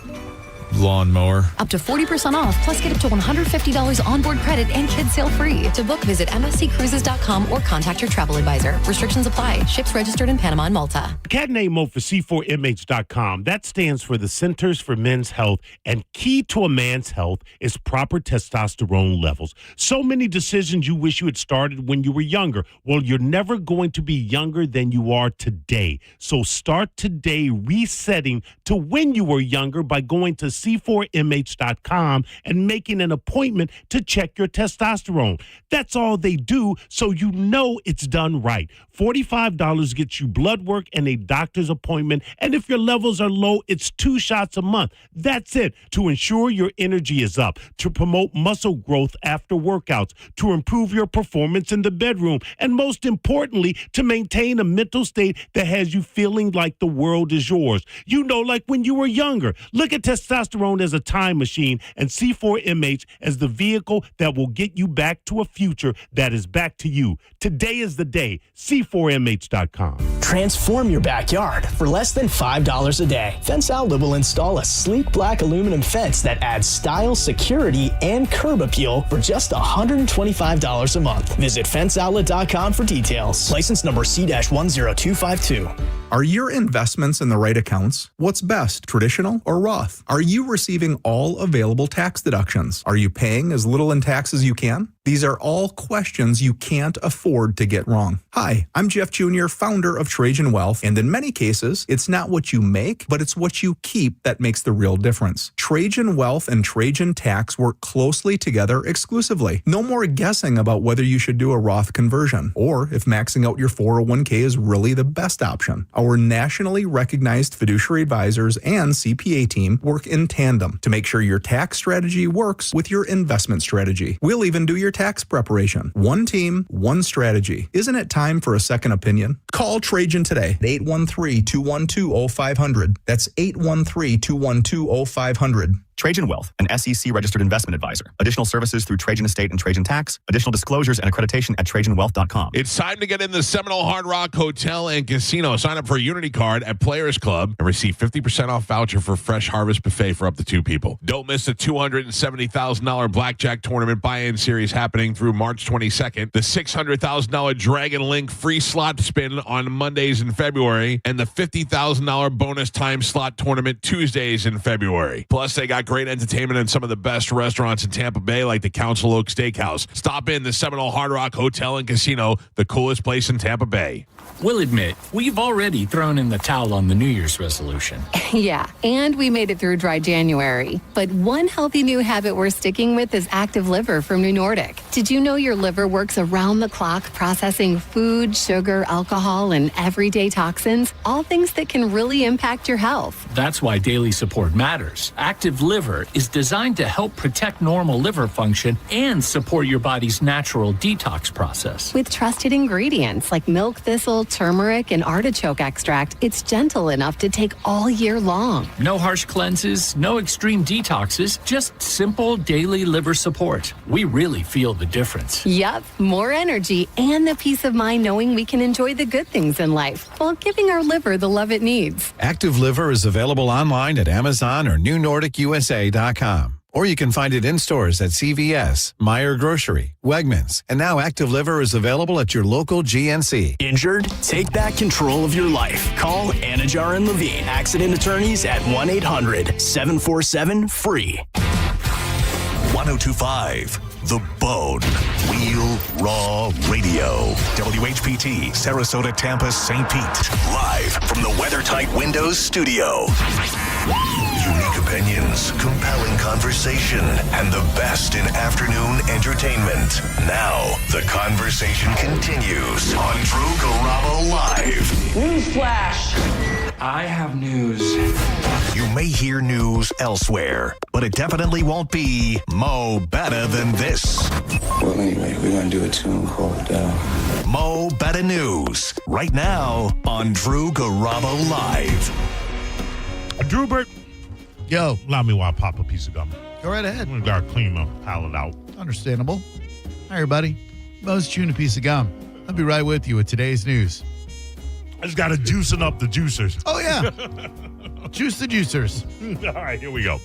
lawnmower. Up to 40% off, plus get up to $150 onboard credit and kids sail free. To book, visit msccruises.com or contact your travel advisor. Restrictions apply. Ships registered in Panama and Malta. Cat name mode for C4MH.com. That stands for the Centers for Men's Health, and key to a man's health is proper testosterone levels. So many decisions you wish you had started when you were younger. Well, you're never going to be younger than you are today. So start today resetting to when you were younger by going to C4MH.com and making an appointment to check your testosterone. That's all they do, so you know it's done right. $45 gets you blood work and a doctor's appointment, and if your levels are low, it's 2 shots a month. That's it. To ensure your energy is up, to promote muscle growth after workouts, to improve your performance in the bedroom, and most importantly, to maintain a mental state that has you feeling like the world is yours. You know, like when you were younger. Look at testosterone as a time machine and C4MH as the vehicle that will get you back to a future that is back to you. Today is the day. C4MH.com. Transform your backyard for less than $5 a day. Fence Outlet will install a sleek black aluminum fence that adds style, security, and curb appeal for just $125 a month. Visit fenceoutlet.com for details. License number C-10252. Are your investments in the right accounts? What's best, traditional or Roth? Are you receiving all available tax deductions? Are you paying as little in tax as you can? These are all questions you can't afford to get wrong. Hi, I'm Jeff Jr., founder of Trajan Wealth, and in many cases, it's not what you make, but it's what you keep that makes the real difference. Trajan Wealth and Trajan Tax work closely together exclusively. No more guessing about whether you should do a Roth conversion, or if maxing out your 401k is really the best option. Our nationally recognized fiduciary advisors and CPA team work in tandem to make sure your tax strategy works with your investment strategy. We'll even do your tax preparation. One team, one strategy. Isn't it time for a second opinion? Call Trajan today at 813-212-0500. That's 813-212-0500. Trajan Wealth, an SEC registered investment advisor. Additional services through Trajan Estate and Trajan Tax. Additional disclosures and accreditation at TrajanWealth.com. It's time to get in the Seminole Hard Rock Hotel and Casino. Sign up for a Unity card at Players Club and receive 50% off voucher for Fresh Harvest Buffet for up to 2 people. Don't miss the $270,000 Blackjack Tournament buy-in series happening through March 22nd. The $600,000 Dragon Link free slot spin on Mondays in February. And the $50,000 bonus time slot tournament Tuesdays in February. Plus, they got great entertainment and some of the best restaurants in Tampa Bay, like the Council Oak Steakhouse. Stop in the Seminole Hard Rock Hotel and Casino, the coolest place in Tampa Bay. We'll admit, we've already thrown in the towel on the New Year's resolution. Yeah, and we made it through dry January. But one healthy new habit we're sticking with is Active Liver from New Nordic. Did you know your liver works around the clock processing food, sugar, alcohol, and everyday toxins? All things that can really impact your health. That's why daily support matters. Active Liver is designed to help protect normal liver function and support your body's natural detox process. With trusted ingredients like milk thistle, turmeric, and artichoke extract, it's gentle enough to take all year long. No harsh cleanses, no extreme detoxes, just simple daily liver support. We really feel the difference. Yup, more energy and the peace of mind knowing we can enjoy the good things in life while giving our liver the love it needs. Active Liver is available online at Amazon or NewNordicUSA.com. Or you can find it in stores at CVS, Meijer Grocery, Wegmans, and now Active Liver is available at your local GNC. Injured? Take back control of your life. Call Anajar and Levine, accident attorneys at 1-800-747-FREE. 1025 The Bone. Real Raw Radio. WHPT, Sarasota, Tampa, St. Pete. Live from the WeatherTight Windows studio. Unique opinions, compelling conversation, and the best in afternoon entertainment. Now, the conversation continues on Drew Garabo Live. Newsflash! I have news. You may hear news elsewhere, but it definitely won't be Mo Better Than This. Well, anyway, we're going to do a tune called Mo Better News, right now on Drew Garabo Live. Drewbert, yo, allow me while I pop a piece of gum. Go right ahead. I'm going to clean my palate out. Understandable. Hi, everybody. Mo's chewing a piece of gum. I'll be right with you with today's news. I just got to juicing up the juicers. Oh, yeah. Juice the juicers. All right, here we go.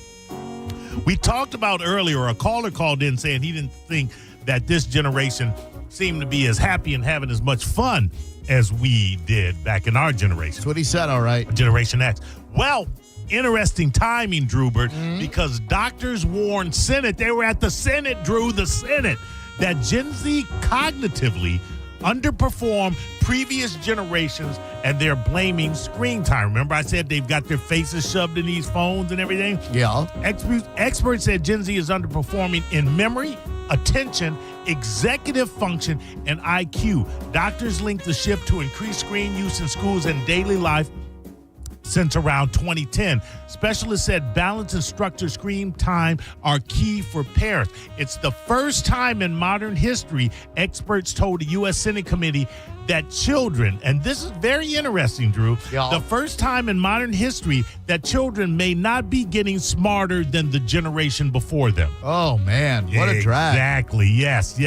We talked about earlier, a caller called in saying he didn't think that this generation seemed to be as happy and having as much fun as we did back in our generation. That's what he said, all right. Generation X. Well, interesting timing, Drewbert, because doctors warned Senate, they were at the Senate, Drew, the Senate, that Gen Z cognitively underperform previous generations, and they're blaming screen time. Remember I said they've got their faces shoved in these phones and everything? Yeah. Experts said Gen Z is underperforming in memory, attention, executive function, and IQ. Doctors link the shift to increased screen use in schools and daily life since around 2010. Specialists said balance and structured screen time are key for parents. It's the first time in modern history, experts told the U.S. Senate committee, that children, and this is very interesting, Drew, the first time in modern history that children may not be getting smarter than the generation before them. Oh, man, what a drag. Exactly, yes.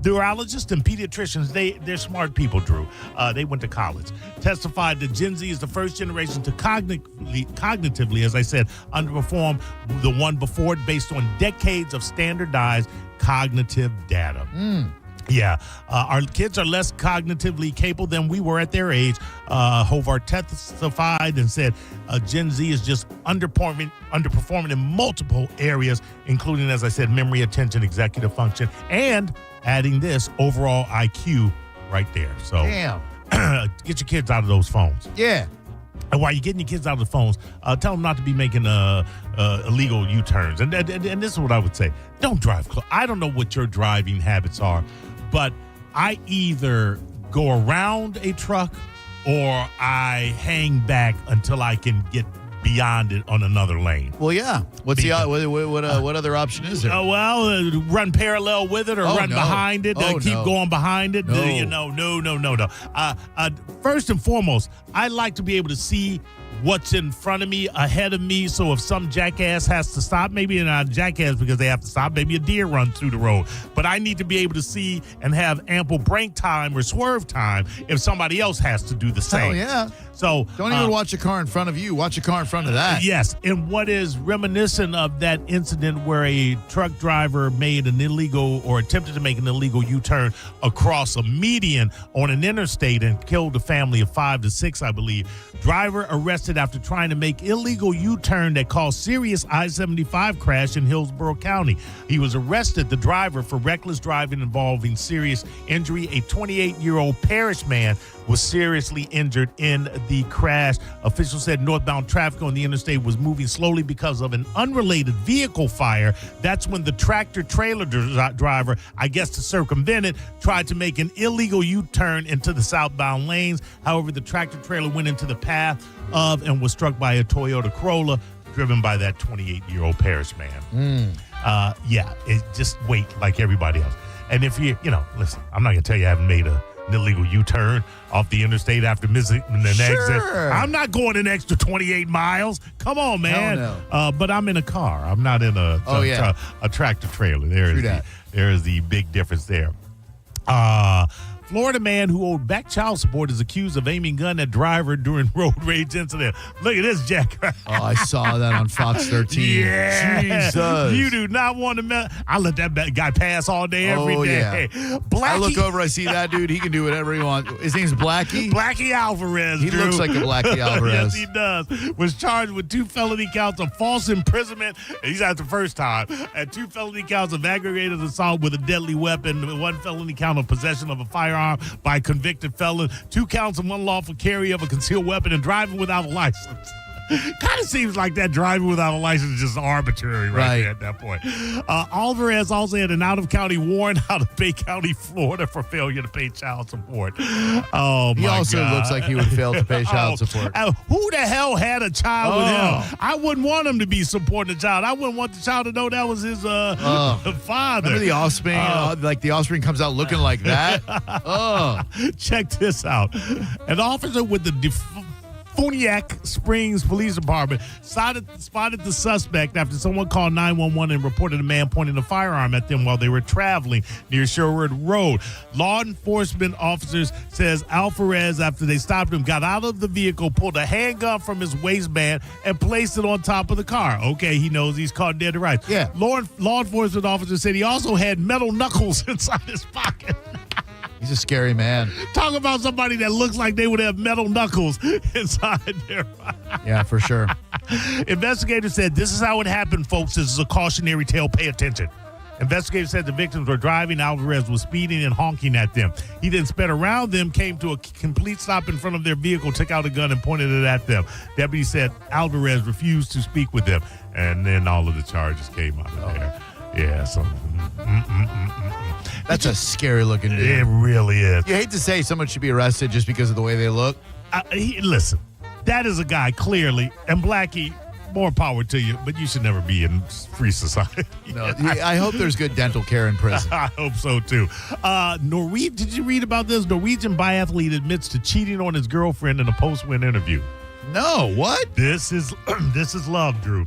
Neurologists and pediatricians, they're smart people, Drew. They went to college. Testified that Gen Z is the first generation to cognitively, as I said, underperform the one before it based on decades of standardized cognitive data. Yeah, our kids are less cognitively capable than we were at their age. Hobart testified and said Gen Z is just underperforming in multiple areas, including, as I said, memory, attention, executive function, and adding this overall IQ right there. So, Damn. Get your kids out of those phones. Yeah. And while you're getting your kids out of the phones, tell them not to be making illegal U-turns. And this is what I would say. Don't drive close. I don't know what your driving habits are, but I either go around a truck or I hang back until I can get beyond it on another lane. Well, yeah. What's what other option is there? Run parallel with it or run behind it. Keep going behind it. No. First and foremost, I like to be able to see what's in front of me, ahead of me. So if some jackass has to stop, maybe not a jackass because they have to stop, maybe a deer runs through the road. But I need to be able to see and have ample brake time or swerve time if somebody else has to do the same. Oh, yeah. So don't even watch a car in front of you. Watch a car in front of that. Yes. And what is reminiscent of that incident where a truck driver made an illegal or attempted to make an illegal U-turn across a median on an interstate and killed a family of 5 to 6, I believe. Driver arrested after trying to make illegal U-turn that caused serious I-75 crash in Hillsborough County. He was arrested, the driver, for reckless driving involving serious injury. A 28-year-old parish man was seriously injured in the crash. Officials said northbound traffic on the interstate was moving slowly because of an unrelated vehicle fire. That's when the tractor-trailer driver, I guess to circumvent it, tried to make an illegal U-turn into the southbound lanes. However, the tractor-trailer went into the path of and was struck by a Toyota Corolla driven by that 28-year-old parish man. Just wait like everybody else. And if listen, I'm not going to tell you I haven't made an illegal U-turn off the interstate after missing an exit. I'm not going an extra 28 miles. Come on, man. No. But I'm in a car. I'm not in a tractor trailer. There is the big difference there. Florida man who owed back child support is accused of aiming gun at driver during road rage incident. Look at this, Jack. I saw that on Fox 13. Yeah. Jesus. You do not want to I let that guy pass all day, every day. Yeah. Blackie. I look over, I see that dude. He can do whatever he wants. His name's Blackie? Blackie Alvarez, He Drew. looks like a Blackie Alvarez. Yes, he does. Was charged with 2 felony counts of false imprisonment. He's at the first time. And 2 felony counts of aggravated assault with a deadly weapon. 1 felony count of possession of a firearm by convicted felon. 2 counts of unlawful carry of a concealed weapon and driving without a license. Kind of seems like that driving without a license is just arbitrary right there at that point. Alvarez also had an out-of-county warrant out of Bay County, Florida for failure to pay child support. Oh, He my also God. looks like he would fail to pay child support. Who the hell had a child with him? I wouldn't want him to be supporting the child. I wouldn't want the child to know that was his father. Remember the offspring? Like the offspring comes out looking like that? Check this out. An officer with the Funiac Springs Police Department spotted the suspect after someone called 911 and reported a man pointing a firearm at them while they were traveling near Sherwood Road. Law enforcement officers says Alvarez, after they stopped him, got out of the vehicle, pulled a handgun from his waistband, and placed it on top of the car. Okay, he knows he's caught dead to rights. Yeah. Law enforcement officers said he also had metal knuckles inside his pocket. He's a scary man. Talk about somebody that looks like they would have metal knuckles inside there. Yeah, for sure. Investigators said, this is how it happened, folks. This is a cautionary tale. Pay attention. Investigators said the victims were driving. Alvarez was speeding and honking at them. He then sped around them, came to a complete stop in front of their vehicle, took out a gun and pointed it at them. Deputy said Alvarez refused to speak with them. And then all of the charges came out of there. Yeah, so... That's a scary looking dude. It really is. You hate to say someone should be arrested just because of the way they look. Listen, that is a guy clearly, and Blackie, more power to you, but you should never be in free society. No, I hope there's good dental care in prison. I hope so too. Did you read about this? Norwegian biathlete admits to cheating on his girlfriend in a post-win interview. No, what? This is love, Drew.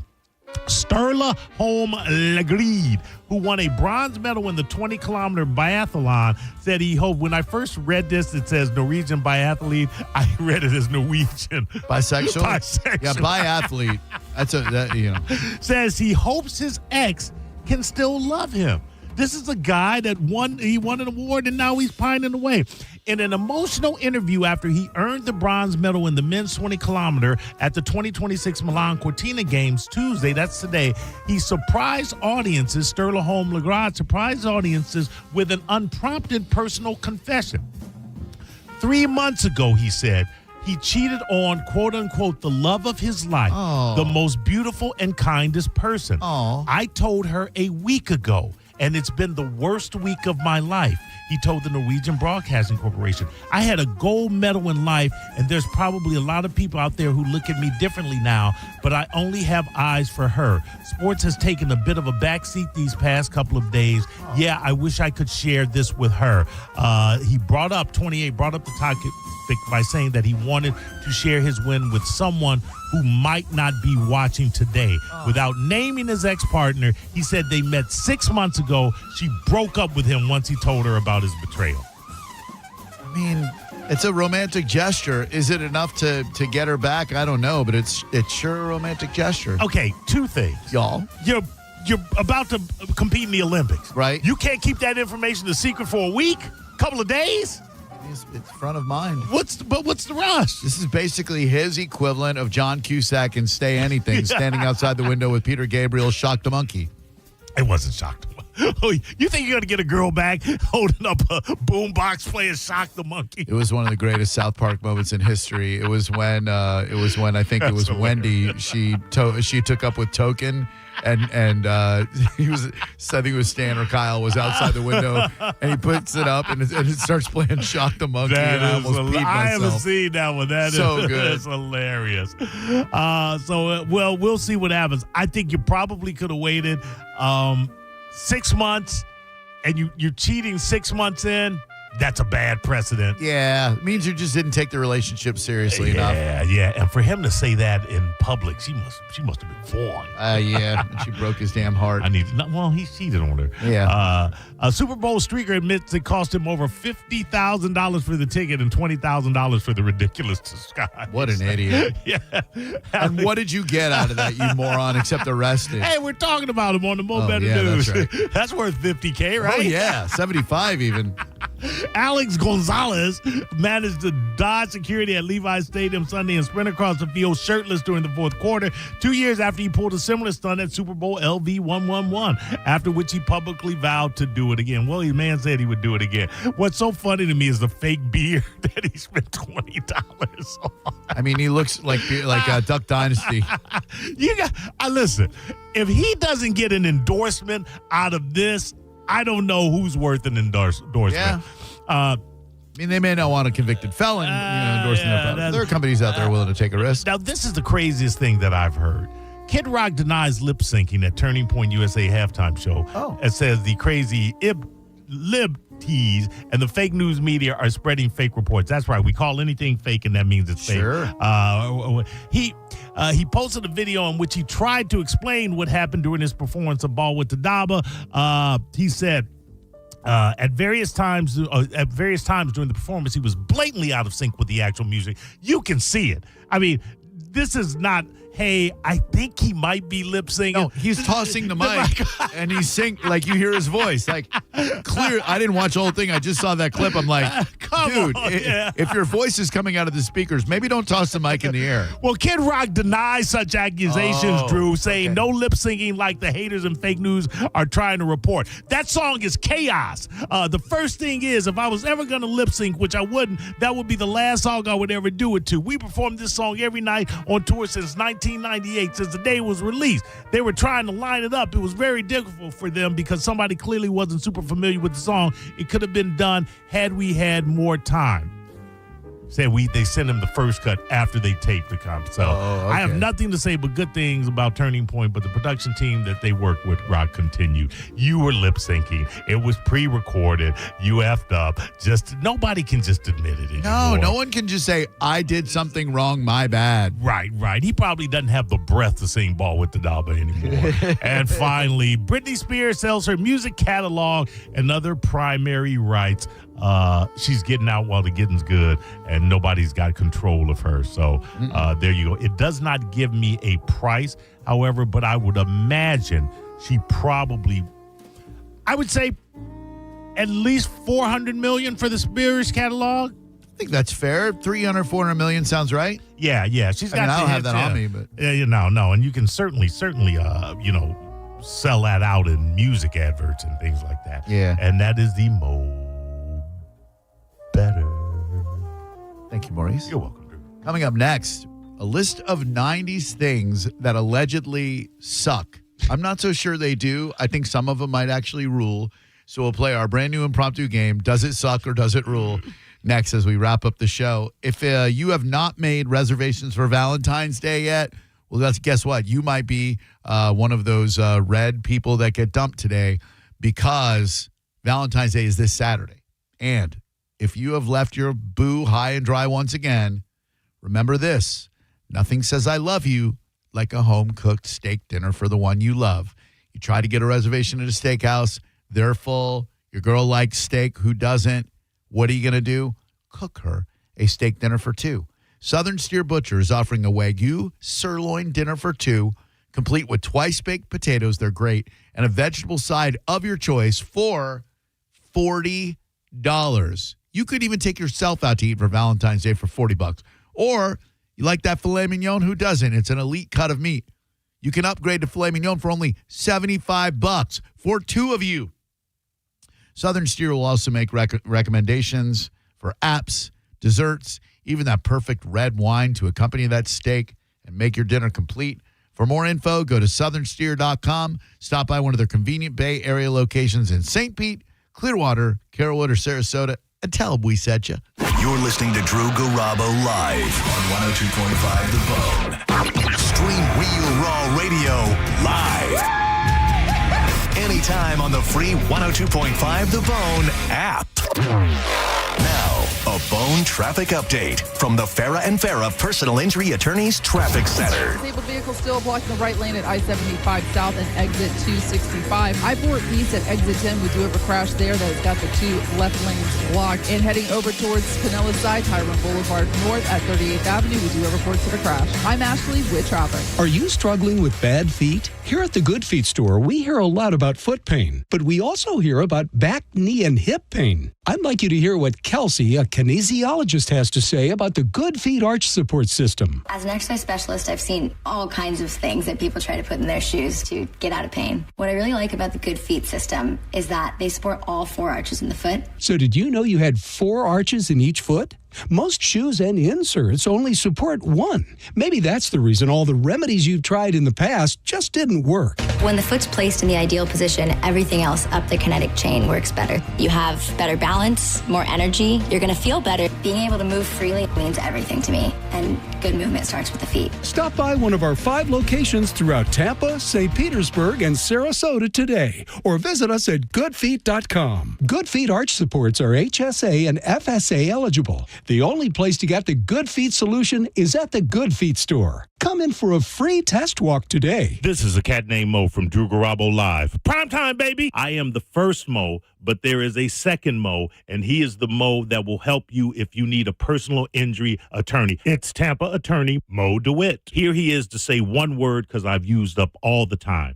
Sturla Holm Legreed, who won a bronze medal in the 20-kilometer biathlon, said he hoped. When I first read this, it says Norwegian biathlete. I read it as Norwegian. Bisexual? Bisexual. Yeah, biathlete. Says he hopes his ex can still love him. This is a guy that won an award, and now he's pining away. In an emotional interview after he earned the bronze medal in the men's 20 kilometer at the 2026 Milan Cortina Games Tuesday, that's today, he surprised audiences, Sterling Holm Lagrade surprised audiences with an unprompted personal confession. 3 months ago, he said, he cheated on, quote unquote, the love of his life, the most beautiful and kindest person. I told her a week ago, and it's been the worst week of my life, he told the Norwegian Broadcasting Corporation. I had a gold medal in life, and there's probably a lot of people out there who look at me differently now, but I only have eyes for her. Sports has taken a bit of a backseat these past couple of days. Yeah, I wish I could share this with her. He brought up the topic by saying that he wanted to share his win with someone who might not be watching today. Without naming his ex-partner, he said they met 6 months ago. She broke up with him once he told her about his betrayal. I mean, it's a romantic gesture. Is it enough to get her back? I don't know, but it's sure a romantic gesture. Okay, two things. Y'all. You're about to compete in the Olympics. Right. You can't keep that information a secret for a week, couple of days? It's front of mind. What's the rush? This is basically his equivalent of John Cusack in Stay Anything, standing outside the window with Peter Gabriel, Shock the Monkey. It wasn't Shock the Monkey. Oh, you think you're going to get a girl back holding up a boombox playing Shock the Monkey? It was one of the greatest South Park moments in history. It was when I think it was Wendy. She took up with Token. And he was, I think it was Stan or Kyle was outside the window, and he puts it up, and it starts playing Shock the Monkey, and I almost peed myself. I haven't seen that one. That so is good. It's hilarious. We'll see what happens. I think you probably could have waited 6 months, and you're cheating 6 months in. That's a bad precedent. Yeah, it means you just didn't take the relationship seriously enough. Yeah, and for him to say that in public, she must have been falling. Yeah, and she broke his damn heart. He cheated on her. Yeah. A Super Bowl streaker admits it cost him over $50,000 for the ticket and $20,000 for the ridiculous disguise. What an idiot. Yeah. And what did you get out of that, you moron, except arrested? Hey, we're talking about him on the Mo Better News. That's right. That's worth $50K, right? Oh, yeah, 75 even. Alex Gonzalez managed to dodge security at Levi's Stadium Sunday and sprint across the field shirtless during the fourth quarter, 2 years after he pulled a similar stunt at Super Bowl LV 111, after which he publicly vowed to do it again. Well, the man said he would do it again. What's so funny to me is the fake beard that he spent $20 on. I mean, he looks like Duck Dynasty. Listen, if he doesn't get an endorsement out of this, I don't know who's worth an endorsement. Yeah. I mean, they may not want a convicted felon endorsing their product. There are companies out there willing to take a risk. Now, this is the craziest thing that I've heard. Kid Rock denies lip syncing at Turning Point USA halftime show. It says the crazy libties and the fake news media are spreading fake reports. That's right. We call anything fake, and that means it's fake. He posted a video in which he tried to explain what happened during his performance of Ball with the Daba. He said, at various times during the performance, he was blatantly out of sync with the actual music. You can see it. I mean, this is not, hey, I think he might be lip syncing. No, he's tossing the mic and he's sing like you hear his voice. Like clear. I didn't watch the whole thing. I just saw that clip. I'm like, dude, if your voice is coming out of the speakers, maybe don't toss the mic in the air. Well, Kid Rock denies such accusations, Drew, saying no lip syncing like the haters and fake news are trying to report. That song is chaos. The first thing is, if I was ever going to lip sync, which I wouldn't, that would be the last song I would ever do it to. We performed this song every night on tour since 1998, since the day it was released. They were trying to line it up. It was very difficult for them because somebody clearly wasn't super familiar with the song. It could have been done had we had more time. They sent him the first cut after they taped the comp. So I have nothing to say but good things about Turning Point, but the production team that they worked with, Rock, continued. You were lip syncing. It was pre-recorded. You effed up. Nobody can just admit it anymore. No one can just say, I did something wrong, my bad. Right. He probably doesn't have the breath to sing Ball with the Daba anymore. And finally, Britney Spears sells her music catalog and other primary rights. She's getting out while the getting's good, and nobody's got control of her. So there you go. It does not give me a price, however, but I would imagine she probably I would say at least $400 million for the Spears catalog. I think that's fair. 300, 400 million sounds right. Yeah. She's got. I don't have hits, that on me, but no, and you can certainly, sell that out in music adverts and things like that. Yeah, and that is the Mo Better. Thank you, Maurice. You're welcome. Coming up next, a list of 90s things that allegedly suck. I'm not so sure they do. I think some of them might actually rule. So we'll play our brand new impromptu game. Does it suck or does it rule? Next, as we wrap up the show. If you have not made reservations for Valentine's Day yet, well, guess what? You might be one of those red people that get dumped today because Valentine's Day is this Saturday. And if you have left your boo high and dry once again, remember this. Nothing says I love you like a home-cooked steak dinner for the one you love. You try to get a reservation at a steakhouse. They're full. Your girl likes steak. Who doesn't? What are you going to do? Cook her a steak dinner for two. Southern Steer Butcher is offering a Wagyu sirloin dinner for two, complete with twice-baked potatoes. They're great. And a vegetable side of your choice for $40. You could even take yourself out to eat for Valentine's Day for $40. Or you like that filet mignon? Who doesn't? It's an elite cut of meat. You can upgrade to filet mignon for only $75 for two of you. Southern Steer will also make recommendations for apps, desserts, even that perfect red wine to accompany that steak and make your dinner complete. For more info, go to southernsteer.com. Stop by one of their convenient Bay Area locations in St. Pete, Clearwater, Carrollwood, or Sarasota, and tell them we sent you. You're listening to Drew Garabo live on 102.5 The Bone. Stream Real Raw Radio live. Anytime on the free 102.5 The Bone app. Now, a Bone traffic update from the Farah and Farah Personal Injury Attorneys Traffic Center. Disabled vehicle still blocking the right lane at I-75 South and exit 265. I-4 East at exit 10. We do have a crash there that has got the two left lanes blocked. And heading over towards Pinellas Side, Tyrone Boulevard North at 38th Avenue. We do have reports of a crash. I'm Ashley with traffic. Are you struggling with bad feet? Here at the Good Feet store, we hear a lot about foot pain, but we also hear about back, knee, and hip pain. I'd like you to hear what Kelsey, a kinesiologist, has to say about the Good Feet Arch Support System. As an exercise specialist, I've seen all kinds of things that people try to put in their shoes to get out of pain. What I really like about the Good Feet system is that they support all four arches in the foot. So did you know you had 4 arches in each foot? Most shoes and inserts only support one. Maybe that's the reason all the remedies you've tried in the past just didn't work. When the foot's placed in the ideal position, everything else up the kinetic chain works better. You have better balance, more energy. You're going to feel better. Being able to move freely means everything to me. And good movement starts with the feet. Stop by one of our 5 locations throughout Tampa, St. Petersburg, and Sarasota today, or visit us at goodfeet.com. Good Feet Arch Supports are HSA and FSA eligible. The only place to get the Good Feet solution is at the Good Feet store. Come in for a free test walk today. This is a cat named Mo from Drew Garabo Live. Prime time, baby. I am the first Mo, but there is a second Mo, and he is the Mo that will help you if you need a personal injury attorney. It's Tampa attorney Mo DeWitt. Here he is to say one word because I've used up all the time.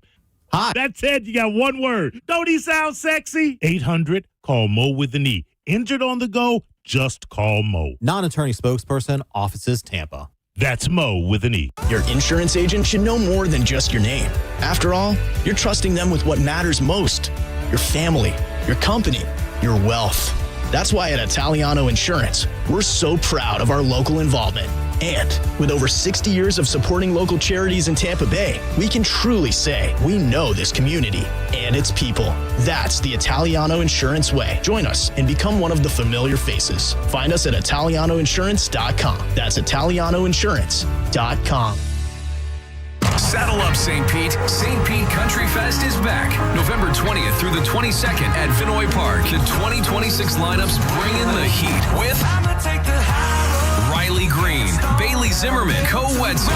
Hi. That's it. You got one word. Don't he sound sexy? 800, call Mo with an E. Injured on the go? Just call Mo. Non-attorney spokesperson, offices Tampa. That's Mo with an E. Your insurance agent should know more than just your name. After all, you're trusting them with what matters most. Your family, your company, your wealth. That's why at Italiano Insurance, we're so proud of our local involvement. And with over 60 years of supporting local charities in Tampa Bay, we can truly say we know this community and its people. That's the Italiano Insurance way. Join us and become one of the familiar faces. Find us at ItalianoInsurance.com. That's ItalianoInsurance.com. Saddle up, St. Pete. St. Pete Country Fest is back. November 20th through the 22nd at Vinoy Park. The 2026 lineups bring in the heat with Riley Green, Bailey Zimmerman, Co Wetzel,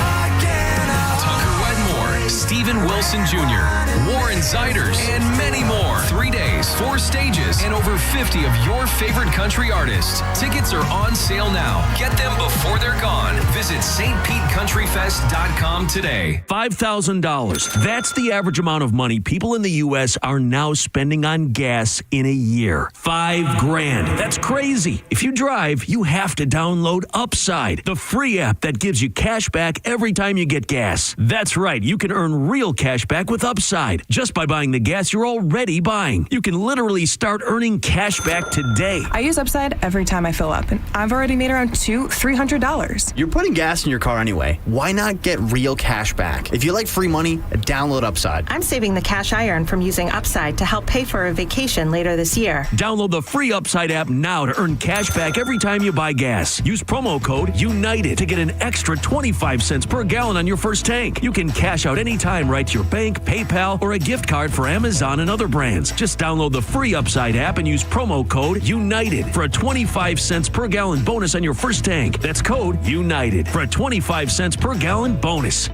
Tucker Wedmore, Steven Wilson Jr., Warren Zeiders, and many more. 3 days, 4 stages, and over 50 of your favorite country artists. Tickets are on sale now. Get them before they're gone. Visit stpetecountryfest.com today. $5,000. That's the average amount of money people in the U.S. are now spending on gas in a year. $5,000. That's crazy. If you drive, you have to download Upside, the free app that gives you cash back every time you get gas. That's right. You can earn real cash back with Upside just by buying the gas you're already buying. You can literally start earning cash back today. I use Upside every time I fill up, and I've already made around $300. You're putting gas in your car anyway. Why not get real cash back? If you like free money, download Upside. I'm saving the cash I earn from using Upside to help pay for a vacation later this year. Download the free Upside app now to earn cash back every time you buy gas. Use promo code UNITED to get an extra 25 cents per gallon on your first tank. You can cash out anytime right to your bank, PayPal, or a gift card for Amazon and other brands. Just download the free Upside app and use promo code UNITED for a 25 cents per gallon bonus on your first tank. That's code UNITED for a 25 cents per gallon bonus.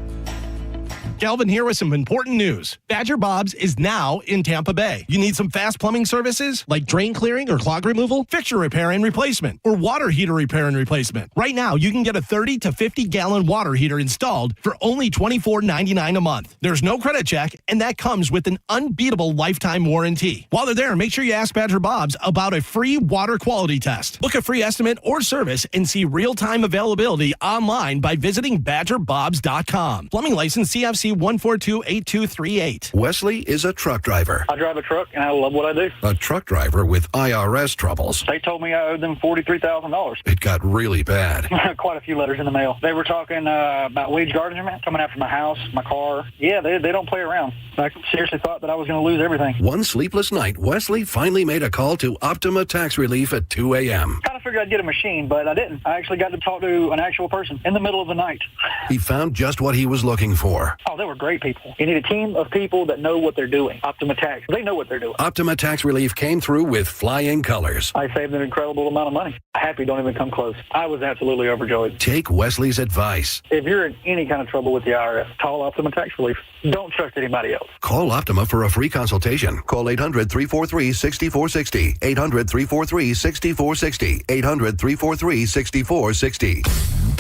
Calvin here with some important news. Badger Bob's is now in Tampa Bay. You need some fast plumbing services like drain clearing or clog removal, fixture repair and replacement, or water heater repair and replacement. Right now, you can get a 30 to 50 gallon water heater installed for only $24.99 a month. There's no credit check, and that comes with an unbeatable lifetime warranty. While they're there, make sure you ask Badger Bob's about a free water quality test. Book a free estimate or service and see real-time availability online by visiting badgerbobs.com. Plumbing license CFC 1428238. Wesley is a truck driver. I drive a truck, and I love what I do. A truck driver with IRS troubles. They told me I owed them $43,000. It got really bad. Quite a few letters in the mail. They were talking about wage garnishment coming after my house, my car. Yeah, they don't play around. I seriously thought that I was going to lose everything. One sleepless night, Wesley finally made a call to Optima Tax Relief at 2 a.m. Kind of figured I'd get a machine, but I didn't. I actually got to talk to an actual person in the middle of the night. He found just what he was looking for. Oh, they were great people. You need a team of people that know what they're doing. Optima Tax, they know what they're doing. Optima Tax Relief came through with flying colors. I saved an incredible amount of money. Happy don't even come close. I was absolutely overjoyed. Take Wesley's advice. If you're in any kind of trouble with the IRS, call Optima Tax Relief. Don't trust anybody else. Call Optima for a free consultation. Call 800-343-6460. 800-343-6460. 800-343-6460.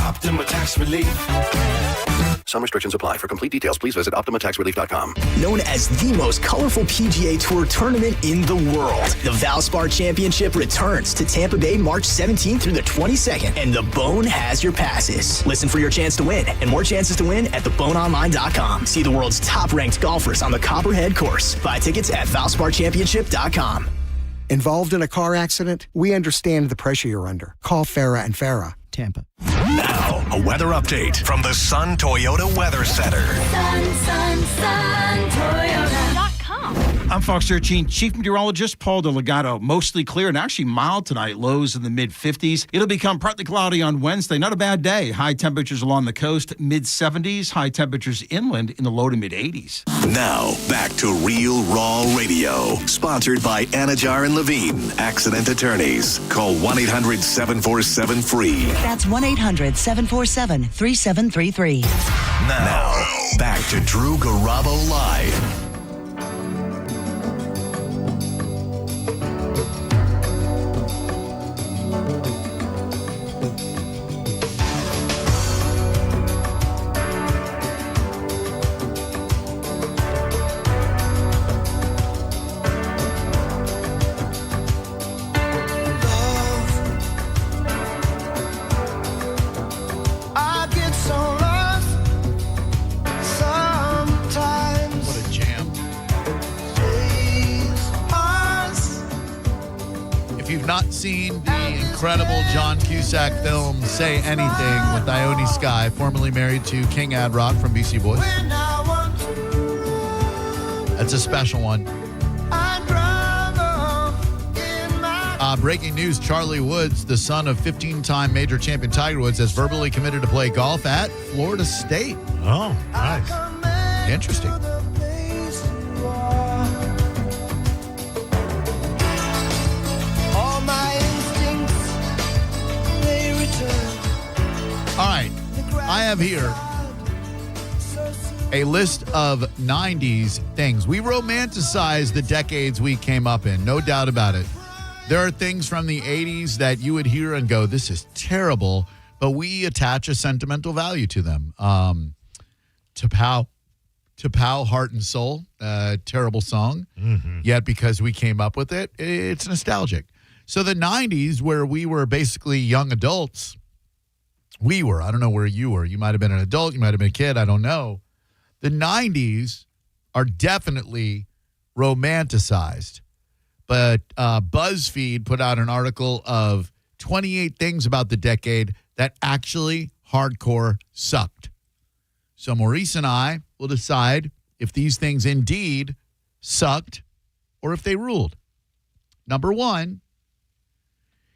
Optima Tax Relief. Some restrictions apply. For complete details, please visit OptimaTaxRelief.com. Known as the most colorful PGA Tour tournament in the world, the Valspar Championship returns to Tampa Bay March 17th through the 22nd, and The Bone has your passes. Listen for your chance to win, and more chances to win at theboneonline.com. See the world's top-ranked golfers on the Copperhead course. Buy tickets at ValsparChampionship.com. Involved in a car accident? We understand the pressure you're under. Call Farah and Farah, Tampa. Now, a weather update from the Sun Toyota Weather Center. Toyota.com. I'm Fox 13 Chief Meteorologist Paul DeLegato. Mostly clear and actually mild tonight. Lows in the mid-50s. It'll become partly cloudy on Wednesday. Not a bad day. High temperatures along the coast, mid-70s. High temperatures inland in the low to mid-80s. Now, back to Real Raw Radio. Sponsored by Anajar and Levine, accident attorneys. Call 1-800-747-FREE. That's 1-800-747-3733. Now, back to Drew Garabo Live. Seen the incredible John Cusack film Say Anything with Ione Skye, formerly married to King Ad Rock from BC Boys. That's a special one. Breaking news, Charlie Woods, the son of 15-time major champion Tiger Woods, has verbally committed to play golf at Florida State. Oh, nice. Interesting. All right, I have here a list of 90s things. We romanticize the decades we came up in, no doubt about it. There are things from the 80s that you would hear and go, this is terrible, but we attach a sentimental value to them. T'Pau, Heart and Soul, terrible song. Yet because we came up with it, it's nostalgic. So the 90s, where we were basically young adults, I don't know where you were. You might have been an adult, you might have been a kid, I don't know. The 90s are definitely romanticized. But BuzzFeed put out an article of 28 things about the decade that actually hardcore sucked. So Maurice and I will decide if these things indeed sucked or if they ruled. Number 1,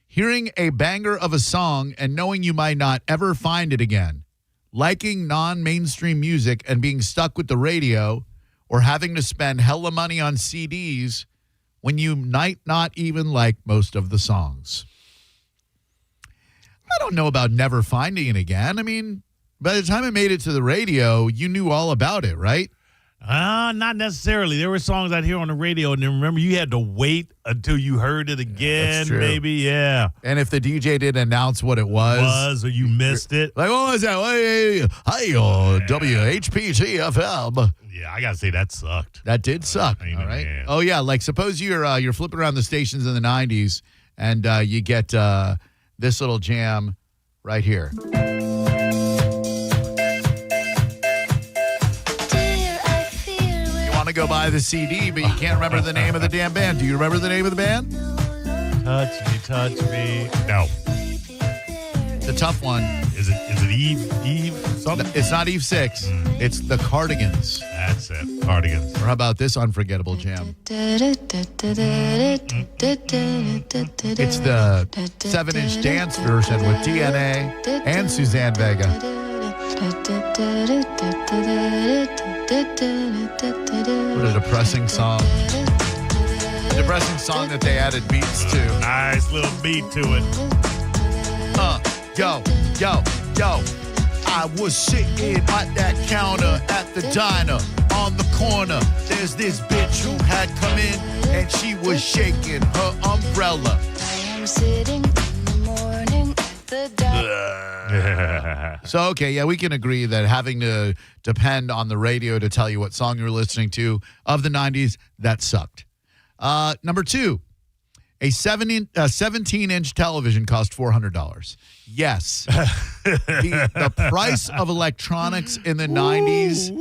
hearing a banger of a song and knowing you might not ever find it again. Liking non-mainstream music and being stuck with the radio, or having to spend hella money on CDs when you might not even like most of the songs. I don't know about never finding it again. I mean, by the time it made it to the radio, you knew all about it, right? Not necessarily. There were songs I'd hear on the radio, and then remember, you had to wait until you heard it again, maybe, yeah. And if the DJ didn't announce what it was or you missed it. Like, what was that? Hey, WHPG FM. Yeah, I got to say, that sucked. That did suck, all right? Man. Oh, yeah, like suppose you're flipping around the stations in the 90s, and you get this little jam right here. To go buy the CD, but you can't remember the name of the damn band. Do you remember the name of the band? Touch me. No. The tough one. Is it Eve something? It's not Eve 6. It's the Cardigans. That's it. Cardigans. Or how about this unforgettable jam? It's the 7-inch dance version with DNA and Suzanne Vega. What a depressing song. A depressing song that they added beats to. Nice little beat to it. Yo. I was sitting at that counter at the diner on the corner. There's this bitch who had come in and she was shaking her umbrella. I am sitting in the morning, the So, okay, yeah, we can agree that having to depend on the radio to tell you what song you were listening to of the 90s, that sucked. Number 2, a 17-inch television cost $400. Yes. The price of electronics in the 90s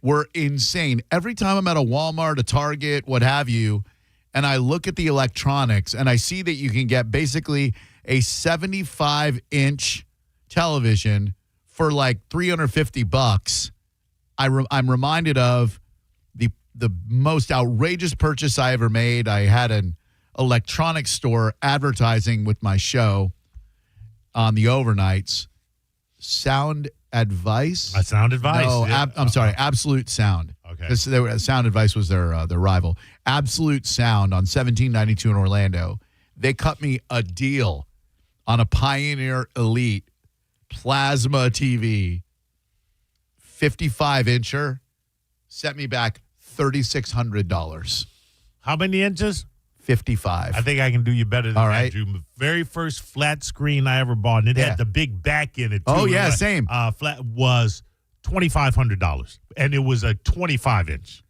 were insane. Every time I'm at a Walmart, a Target, what have you, and I look at the electronics and I see that you can get basically a 75-inch television for like $350. I'm reminded of the most outrageous purchase I ever made. I had an electronics store advertising with my show on the overnights. Sound Advice? Sound Advice. No, yeah. I'm sorry, Absolute Sound. Okay. Sound Advice was their rival. Absolute Sound on 1792 in Orlando. They cut me a deal on a Pioneer Elite plasma TV, 55-incher, set me back $3,600. How many inches? 55. I think I can do you better than All that, right. Drew. The very first flat screen I ever bought, and it had the big back in it, too. Oh, yeah, same. Flat was $2,500, and it was a 25-inch.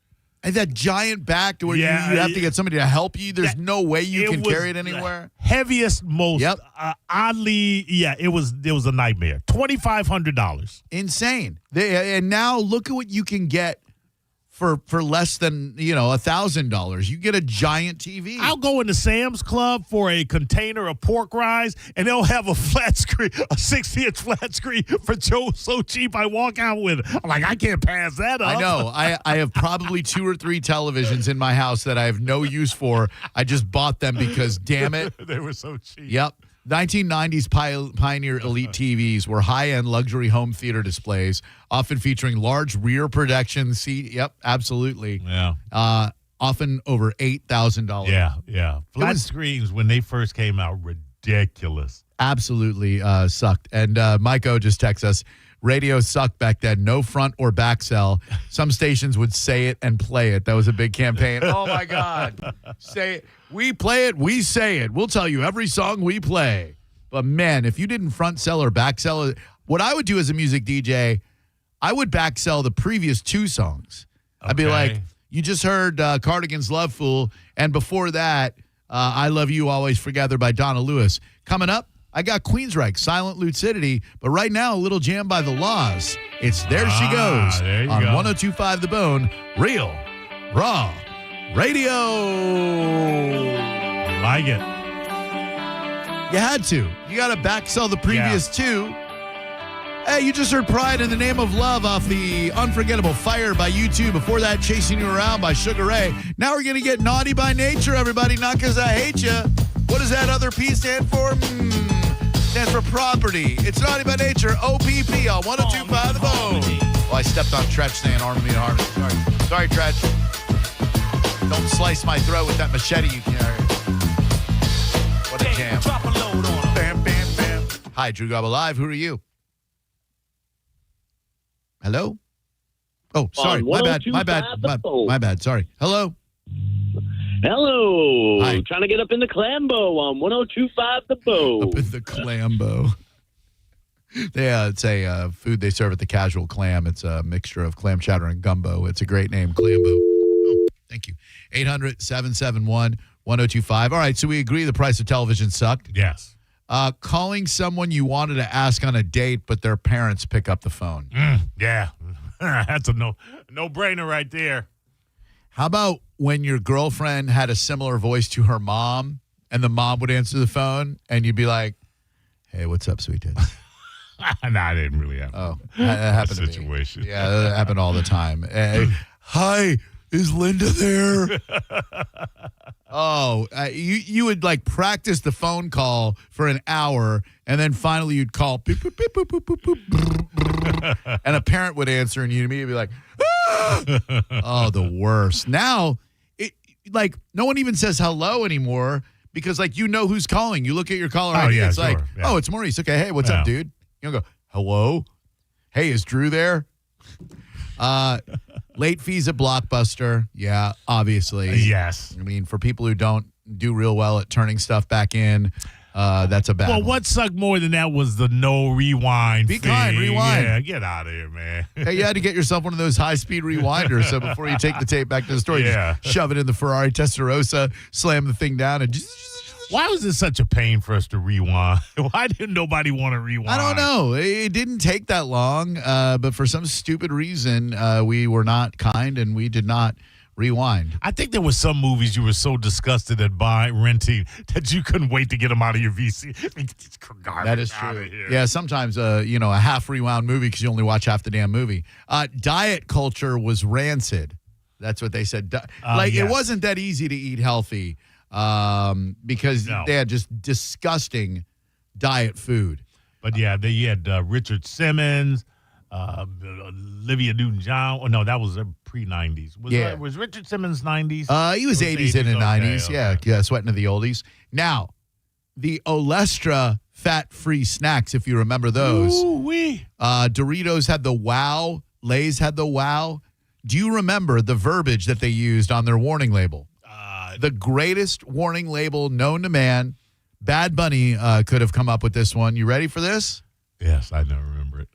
And that giant back where you have to get somebody to help you. There's no way you can carry it anywhere. Heaviest, most oddly, it was a nightmare. $2,500. Insane. And now look at what you can get for less than $1,000. You get a giant TV. I'll go into Sam's Club for a container of pork rinds, and they'll have a flat screen, a 60-inch flat screen for so cheap. I walk out with it. I'm like, I can't pass that up. I know. I have probably 2 or 3 televisions in my house that I have no use for. I just bought them because, damn it, they were so cheap. Yep. 1990s Pioneer Elite TVs were high-end luxury home theater displays, often featuring large rear projection seat. Yep, absolutely. Yeah. Often over $8,000. Yeah. Flat screens, when they first came out, ridiculous. Absolutely sucked. And Mike O just texts us, radio sucked back then. No front or back cell. Some stations would say it and play it. That was a big campaign. Oh, my God. Say it. We play it. We say it. We'll tell you every song we play. But, man, if you didn't front sell or back sell it, what I would do as a music DJ, I would back sell the previous 2 songs. Okay. I'd be like, you just heard Cardigan's Love Fool, and before that, I Love You Always Together by Donna Lewis. Coming up, I got Queensryche, Silent Lucidity, but right now, a little jam by The Laws. It's There She Goes there on go. 102.5 The Bone, Real, Raw, Radio. Like it. You had to. You got to back sell the previous 2. Hey, you just heard Pride in the Name of Love off the unforgettable Fire by U2. Before that, Chasing You Around by Sugar Ray. Now we're going to get Naughty by Nature, everybody. Not because I hate you. What does that other P stand for? Stands for property. It's Naughty by Nature, OPP on 102.5 The Bone. Oh, I stepped on Tretch saying Harmony and Harmony. Sorry, Tretch. Don't slice my throat with that machete you carry. What a jam. Drop a load on him. Bam, bam, bam. Hi, Drew Garabo Live. Who are you? Hello? Oh, sorry. My bad. Sorry. Hello? Hello. Hi. Trying to get up in the Clambo on 102.5 The Bone. Up in the Clambo. It's a food they serve at the Casual Clam. It's a mixture of clam chowder and gumbo. It's a great name, Clambo. Oh, thank you. 800-771-1025. All right, so we agree the price of television sucked. Yes. Calling someone you wanted to ask on a date, but their parents pick up the phone. Yeah. That's a no-brainer right there. How about when your girlfriend had a similar voice to her mom, and the mom would answer the phone, and you'd be like, hey, what's up, sweet tits? No, I didn't really have that happened to me. Situation. Yeah, that happened all the time. Hi, is Linda there? You would like practice the phone call for an hour, and then finally you'd call, beep, boop, beep, boop, boop, boop, boop, and a parent would answer, and you'd immediately be like, ah! Oh, the worst. Now, no one even says hello anymore because, you know who's calling. You look at your caller ID, it's sure. like, yeah. oh, it's Maurice. Okay, hey, what's up, dude? You don't go, hello? Hey, is Drew there? Late fees at Blockbuster. Yeah, obviously. Yes. I mean, for people who don't do real well at turning stuff back in, that's a bad one. What sucked more than that was the no rewind Be kind, rewind. Yeah, get out of here, man. Hey, you had to get yourself one of those high-speed rewinders, so before you take the tape back to the store, you just shove it in the Ferrari Testarossa, slam the thing down, and just... Why was it such a pain for us to rewind? Why didn't nobody want to rewind? I don't know. It didn't take that long, but for some stupid reason, we were not kind and we did not rewind. I think there were some movies you were so disgusted at renting that you couldn't wait to get them out of your VC. That is true. Yeah, sometimes, a half rewound movie because you only watch half the damn movie. Diet culture was rancid. That's what they said. It wasn't that easy to eat healthy. Because they had just disgusting diet food. But yeah, you had Richard Simmons, Olivia Newton-John. Oh, no, that was pre-90s. Was Richard Simmons 90s? He was 80s and 90s. Okay. Yeah, sweating to the oldies. Now, the Olestra fat-free snacks, if you remember those. Ooh-wee. Doritos had the Wow. Lay's had the Wow. Do you remember the verbiage that they used on their warning label? The greatest warning label known to man. Bad Bunny could have come up with this one. You ready for this? Yes, I remember it.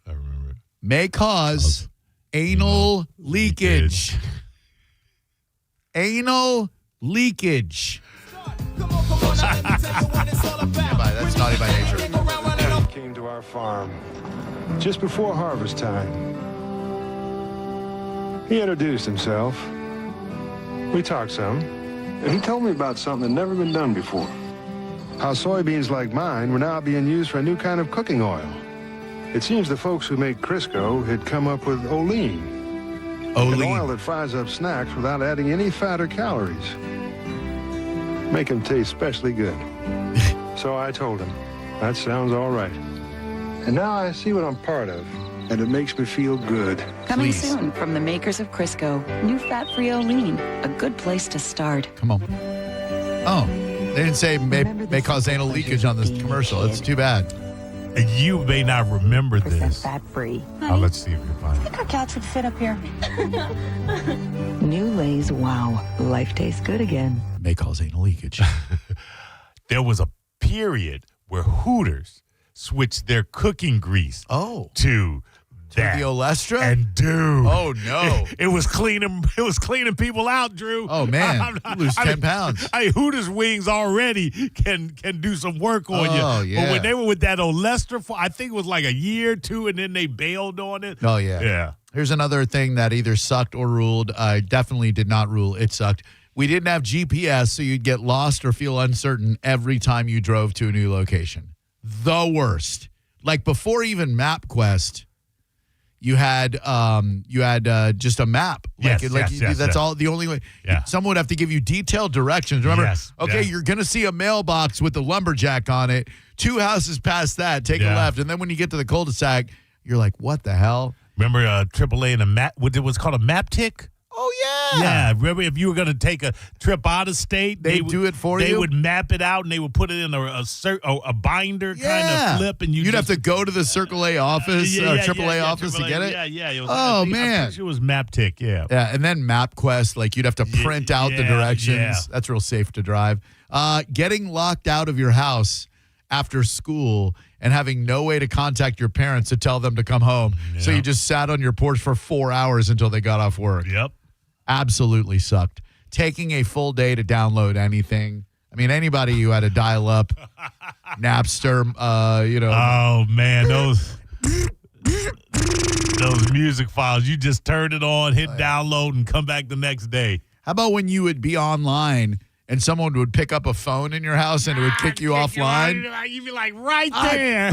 May cause anal leakage. Anal leakage. That's Naughty by Nature. He came to our farm just before harvest time. He introduced himself. We talked some. And he told me about something that never been done before. How soybeans like mine were now being used for a new kind of cooking oil. It seems the folks who make Crisco had come up with Olean. An oil that fries up snacks without adding any fat or calories. Make them taste especially good. So I told him, that sounds all right. And now I see what I'm part of, and it makes me feel good. Coming soon from the makers of Crisco, new fat-free Olean, a good place to start. Come on. Oh, they didn't say may cause anal leakage on this commercial. It's too bad. You may not remember this. Fat-free. Let's see if you find it. Our couch would fit up here. New Lay's Wow. Life tastes good again. May cause anal leakage. There was a period where Hooters switched their cooking grease to that. The Olestra? And dude. Oh no. It was cleaning people out, Drew. Oh man. You lose 10 pounds. Hooters wings already can do some work on you. Oh yeah. But when they were with that Olestra for I think it was like a year or two and then they bailed on it. Oh yeah. Yeah. Here's another thing that either sucked or ruled. I definitely did not rule. It sucked. We didn't have GPS, so you'd get lost or feel uncertain every time you drove to a new location. The worst. Like before even MapQuest, you had just a map. That's all. The only way. Yeah. Someone would have to give you detailed directions. Remember? Yes. Okay, you're gonna see a mailbox with a lumberjack on it. 2 houses past that, take a left, and then when you get to the cul-de-sac, you're like, "What the hell?" Remember AAA and a map? What it was called a map tick. Oh yeah. Yeah. Remember if you were going to take a trip out of state, they do it for you. They would map it out and they would put it in a binder kind of flip, and you'd have to go to the Circle A office, AAA office to get it. Yeah. It was, man, it was MapTick. Yeah. And then MapQuest, like you'd have to print out the directions. Yeah. That's real safe to drive. Getting locked out of your house after school and having no way to contact your parents to tell them to come home, so you just sat on your porch for 4 hours until they got off work. Yep. Absolutely sucked. Taking a full day to download anything. I mean, anybody who had a dial-up, Napster, Oh, man, those music files, you just turn it on, hit download, and come back the next day. How about when you would be online and someone would pick up a phone in your house and it would kick you offline? You'd be like, right there.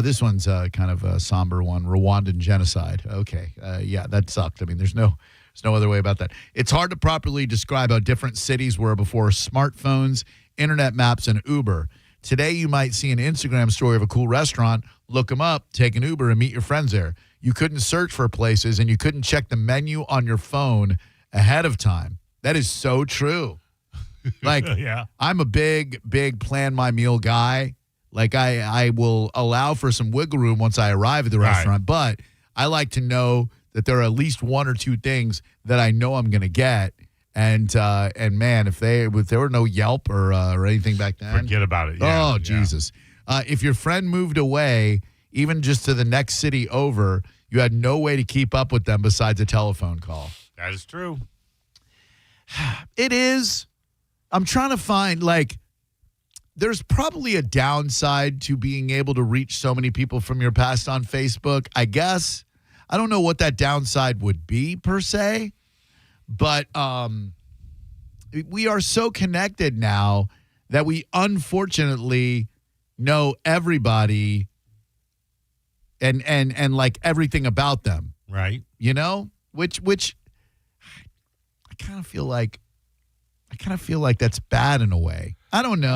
This one's kind of a somber one. Rwandan genocide. Okay. That sucked. I mean, there's no other way about that. It's hard to properly describe how different cities were before smartphones, internet maps, and Uber. Today, you might see an Instagram story of a cool restaurant, look them up, take an Uber, and meet your friends there. You couldn't search for places, and you couldn't check the menu on your phone ahead of time. That is so true. Like, I'm a big plan my meal guy. Like, I will allow for some wiggle room once I arrive at the restaurant, but I like to know that there are at least one or two things that I know I'm going to get. And man, if there were no Yelp or anything back then, forget about it. Yeah, Jesus. If your friend moved away, even just to the next city over, you had no way to keep up with them besides a telephone call. That is true. It is. I'm trying to find, like, there's probably a downside to being able to reach so many people from your past on Facebook, I guess. I don't know what that downside would be per se, but we are so connected now that we unfortunately know everybody and like everything about them. Right. You know? Which I kind of feel like that's bad in a way. I don't know.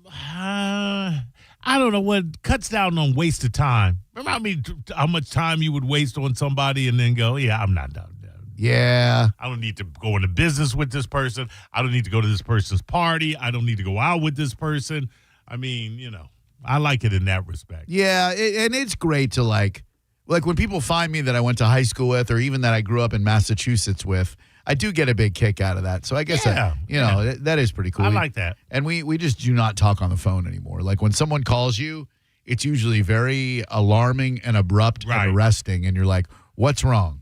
I don't know what cuts down on wasted time. Remember how much time you would waste on somebody and then go, I'm not done. Yeah. I don't need to go into business with this person. I don't need to go to this person's party. I don't need to go out with this person. I mean, I like it in that respect. Yeah, and it's great to like when people find me that I went to high school with or even that I grew up in Massachusetts with, I do get a big kick out of that. So I guess that is pretty cool. I like that. And we just do not talk on the phone anymore. Like when someone calls you, it's usually very alarming and abrupt and arresting. And you're like, what's wrong?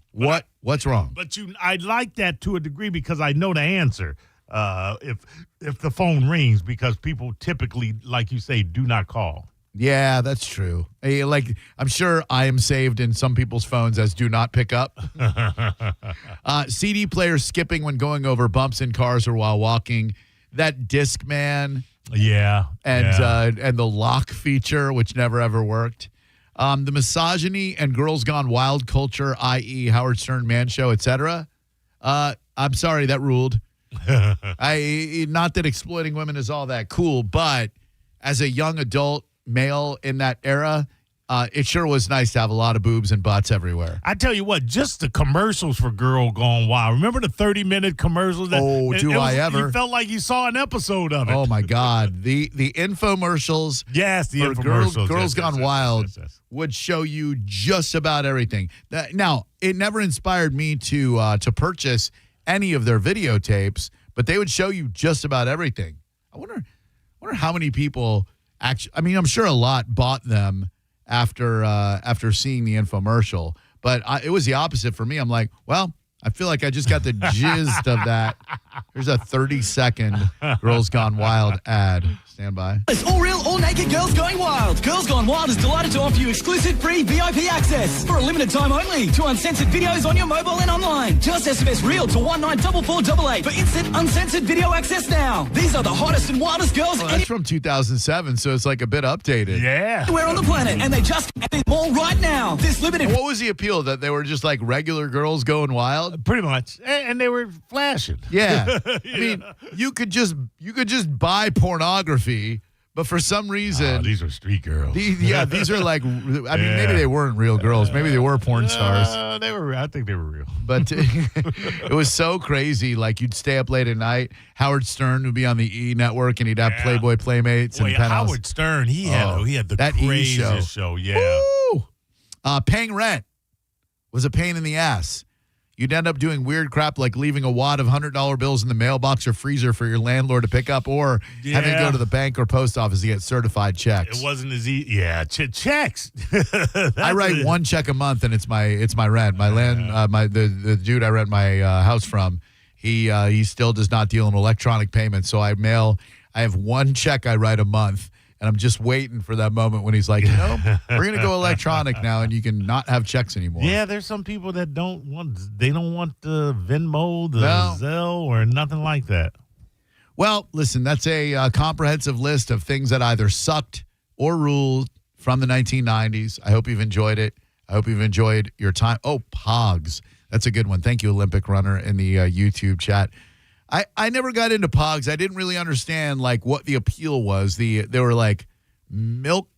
What's wrong? But I like that to a degree because I know the answer if the phone rings, because people typically, like you say, do not call. Yeah, that's true. Like, I'm sure I am saved in some people's phones as do not pick up. CD player skipping when going over bumps in cars or while walking. That Discman. Yeah. And the lock feature, which never ever worked. The misogyny and Girls Gone Wild culture, i.e. Howard Stern Man Show, etc. I'm sorry, that ruled. Not that exploiting women is all that cool, but as a young adult male in that era, it sure was nice to have a lot of boobs and butts everywhere. I tell you what, just the commercials for Girl Gone Wild. Remember the 30-minute commercials? You felt like you saw an episode of it. Oh, my God. The infomercials. Yes, the for infomercials. Girls Gone Wild would show you just about everything. Now, it never inspired me to purchase any of their videotapes, but they would show you just about everything. I wonder how many people actually. I mean, I'm sure a lot bought them after seeing the infomercial, but it was the opposite for me. I'm like, well, I feel like I just got the gist of that. There's a 30-second Girls Gone Wild ad. Stand by. It's all real, all naked girls going wild. Girls Gone Wild is delighted to offer you exclusive free VIP access for a limited time only to uncensored videos on your mobile and online. Just SMS REAL to 194488 for instant uncensored video access now. These are the hottest and wildest girls. That's from 2007, so it's like a bit updated. Yeah. Anywhere on the planet, and they just added more right now. This limited. What was the appeal? That they were just like regular girls going wild? Pretty much, and they were flashing. Yeah. I mean, you could just buy pornography, but for some reason, these are street girls. These are like. I mean, maybe they weren't real girls. Maybe they were porn stars. They were. I think they were real. But it was so crazy. Like you'd stay up late at night. Howard Stern would be on the E Network, and he'd have Playboy Playmates and Penthouse. Howard Stern, he had the craziest show. Yeah. Woo! Paying rent was a pain in the ass. You'd end up doing weird crap like leaving a wad of $100 bills in the mailbox or freezer for your landlord to pick up, or having to go to the bank or post office to get certified checks. It wasn't as easy. Yeah, checks. I write one check a month, and it's my rent. My the dude I rent my house from, he still does not deal in electronic payments. So I have one check I write a month. And I'm just waiting for that moment when he's like, we're going to go electronic now, and you can not have checks anymore. Yeah, there's some people that don't want the Venmo, the Zelle, or nothing like that. Well, listen, that's a comprehensive list of things that either sucked or ruled from the 1990s. I hope you've enjoyed it. I hope you've enjoyed your time. Oh, Pogs. That's a good one. Thank you, Olympic Runner, in the YouTube chat. I never got into Pogs. I didn't really understand like what the appeal was. They were like milk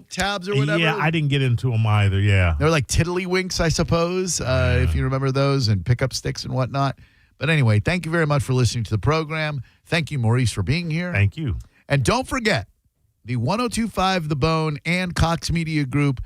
tabs or whatever. Yeah, I didn't get into them either. Yeah, they were like tiddlywinks, I suppose, if you remember those, and pickup sticks and whatnot. But anyway, thank you very much for listening to the program. Thank you, Maurice, for being here. Thank you. And don't forget the 102.5 The Bone and Cox Media Group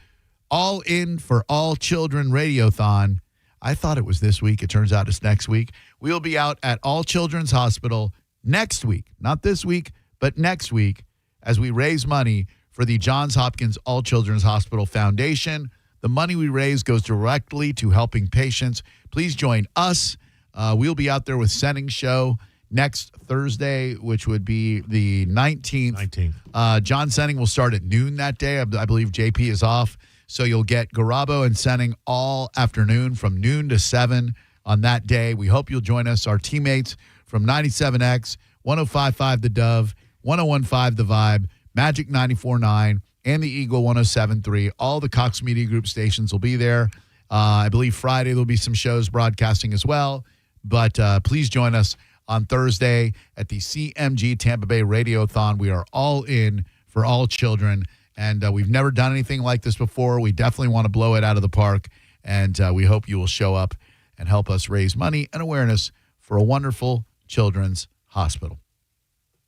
All In for All Children Radiothon. I thought it was this week. It turns out it's next week. We'll be out at All Children's Hospital next week. Not this week, but next week, as we raise money for the Johns Hopkins All Children's Hospital Foundation. The money we raise goes directly to helping patients. Please join us. We'll be out there with Senning's show next Thursday, which would be the 19th. John Senning will start at noon that day. I believe JP is off. So you'll get Garabo and Senning all afternoon from noon to 7 on that day. We hope you'll join us. Our teammates from 97X, 105.5 The Dove, 101.5 The Vibe, Magic 94.9, and the Eagle 107.3. All the Cox Media Group stations will be there. I believe Friday there'll be some shows broadcasting as well. But please join us on Thursday at the CMG Tampa Bay Radiothon. We are all in for all children. And we've never done anything like this before. We definitely want to blow it out of the park. And we hope you will show up and help us raise money and awareness for a wonderful children's hospital.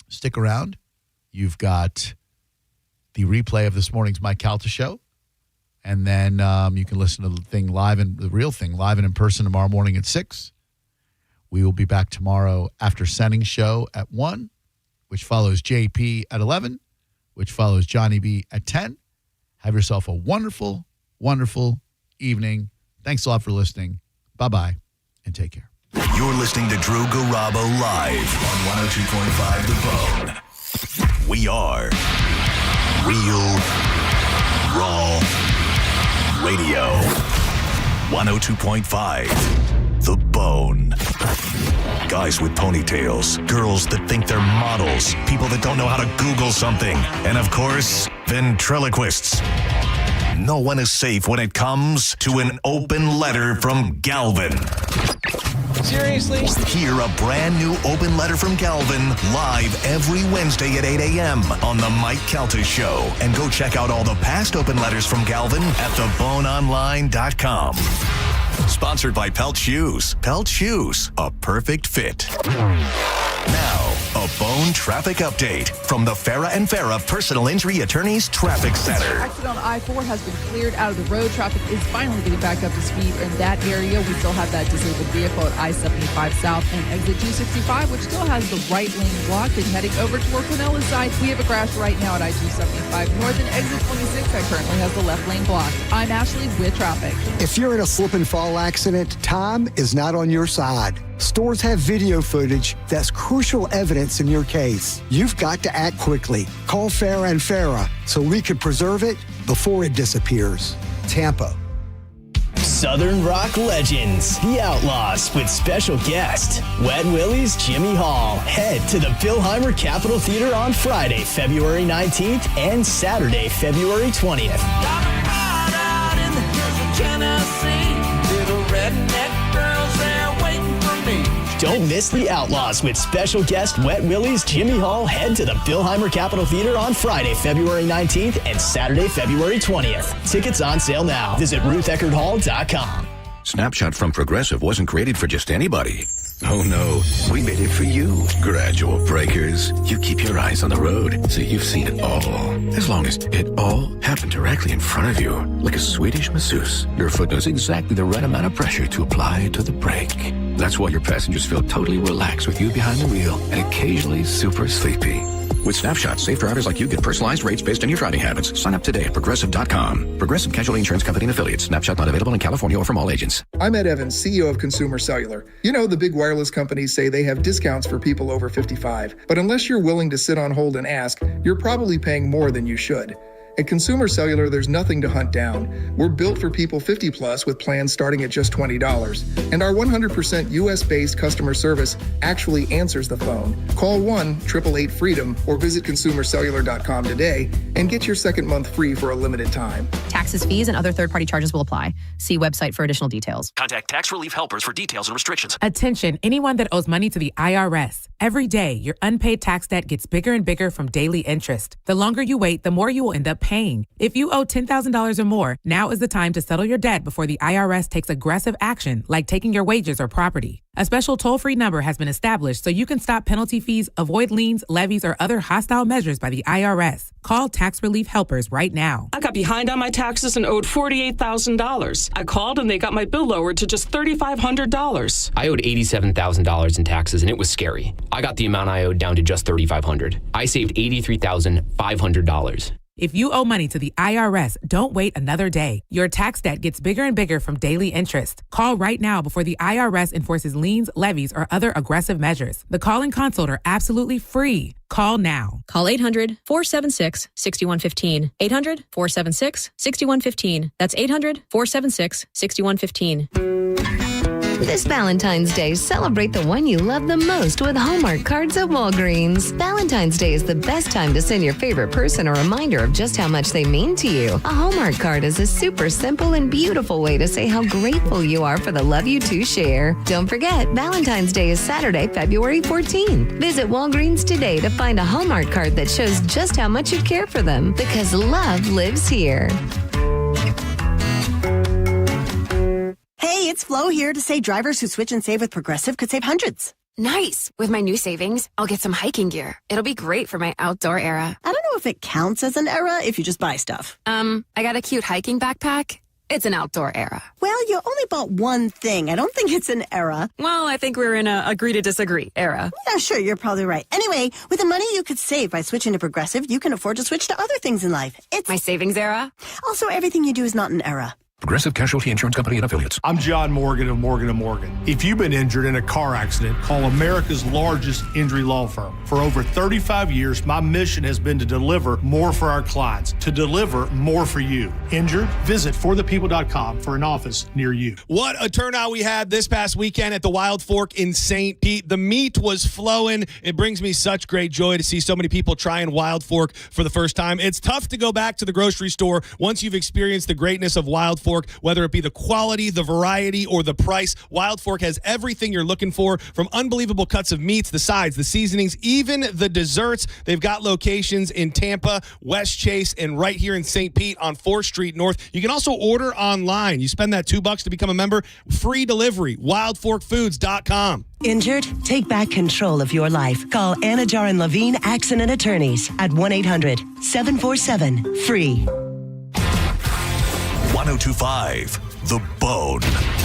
Stick around. You've got the replay of this morning's Mike Calta show. And then you can listen to the real thing live and in person tomorrow morning at 6. We will be back tomorrow after Senning's show at 1, which follows JP at 11. Which follows Johnny B at 10. Have yourself a wonderful, wonderful evening. Thanks a lot for listening. Bye-bye, and take care. You're listening to Drew Garabo live on 102.5 The Bone. We are Real Raw Radio. 102.5 The Bone. Guys with ponytails, girls that think they're models, people that don't know how to Google something, and of course, ventriloquists. No one is safe when it comes to an open letter from Galvin. Seriously? Hear a brand new open letter from Galvin live every Wednesday at 8 a.m. on The Mike Calta Show. And go check out all the past open letters from Galvin at theboneonline.com. Sponsored by Pelt Shoes. Pelt Shoes, a perfect fit. Now, a Bone traffic update from the Farah and Farah Personal Injury Attorneys Traffic Center. Accident on I-4 has been cleared out of the road. Traffic is finally getting back up to speed in that area. We still have that disabled vehicle at I-75 South and exit 265, which still has the right lane blocked. And heading over toward Pinellas side, we have a crash right now at I-275 North and exit 26 that currently has the left lane blocked. I'm Ashley with traffic. If you're in a slip and fall accident, time is not on your side. Stores have video footage that's crucial evidence in your case. You've got to act quickly. Call Farah and Farah so we can preserve it before it disappears. Tampa. Southern Rock Legends, The Outlaws, with special guest, Wet Willie's Jimmy Hall. Head to the Philheimer Capitol Theater on Friday, February 19th and Saturday, February 20th. Don't miss The Outlaws with special guest Wet Willie's Jimmy Hall. Head to the Philheimer Capitol Theater on Friday, February 19th and Saturday, February 20th. Tickets on sale now. Visit RuthEckerdHall.com. Snapshot from Progressive wasn't created for just anybody. Oh no, we made it for you. Gradual breakers. You keep your eyes on the road, so you've seen it all. As long as it all happened directly in front of you, like a Swedish masseuse, your foot knows exactly the right amount of pressure to apply to the brake. That's why your passengers feel totally relaxed with you behind the wheel and occasionally super sleepy. With Snapshot, safe drivers like you get personalized rates based on your driving habits. Sign up today at Progressive.com. Progressive Casualty Insurance Company and Affiliates. Snapshot not available in California or from all agents. I'm Ed Evans, CEO of Consumer Cellular. You know, the big wireless companies say they have discounts for people over 55. But unless you're willing to sit on hold and ask, you're probably paying more than you should. At Consumer Cellular, there's nothing to hunt down. We're built for people 50 plus with plans starting at just $20. And our 100% US-based customer service actually answers the phone. Call 1-888-FREEDOM or visit consumercellular.com today and get your second month free for a limited time. Taxes, fees, and other third-party charges will apply. See website for additional details. Contact Tax Relief Helpers for details and restrictions. Attention, anyone that owes money to the IRS. Every day, your unpaid tax debt gets bigger and bigger from daily interest. The longer you wait, the more you will end up paying. If you owe $10,000 or more, now is the time to settle your debt before the IRS takes aggressive action, like taking your wages or property. A special toll-free number has been established so you can stop penalty fees, avoid liens, levies, or other hostile measures by the IRS. Call Tax Relief Helpers right now. I got behind on my taxes and owed $48,000. I called and they got my bill lowered to just $3,500. I owed $87,000 in taxes and it was scary. I got the amount I owed down to just $3,500. I saved $83,500. If you owe money to the IRS, don't wait another day. Your tax debt gets bigger and bigger from daily interest. Call right now before the IRS enforces liens, levies, or other aggressive measures. The call and consult are absolutely free. Call now. Call 800-476-6115. 800-476-6115. That's 800-476-6115. This Valentine's Day, celebrate the one you love the most with Hallmark cards at Walgreens. Valentine's Day is the best time to send your favorite person a reminder of just how much they mean to you. A Hallmark card is a super simple and beautiful way to say how grateful you are for the love you two share. Don't forget, Valentine's Day is Saturday, February 14th. Visit Walgreens today to find a Hallmark card that shows just how much you care for them, because love lives here. Hey, it's Flo here to say drivers who switch and save with Progressive could save hundreds. Nice. With my new savings, I'll get some hiking gear. It'll be great for my outdoor era. I don't know if it counts as an era if you just buy stuff. I got a cute hiking backpack. It's an outdoor era. Well, you only bought one thing. I don't think it's an era. Well, I think we're in a agree to disagree era. Yeah, sure, you're probably right. Anyway, with the money you could save by switching to Progressive, you can afford to switch to other things in life. It's my savings era. Also, everything you do is not an era. Progressive Casualty Insurance Company and Affiliates. I'm John Morgan of Morgan & Morgan. If you've been injured in a car accident, call America's largest injury law firm. For over 35 years, my mission has been to deliver more for our clients, to deliver more for you. Injured? Visit forthepeople.com for an office near you. What a turnout we had this past weekend at the Wild Fork in St. Pete. The meat was flowing. It brings me such great joy to see so many people trying Wild Fork for the first time. It's tough to go back to the grocery store once you've experienced the greatness of Wild Fork Fork. Whether it be the quality, the variety, or the price, Wild Fork has everything you're looking for, from unbelievable cuts of meats, the sides, the seasonings, even the desserts. They've got locations in Tampa, West Chase, and right here in St. Pete on 4th Street North. You can also order online. You spend that $2 to become a member. Free delivery. WildForkFoods.com. Injured? Take back control of your life. Call Anajar and Levine Accident Attorneys at 1-800-747-FREE. 1025 The Bone.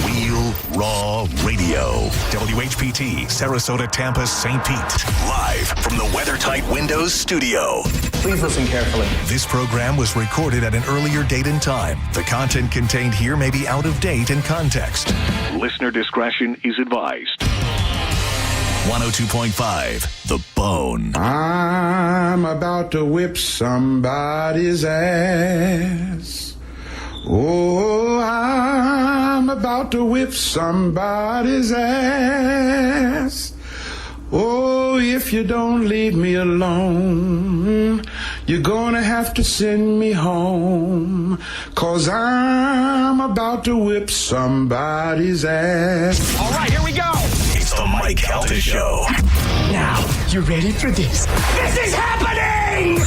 Wheel Raw Radio. WHPT, Sarasota, Tampa, St. Pete. Live from the WeatherTight Windows studio. Please listen carefully. This program was recorded at an earlier date and time. The content contained here may be out of date in context. Listener discretion is advised. 102.5 The Bone. I'm about to whip somebody's ass. Oh, I'm about to whip somebody's ass. Oh, if you don't leave me alone, you're gonna have to send me home, 'cause I'm about to whip somebody's ass. All right, here we go. It's the Mike Calta Show. Now, you ready for this? This is happening!